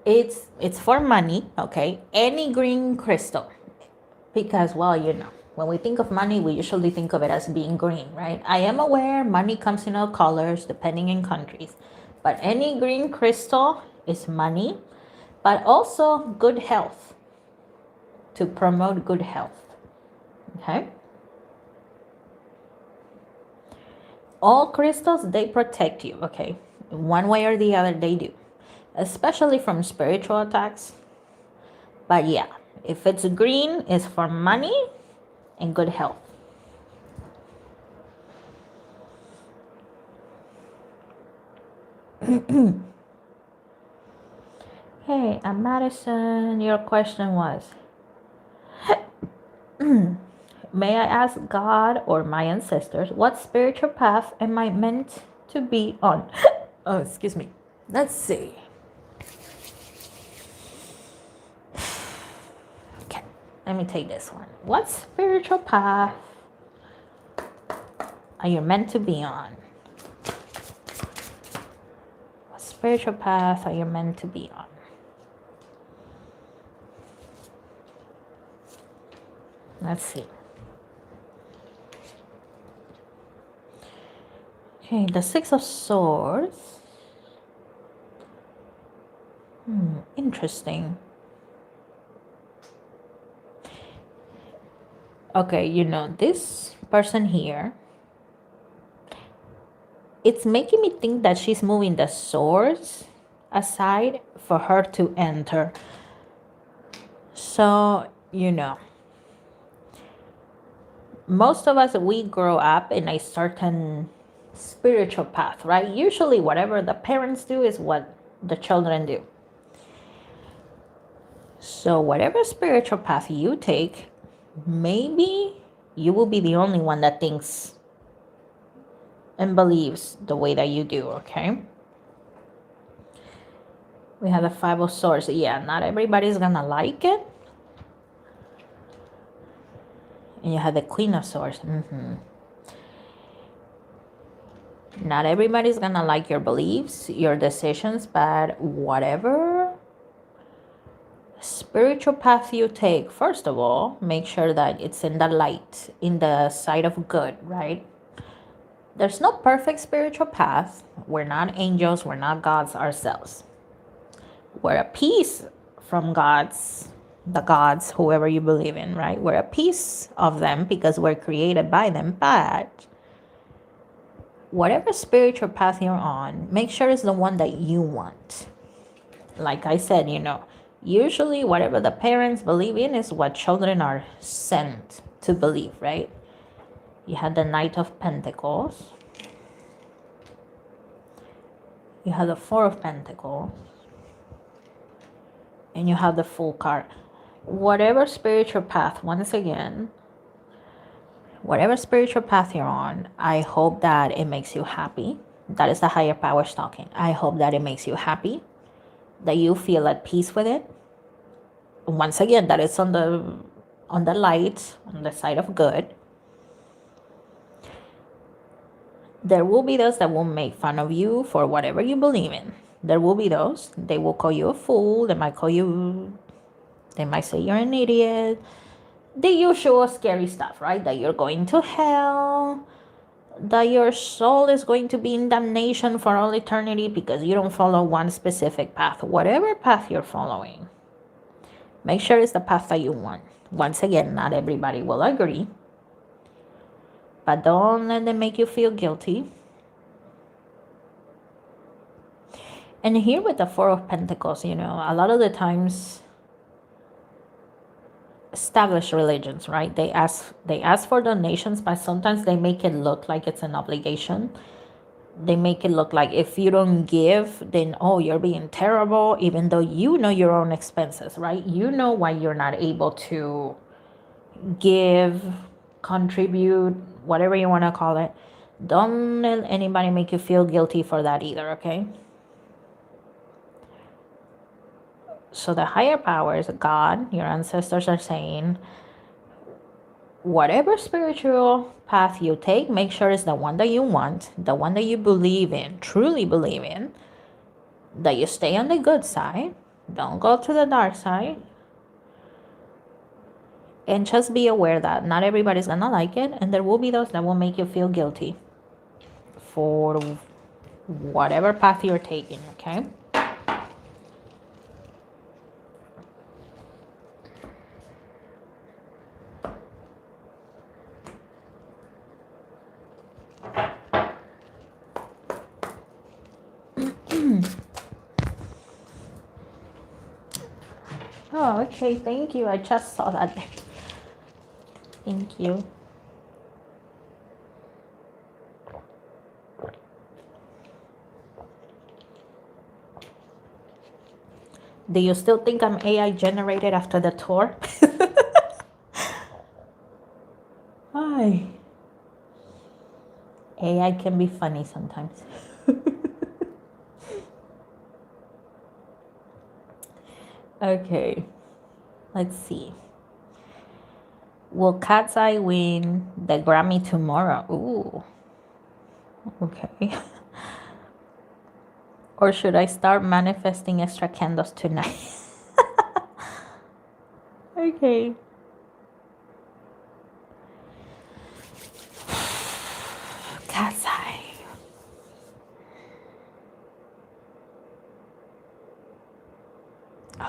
Speaker 1: it's for money, okay? Any green crystal. Because, well, when we think of money, we usually think of it as being green, right? I am aware money comes in all colors depending in countries. But any green crystal is money, but also good health, to promote good health. Okay? All crystals, they protect you, okay? One way or the other, they do. Especially from spiritual attacks. But yeah, if it's green, it's for money and good health. Hey, Madison, your question was, may I ask God or my ancestors, what spiritual path am I meant to be on? Oh, excuse me. Let's see. Okay, let me take this one. What spiritual path are you meant to be on? What spiritual path are you meant to be on? Let's see. Okay, the Six of Swords. Interesting. Okay, this person here, it's making me think that she's moving the swords aside for her to enter. So, most of us, we grow up in a certain spiritual path, right? Usually whatever the parents do is what the children do. So whatever spiritual path you take, maybe you will be the only one that thinks and believes the way that you do, okay? We have the Five of Swords. Yeah, not everybody's gonna like it. And you have the Queen of Swords. Not everybody's gonna like your beliefs, your decisions, but whatever spiritual path you take, first of all, make sure that it's in the light, in the side of good, right? There's no perfect spiritual path. We're not angels, we're not gods ourselves. We're a piece from the gods, whoever you believe in, right? We're a piece of them because we're created by them, but whatever spiritual path you're on, make sure it's the one that you want. Like I said, usually whatever the parents believe in is what children are sent to believe, right? You had the Knight of Pentacles. You have the Four of Pentacles. And you have the Fool card. Whatever spiritual path, once again, whatever spiritual path you're on, I hope that it makes you happy. That is the higher power talking. I hope that it makes you happy, that you feel at peace with it. Once again, that is on the light, on the side of good. There will be those that will make fun of you for whatever you believe in. There will be those. They will call you a fool. They might say you're an idiot. The usual scary stuff, right? That you're going to hell, that your soul is going to be in damnation for all eternity because you don't follow one specific path. Whatever path you're following, make sure it's the path that you want. Once again, not everybody will agree, but don't let them make you feel guilty. And here with the Four of Pentacles, a lot of the times, established religions, right? They ask for donations, but sometimes they make it look like it's an obligation. They make it look like if you don't give, then you're being terrible, even though you know your own expenses, right? You know why you're not able to give, contribute, whatever you want to call it. Don't let anybody make you feel guilty for that either, okay? So the higher powers, God, your ancestors are saying, whatever spiritual path you take, make sure it's the one that you want, the one that you believe in, truly believe in, that you stay on the good side, don't go to the dark side. And just be aware that not everybody's gonna like it, and there will be those that will make you feel guilty for whatever path you're taking, okay? Oh, okay, thank you. I just saw that. Thank you. Do you still think I'm AI generated after the tour? Hi. AI can be funny sometimes. Okay, let's see. Will Cat's Eye win the Grammy tomorrow? Ooh, okay. Or should I start manifesting extra candles tonight? Okay. Cat's Eye.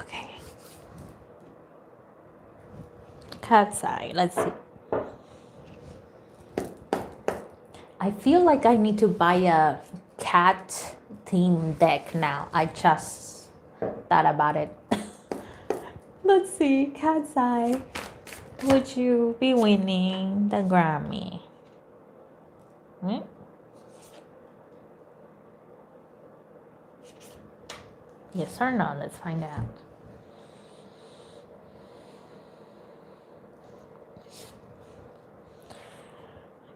Speaker 1: Okay. Cat's Eye. Let's see. I feel like I need to buy a cat theme deck now. I just thought about it. Let's see. Cat's Eye. Would you be winning the Grammy? Yes or no? Let's find out.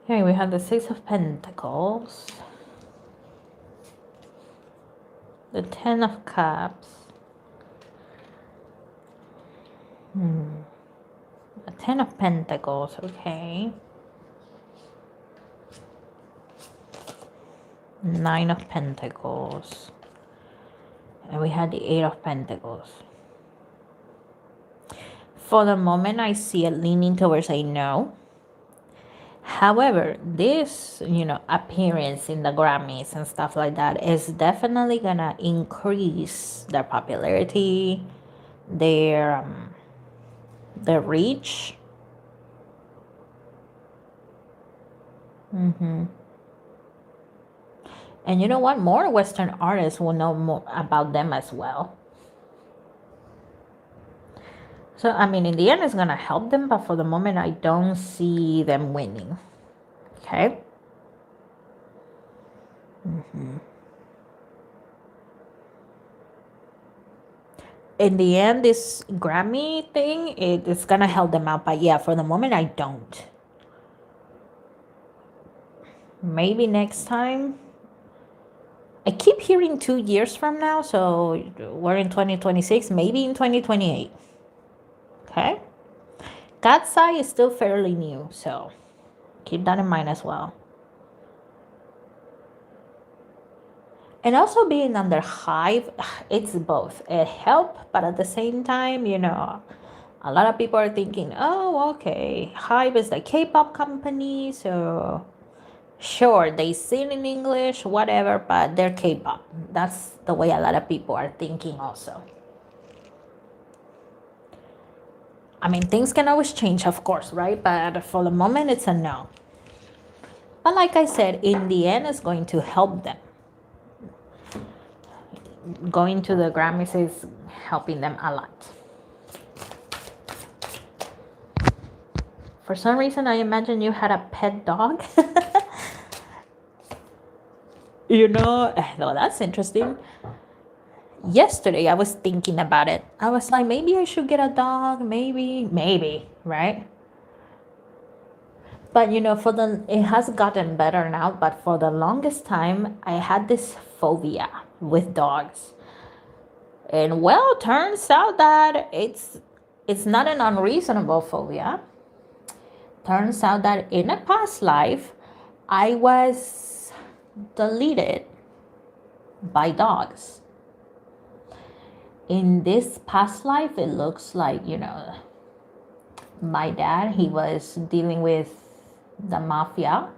Speaker 1: Okay, we have the Six of Pentacles, the Ten of Cups, the Ten of Pentacles, okay, Nine of Pentacles, and we had the Eight of Pentacles. For the moment, I see it leaning towards a no. However, this, appearance in the Grammys and stuff like that is definitely gonna increase their popularity, their reach. And you know what? More Western artists will know more about them as well. So, I mean, in the end, it's going to help them, but for the moment, I don't see them winning. Okay? In the end, this Grammy thing, it's going to help them out, but yeah, for the moment, I don't. Maybe next time. I keep hearing 2 years from now, so we're in 2026, maybe in 2028. Okay? God's Eye is still fairly new, so keep that in mind as well. And also being under Hive, it's both. It helps, but at the same time, a lot of people are thinking, oh, okay, Hive is the K-pop company, so sure, they sing in English, whatever, but they're K-pop. That's the way a lot of people are thinking also. I mean, things can always change, of course, right? But for the moment, it's a no. But like I said, in the end, it's going to help them. Going to the Grammys is helping them a lot. For some reason, I imagine you had a pet dog. Well, that's interesting. Yesterday, I was thinking about it. I was like, maybe I should get a dog. Maybe, right? But it has gotten better now. But for the longest time, I had this phobia with dogs. And well, turns out that it's not an unreasonable phobia. Turns out that in a past life, I was deleted by dogs. In this past life, it looks like, my dad, he was dealing with the mafia.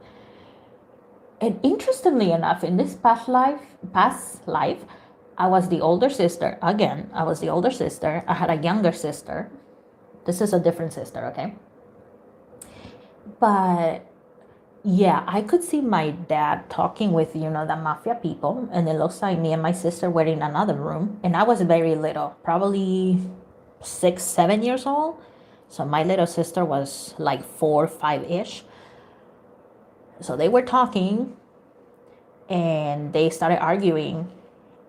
Speaker 1: And interestingly enough, in this past life, I was the older sister. Again, I was the older sister. I had a younger sister. This is a different sister, okay? But yeah, I could see my dad talking with, the mafia people. And it looks like me and my sister were in another room. And I was very little, probably 6, 7 years old. So my little sister was like 4, 5-ish. So they were talking and they started arguing.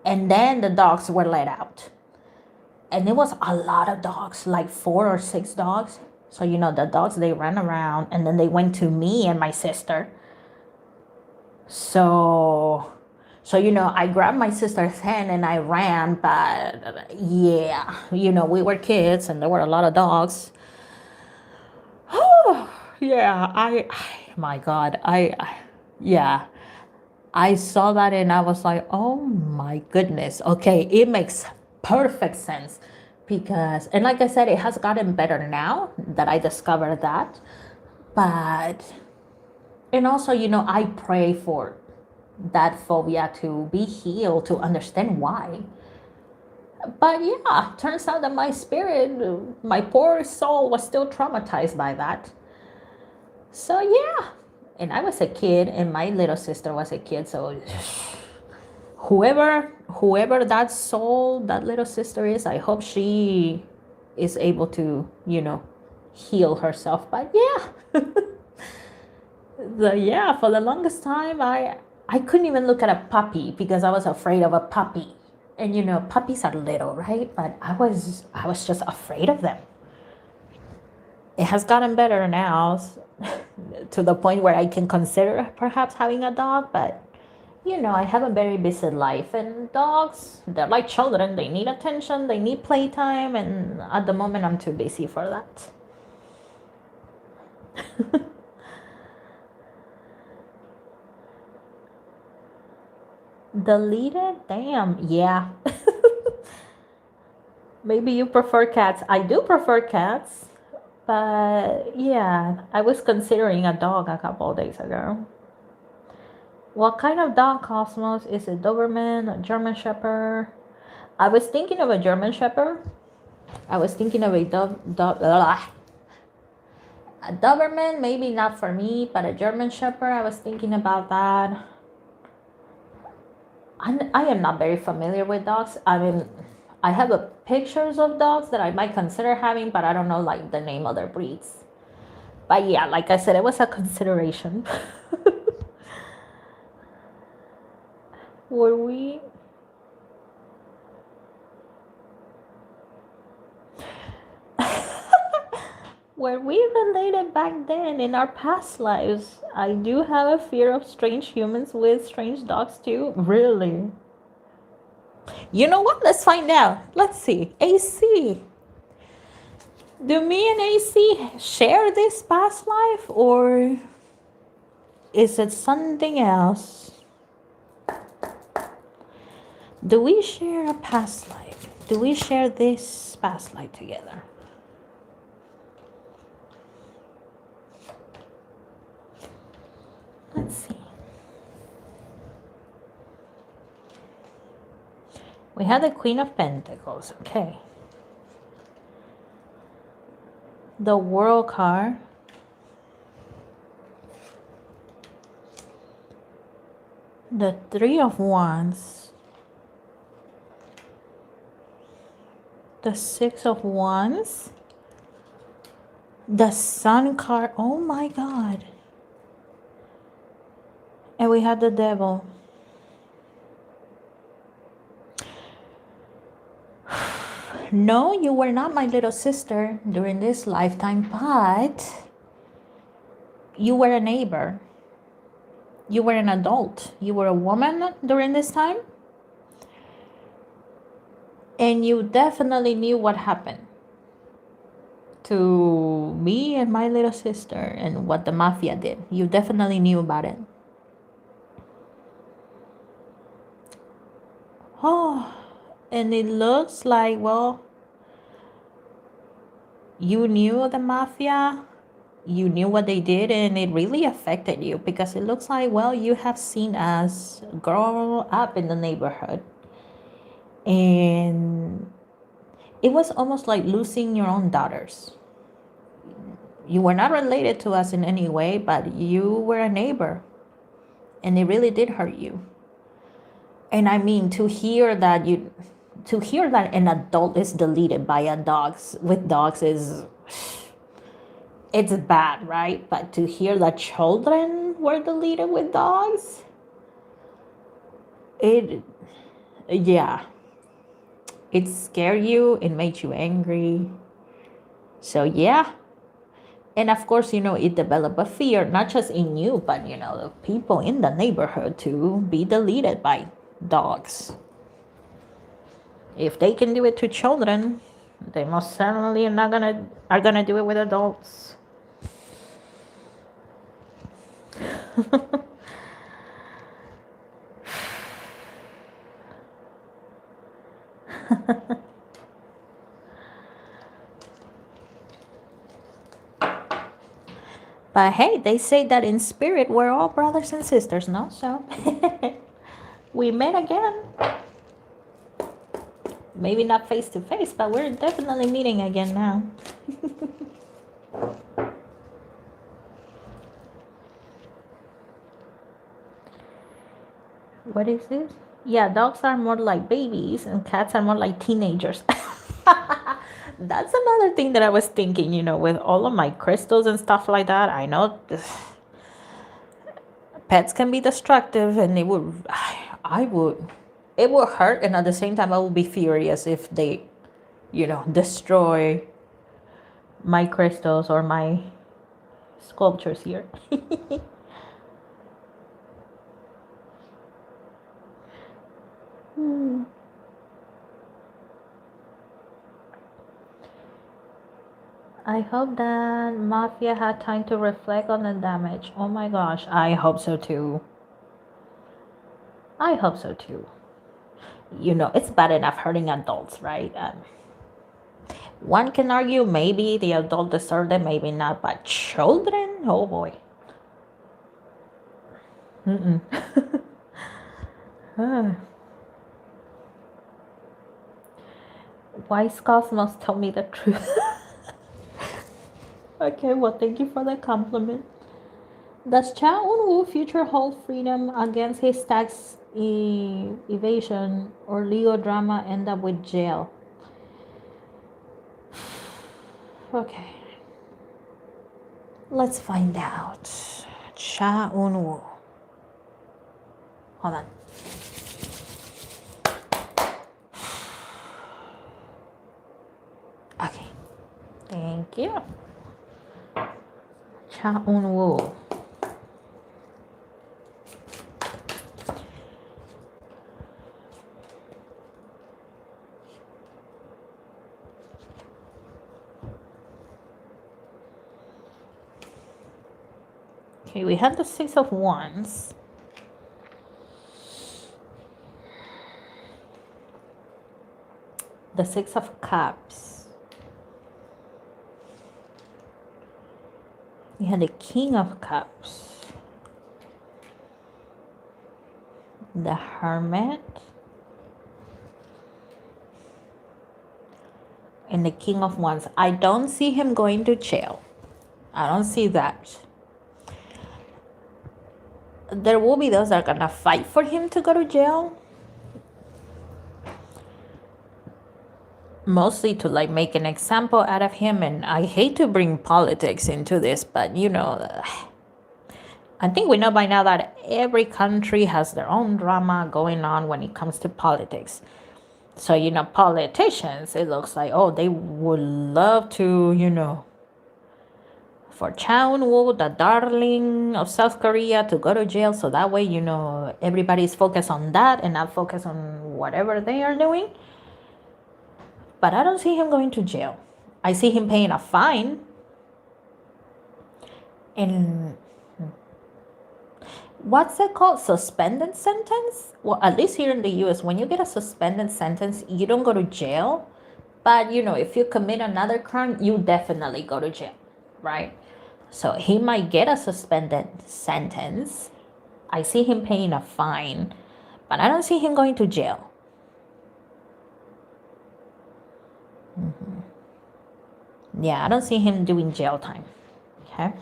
Speaker 1: And then the dogs were let out. And it was a lot of dogs, like 4 or 6 dogs. So, the dogs, they ran around and then they went to me and my sister. So, I grabbed my sister's hand and I ran, but yeah, we were kids and there were a lot of dogs. Oh, yeah, my God, yeah, I saw that and I was like, oh my goodness. Okay, it makes perfect sense. Because, and like I said, it has gotten better now that I discovered that. But, and also, I pray for that phobia to be healed, to understand why. But yeah, turns out that my spirit, my poor soul was still traumatized by that. So yeah, and I was a kid and my little sister was a kid. So whoever that soul, that little sister is, I hope she is able to, heal herself. But yeah, for the longest time, I couldn't even look at a puppy because I was afraid of a puppy. And puppies are little, right? But I was just afraid of them. It has gotten better now, to the point where I can consider perhaps having a dog, but I have a very busy life, and dogs, they're like children. They need attention, they need playtime, and at the moment I'm too busy for that. Deleted? Damn, yeah. Maybe you prefer cats. I do prefer cats, but yeah, I was considering a dog a couple of days ago. What kind of dog, Cosmos? Is it Doberman, a German Shepherd? I was thinking of a German Shepherd. I was thinking of a Doberman, maybe not for me, but a German Shepherd, I was thinking about that. I am not very familiar with dogs. I mean, I have pictures of dogs that I might consider having, but I don't know like the name of their breeds. But yeah, like I said, it was a consideration. Were we? Were we related back then in our past lives? I do have a fear of strange humans with strange dogs too. Really? You know what? Let's find out. Let's see. AC. Do me and AC share this past life, or is it something else? Do we share a past life? Do we share this past life together? Let's see. We have the Queen of Pentacles. Okay. The World card. The Three of Wands. The Six of Wands. The Sun card. Oh my God. And we have the Devil. No, you were not my little sister during this lifetime, but you were a neighbor. You were an adult. You were a woman during this time. And you definitely knew what happened to me and my little sister and what the mafia did. You definitely knew about it. Oh, and it looks like, well, you knew the mafia, you knew what they did, and it really affected you, because it looks like, well, you have seen us grow up in the neighborhood. And it was almost like losing your own daughters. You were not related to us in any way, but you were a neighbor, and it really did hurt you. And I mean, to hear that an adult is deleted by a dogs with dogs is, it's bad, right? But to hear that children were deleted with dogs, it scared you, it made you angry. So yeah. And of course, it developed a fear, not just in you, but the people in the neighborhood, to be deleted by dogs. If they can do it to children, they most certainly are gonna do it with adults. But hey, they say that in spirit we're all brothers and sisters, no? So we met again. Maybe not face to face, but we're definitely meeting again now. What is this? Yeah, dogs are more like babies and cats are more like teenagers. That's another thing that I was thinking, with all of my crystals and stuff like that. I know pets can be destructive, and I would it will hurt, and at the same time I will be furious if they, destroy my crystals or my sculptures here. I hope that Mafia had time to reflect on the damage. Oh my gosh, I hope so too. I hope so too. It's bad enough hurting adults, right? One can argue maybe the adult deserved it, maybe not, but children? Oh boy. Wise Cosmos, tell me the truth. Okay, well, thank you for the compliment. Does Cha Eun-woo future hold freedom against his tax evasion, or legal drama end up with jail? Okay. Let's find out. Cha Eun-woo. Hold on. Okay. Thank you. Cha Eun-woo. Okay, we have the Six of Wands. The Six of Cups. We had the King of Cups. The Hermit. And the King of Wands. I don't see him going to jail. I don't see that. There will be those that are gonna fight for him to go to jail. Mostly to make an example out of him. And I hate to bring politics into this, but I think we know by now that every country has their own drama going on when it comes to politics. So, politicians, it looks like, they would love to, for Cha Eun-woo, the darling of South Korea, to go to jail. So that way, everybody's focused on that and not focused on whatever they are doing. But I don't see him going to jail. I see him paying a fine. And what's it called? Suspended sentence? Well, at least here in the US, when you get a suspended sentence, you don't go to jail. But, if you commit another crime, you definitely go to jail, right? So he might get a suspended sentence. I see him paying a fine, but I don't see him going to jail. Yeah, I don't see him doing jail time. Okay.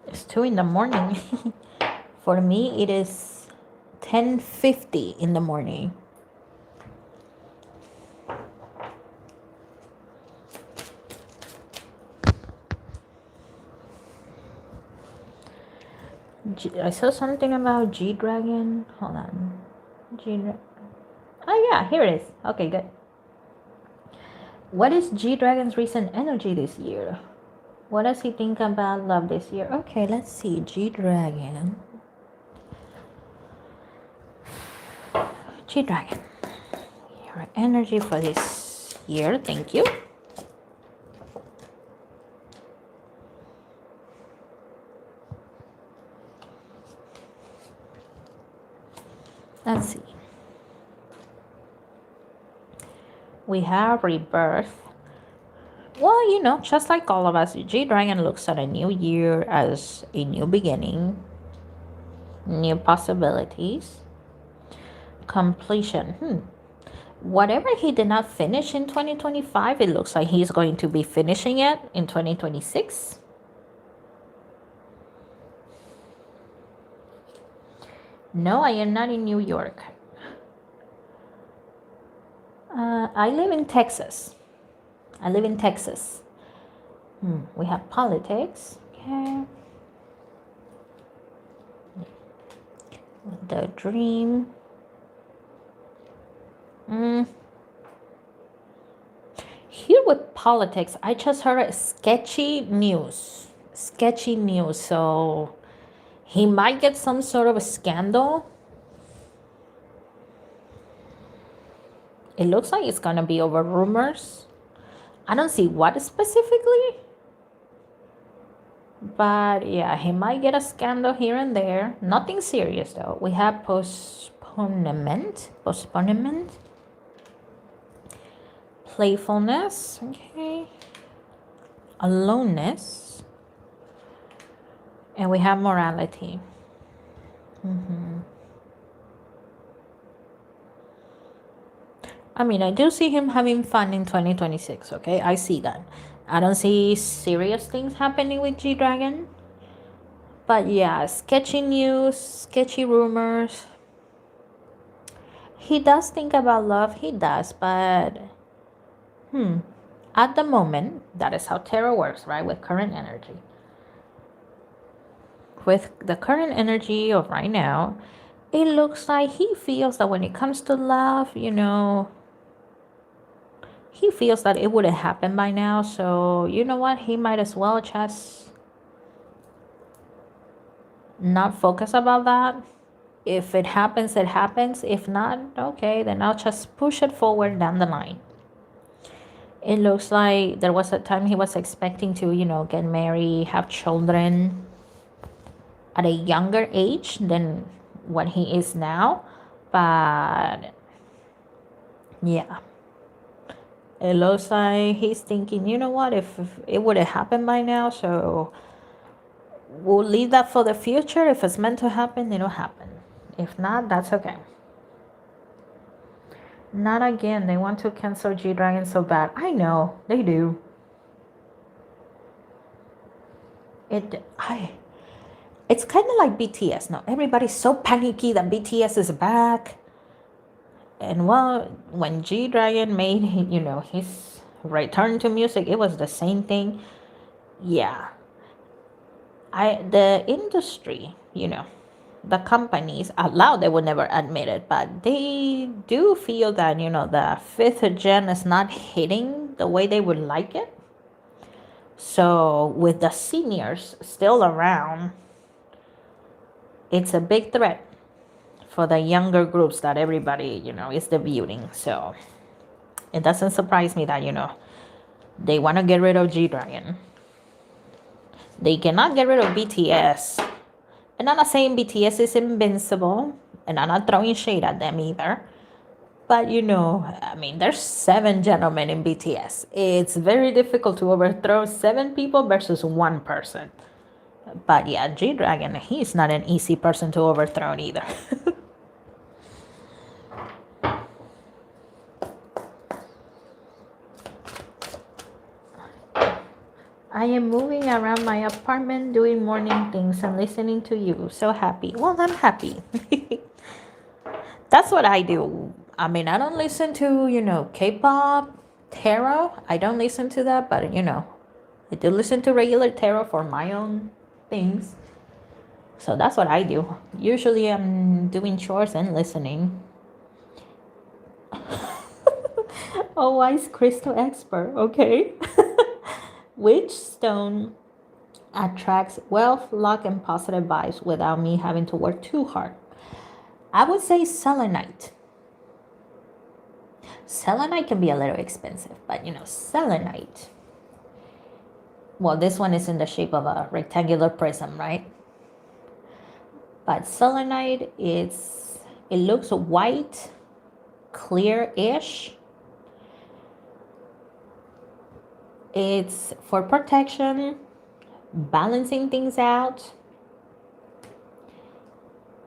Speaker 1: It's 2 in the morning. For me, it is 10:50 in the morning. I saw something about G-Dragon. Hold on. G-Dragon. Oh yeah, here it is. Okay, good. What is G-Dragon's recent energy this year? What does he think about love this year? Okay, let's see. G-Dragon. G-Dragon. Your energy for this year. Thank you. Let's see. We have rebirth. Well, just like all of us, G-Dragon looks at a new year as a new beginning, new possibilities, completion. Whatever he did not finish in 2025, it looks like he's going to be finishing it in 2026. No, I am not in New York. I live in Texas. We have politics. Okay. The dream. Here with politics, I just heard sketchy news. Sketchy news. So he might get some sort of a scandal. It looks like it's gonna be over rumors. I don't see what specifically. But yeah, he might get a scandal here and there. Nothing serious though. We have postponement. Playfulness. Okay. Aloneness. And we have morality. I mean, I do see him having fun in 2026, okay? I see that. I don't see serious things happening with G-Dragon. But yeah, sketchy news, sketchy rumors. He does think about love, he does, but at the moment, that is how tarot works, right? With current energy. With the current energy of right now, it looks like he feels that when it comes to love, he feels that it would have happened by now. So, you know what? He might as well just not focus about that. If it happens, it happens. If not, okay, then I'll just push it forward down the line. It looks like there was a time he was expecting to, get married, have children at a younger age than what he is now. But yeah, it looks like he's thinking, you know what, if it would have happened by now, so we'll leave that for the future. If it's meant to happen, it'll happen. If not, that's okay. Not again. They want to cancel G-Dragon so bad. I know, they do. It's kind of like BTS now. Everybody's so panicky that BTS is back. And well, when G-Dragon made, his return to music, it was the same thing. Yeah. The industry, the companies out loud, they would never admit it, but they do feel that, the fifth gen is not hitting the way they would like it. So with the seniors still around, it's a big threat for the younger groups that everybody, is debuting. So it doesn't surprise me that, they want to get rid of G-Dragon. They cannot get rid of BTS. And I'm not saying BTS is invincible, and I'm not throwing shade at them either. But there's 7 gentlemen in BTS. It's very difficult to overthrow 7 people versus 1 person. But yeah, G-Dragon, he's not an easy person to overthrow either. I am moving around my apartment, doing morning things and listening to you. So happy. Well, I'm happy. That's what I do. I mean, I don't listen to, K-pop, tarot. I don't listen to that, but, I do listen to regular tarot for my own things. So that's what I do. Usually I'm doing chores and listening. Oh, wise crystal expert. Okay. Which stone attracts wealth, luck, and positive vibes without me having to work too hard? I would say selenite. Selenite can be a little expensive, but selenite. Well, this one is in the shape of a rectangular prism, right? But selenite, it looks white, clear-ish. It's for protection, balancing things out.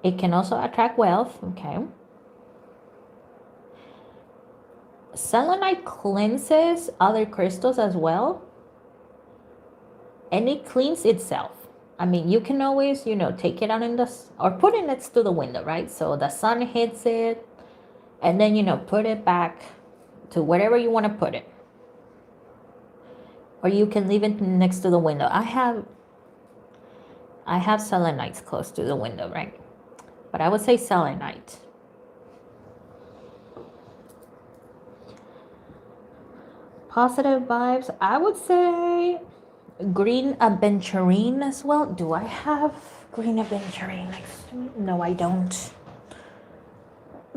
Speaker 1: It can also attract wealth, okay? Selenite cleanses other crystals as well. And it cleans itself. I mean, you can always, take it out or put it next to the window, right? So the sun hits it, and then, put it back to wherever you want to put it. or you can leave it next to the window. I have selenites close to the window, right? But I would say selenite. Positive vibes, I would say green aventurine as well. Do I have green aventurine next to me? No, I don't.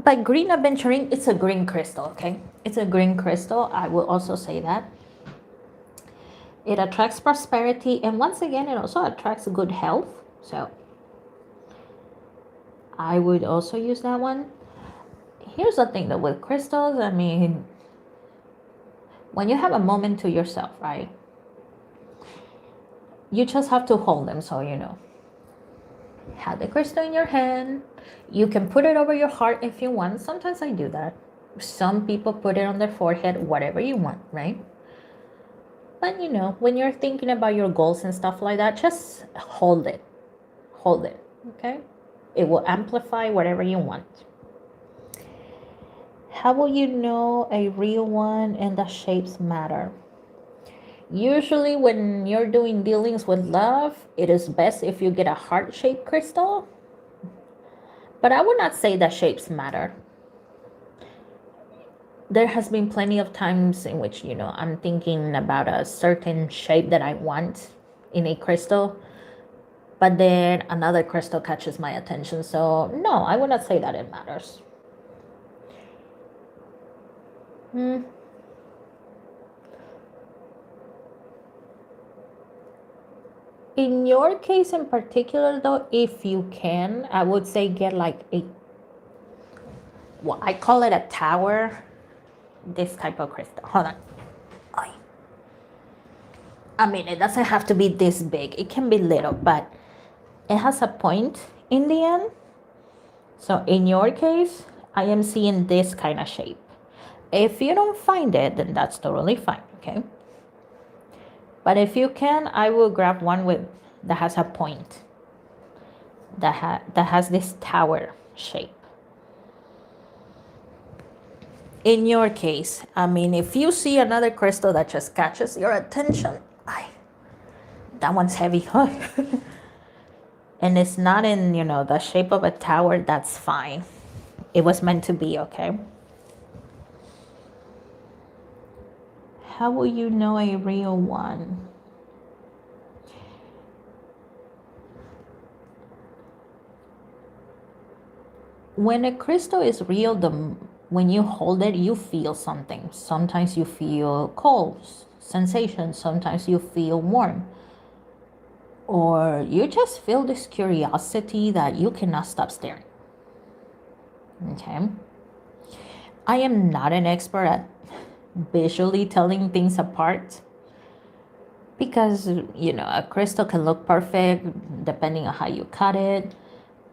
Speaker 1: But green aventurine, it's a green crystal, okay? It's a green crystal. I will also say that. It attracts prosperity, and once again, it also attracts good health. So I would also use that one. Here's the thing though with crystals, I mean, when you have a moment to yourself, right? You just have to hold them, so you know. Have the crystal in your hand. You can put it over your heart if you want. Sometimes I do that. Some people put it on their forehead, whatever you want, right? But you know, when you're thinking about your goals and stuff like that, just hold it. Hold it, okay? It will amplify whatever you want. How will you know a real one and the shapes matter? Usually when you're doing dealings with love, it is best if you get a heart-shaped crystal. But I would not say that shapes matter. There has been plenty of times in which, you know, I'm thinking about a certain shape that I want in a crystal, but then another crystal catches my attention. So no, I would not say that it matters. In your case in particular though, if you can, I would say get like a, well, I call it a tower, this type of crystal. Hold on. I mean, it doesn't have to be this big. It can be little, but it has a point in the end. So in your case, I am seeing this kind of shape. If you don't find it, then that's totally fine, okay? But if you can, I will grab one with that has a point, that has this tower shape. In your case, I mean, if you see another crystal that just catches your attention, that one's heavy, and it's not in, you know, the shape of a tower, that's fine. It was meant to be, okay? How will you know a real one? When a crystal is real, when you hold it, you feel something. Sometimes you feel cold sensation, sometimes you feel warm, or you just feel this curiosity that you cannot stop staring. Okay. I am not an expert at visually telling things apart, because, you know, a crystal can look perfect depending on how you cut it.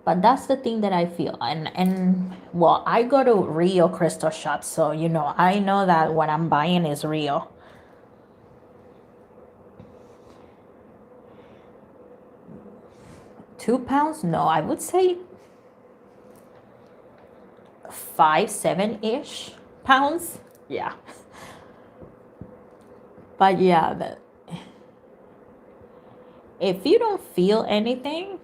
Speaker 1: But that's the thing that I feel. And well, I go to real crystal shops, so, you know, I know that what I'm buying is real. £2? No, I would say 5-7-ish pounds. Yeah. But yeah, if you don't feel anything,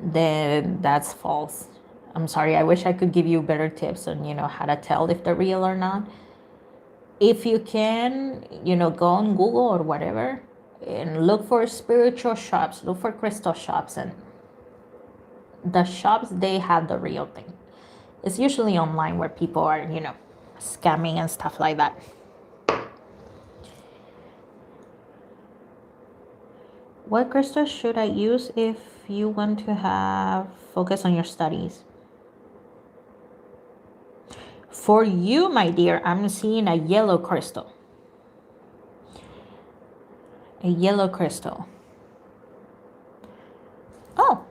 Speaker 1: then that's false. I'm sorry, I wish I could give you better tips on, you know, how to tell if they're real or not. If you can, you know, go on Google or whatever and look for spiritual shops, look for crystal shops, and the shops, they have the real thing. It's usually online where people are, you know, scamming and stuff like that. What crystal should I use if you want to have focus on your studies? For you, my dear, I'm seeing a yellow crystal. A yellow crystal. Oh,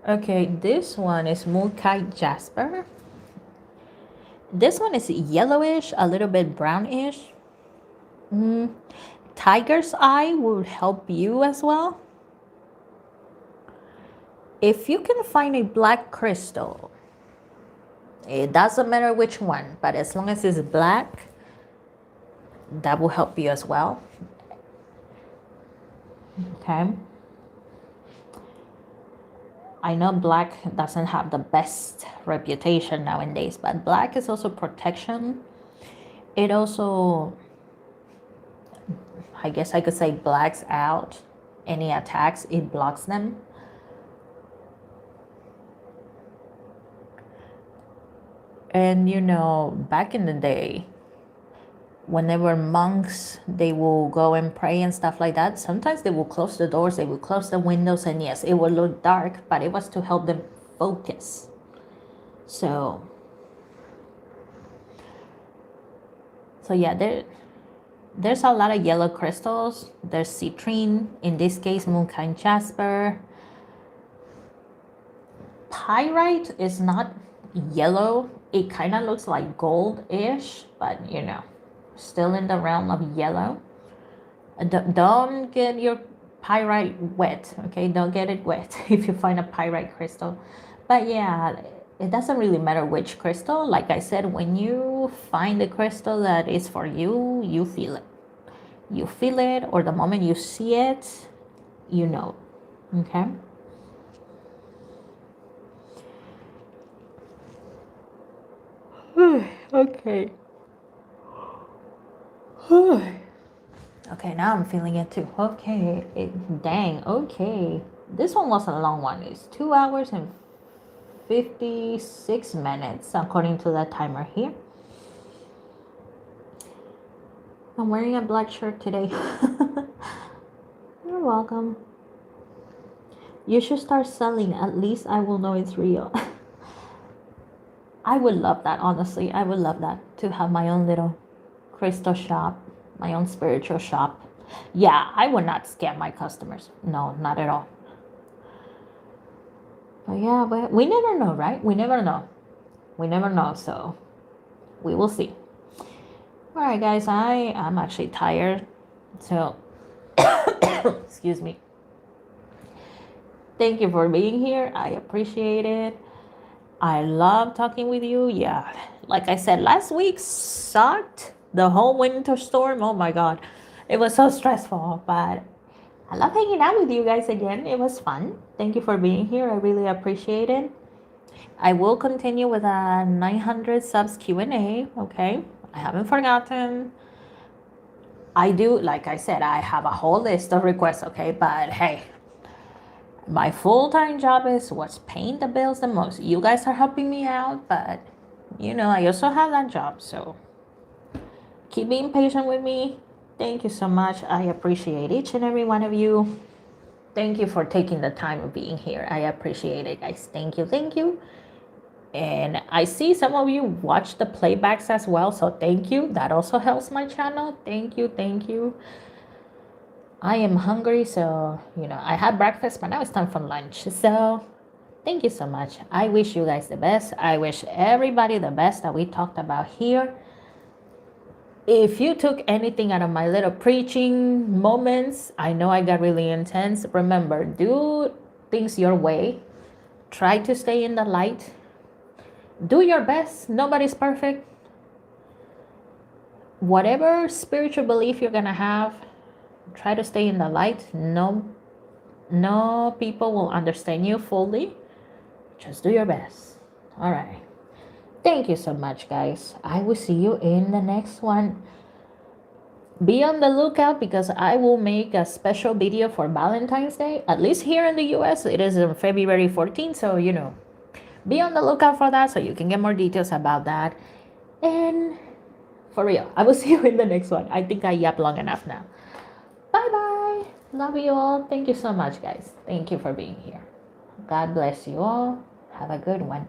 Speaker 1: okay. This one is Mulkai Jasper. This one is yellowish, a little bit brownish. Tiger's eye will help you as well. If you can find a black crystal, it doesn't matter which one, but as long as it's black, that will help you as well. Okay. I know black doesn't have the best reputation nowadays, but black is also protection. It also, I guess I could say, blacks out any attacks, it blocks them. And you know, back in the day, whenever monks they will go and pray and stuff like that, sometimes they will close the doors, they will close the windows, and yes, it will look dark, but it was to help them focus. So yeah, there's a lot of yellow crystals. There's citrine, in this case moonkind jasper. Pyrite is not yellow, it kind of looks like gold-ish, but you know, still in the realm of yellow. Don't get your pyrite wet, okay? Don't get it wet if you find a pyrite crystal. But yeah, it doesn't really matter which crystal. Like I said, when you find a crystal that is for you, you feel it. You feel it, or the moment you see it, you know. Okay? Okay. Okay, now I'm feeling it too. Okay, dang, okay. This one wasn't a long one. It's 2 hours and 56 minutes according to that timer here. I'm wearing a black shirt today. You're welcome. You should start selling. At least I will know it's real. I would love that, honestly. I would love that, to have my own little crystal shop, my own spiritual shop. Yeah, I would not scam my customers. No, not at all. But yeah, but we never know, right? We never know. We never know, so we will see. All right, guys, I'm actually tired, so excuse me. Thank you for being here. I appreciate it. I love talking with you. Yeah, like I said, last week sucked. The whole winter storm, oh my God. It was so stressful, but I love hanging out with you guys again. It was fun. Thank you for being here. I really appreciate it. I will continue with a 900 subs Q&A, okay? I haven't forgotten. I do, like I said, I have a whole list of requests, okay? But hey, my full-time job is what's paying the bills the most. You guys are helping me out, but you know, I also have that job, so keep being patient with me. Thank you so much. I appreciate each and every one of you. Thank you for taking the time of being here. I appreciate it, guys. Thank you, thank you. And I see some of you watch the playbacks as well, so thank you. That also helps my channel. Thank you, thank you. I am hungry, so you know, I had breakfast, but now it's time for lunch. So thank you so much. I wish you guys the best. I wish everybody the best that we talked about here. If you took anything out of my little preaching moments, I know I got really intense. Remember, do things your way. Try to stay in the light. Do your best. Nobody's perfect. Whatever spiritual belief you're gonna have, try to stay in the light. No people will understand you fully. Just do your best. All right. Thank you so much, guys. I will see you in the next one. Be on the lookout because I will make a special video for Valentine's Day. At least here in the US, it is on February 14th. So, you know, be on the lookout for that so you can get more details about that. And for real, I will see you in the next one. I think I yapped long enough now. Bye-bye. Love you all. Thank you so much, guys. Thank you for being here. God bless you all. Have a good one.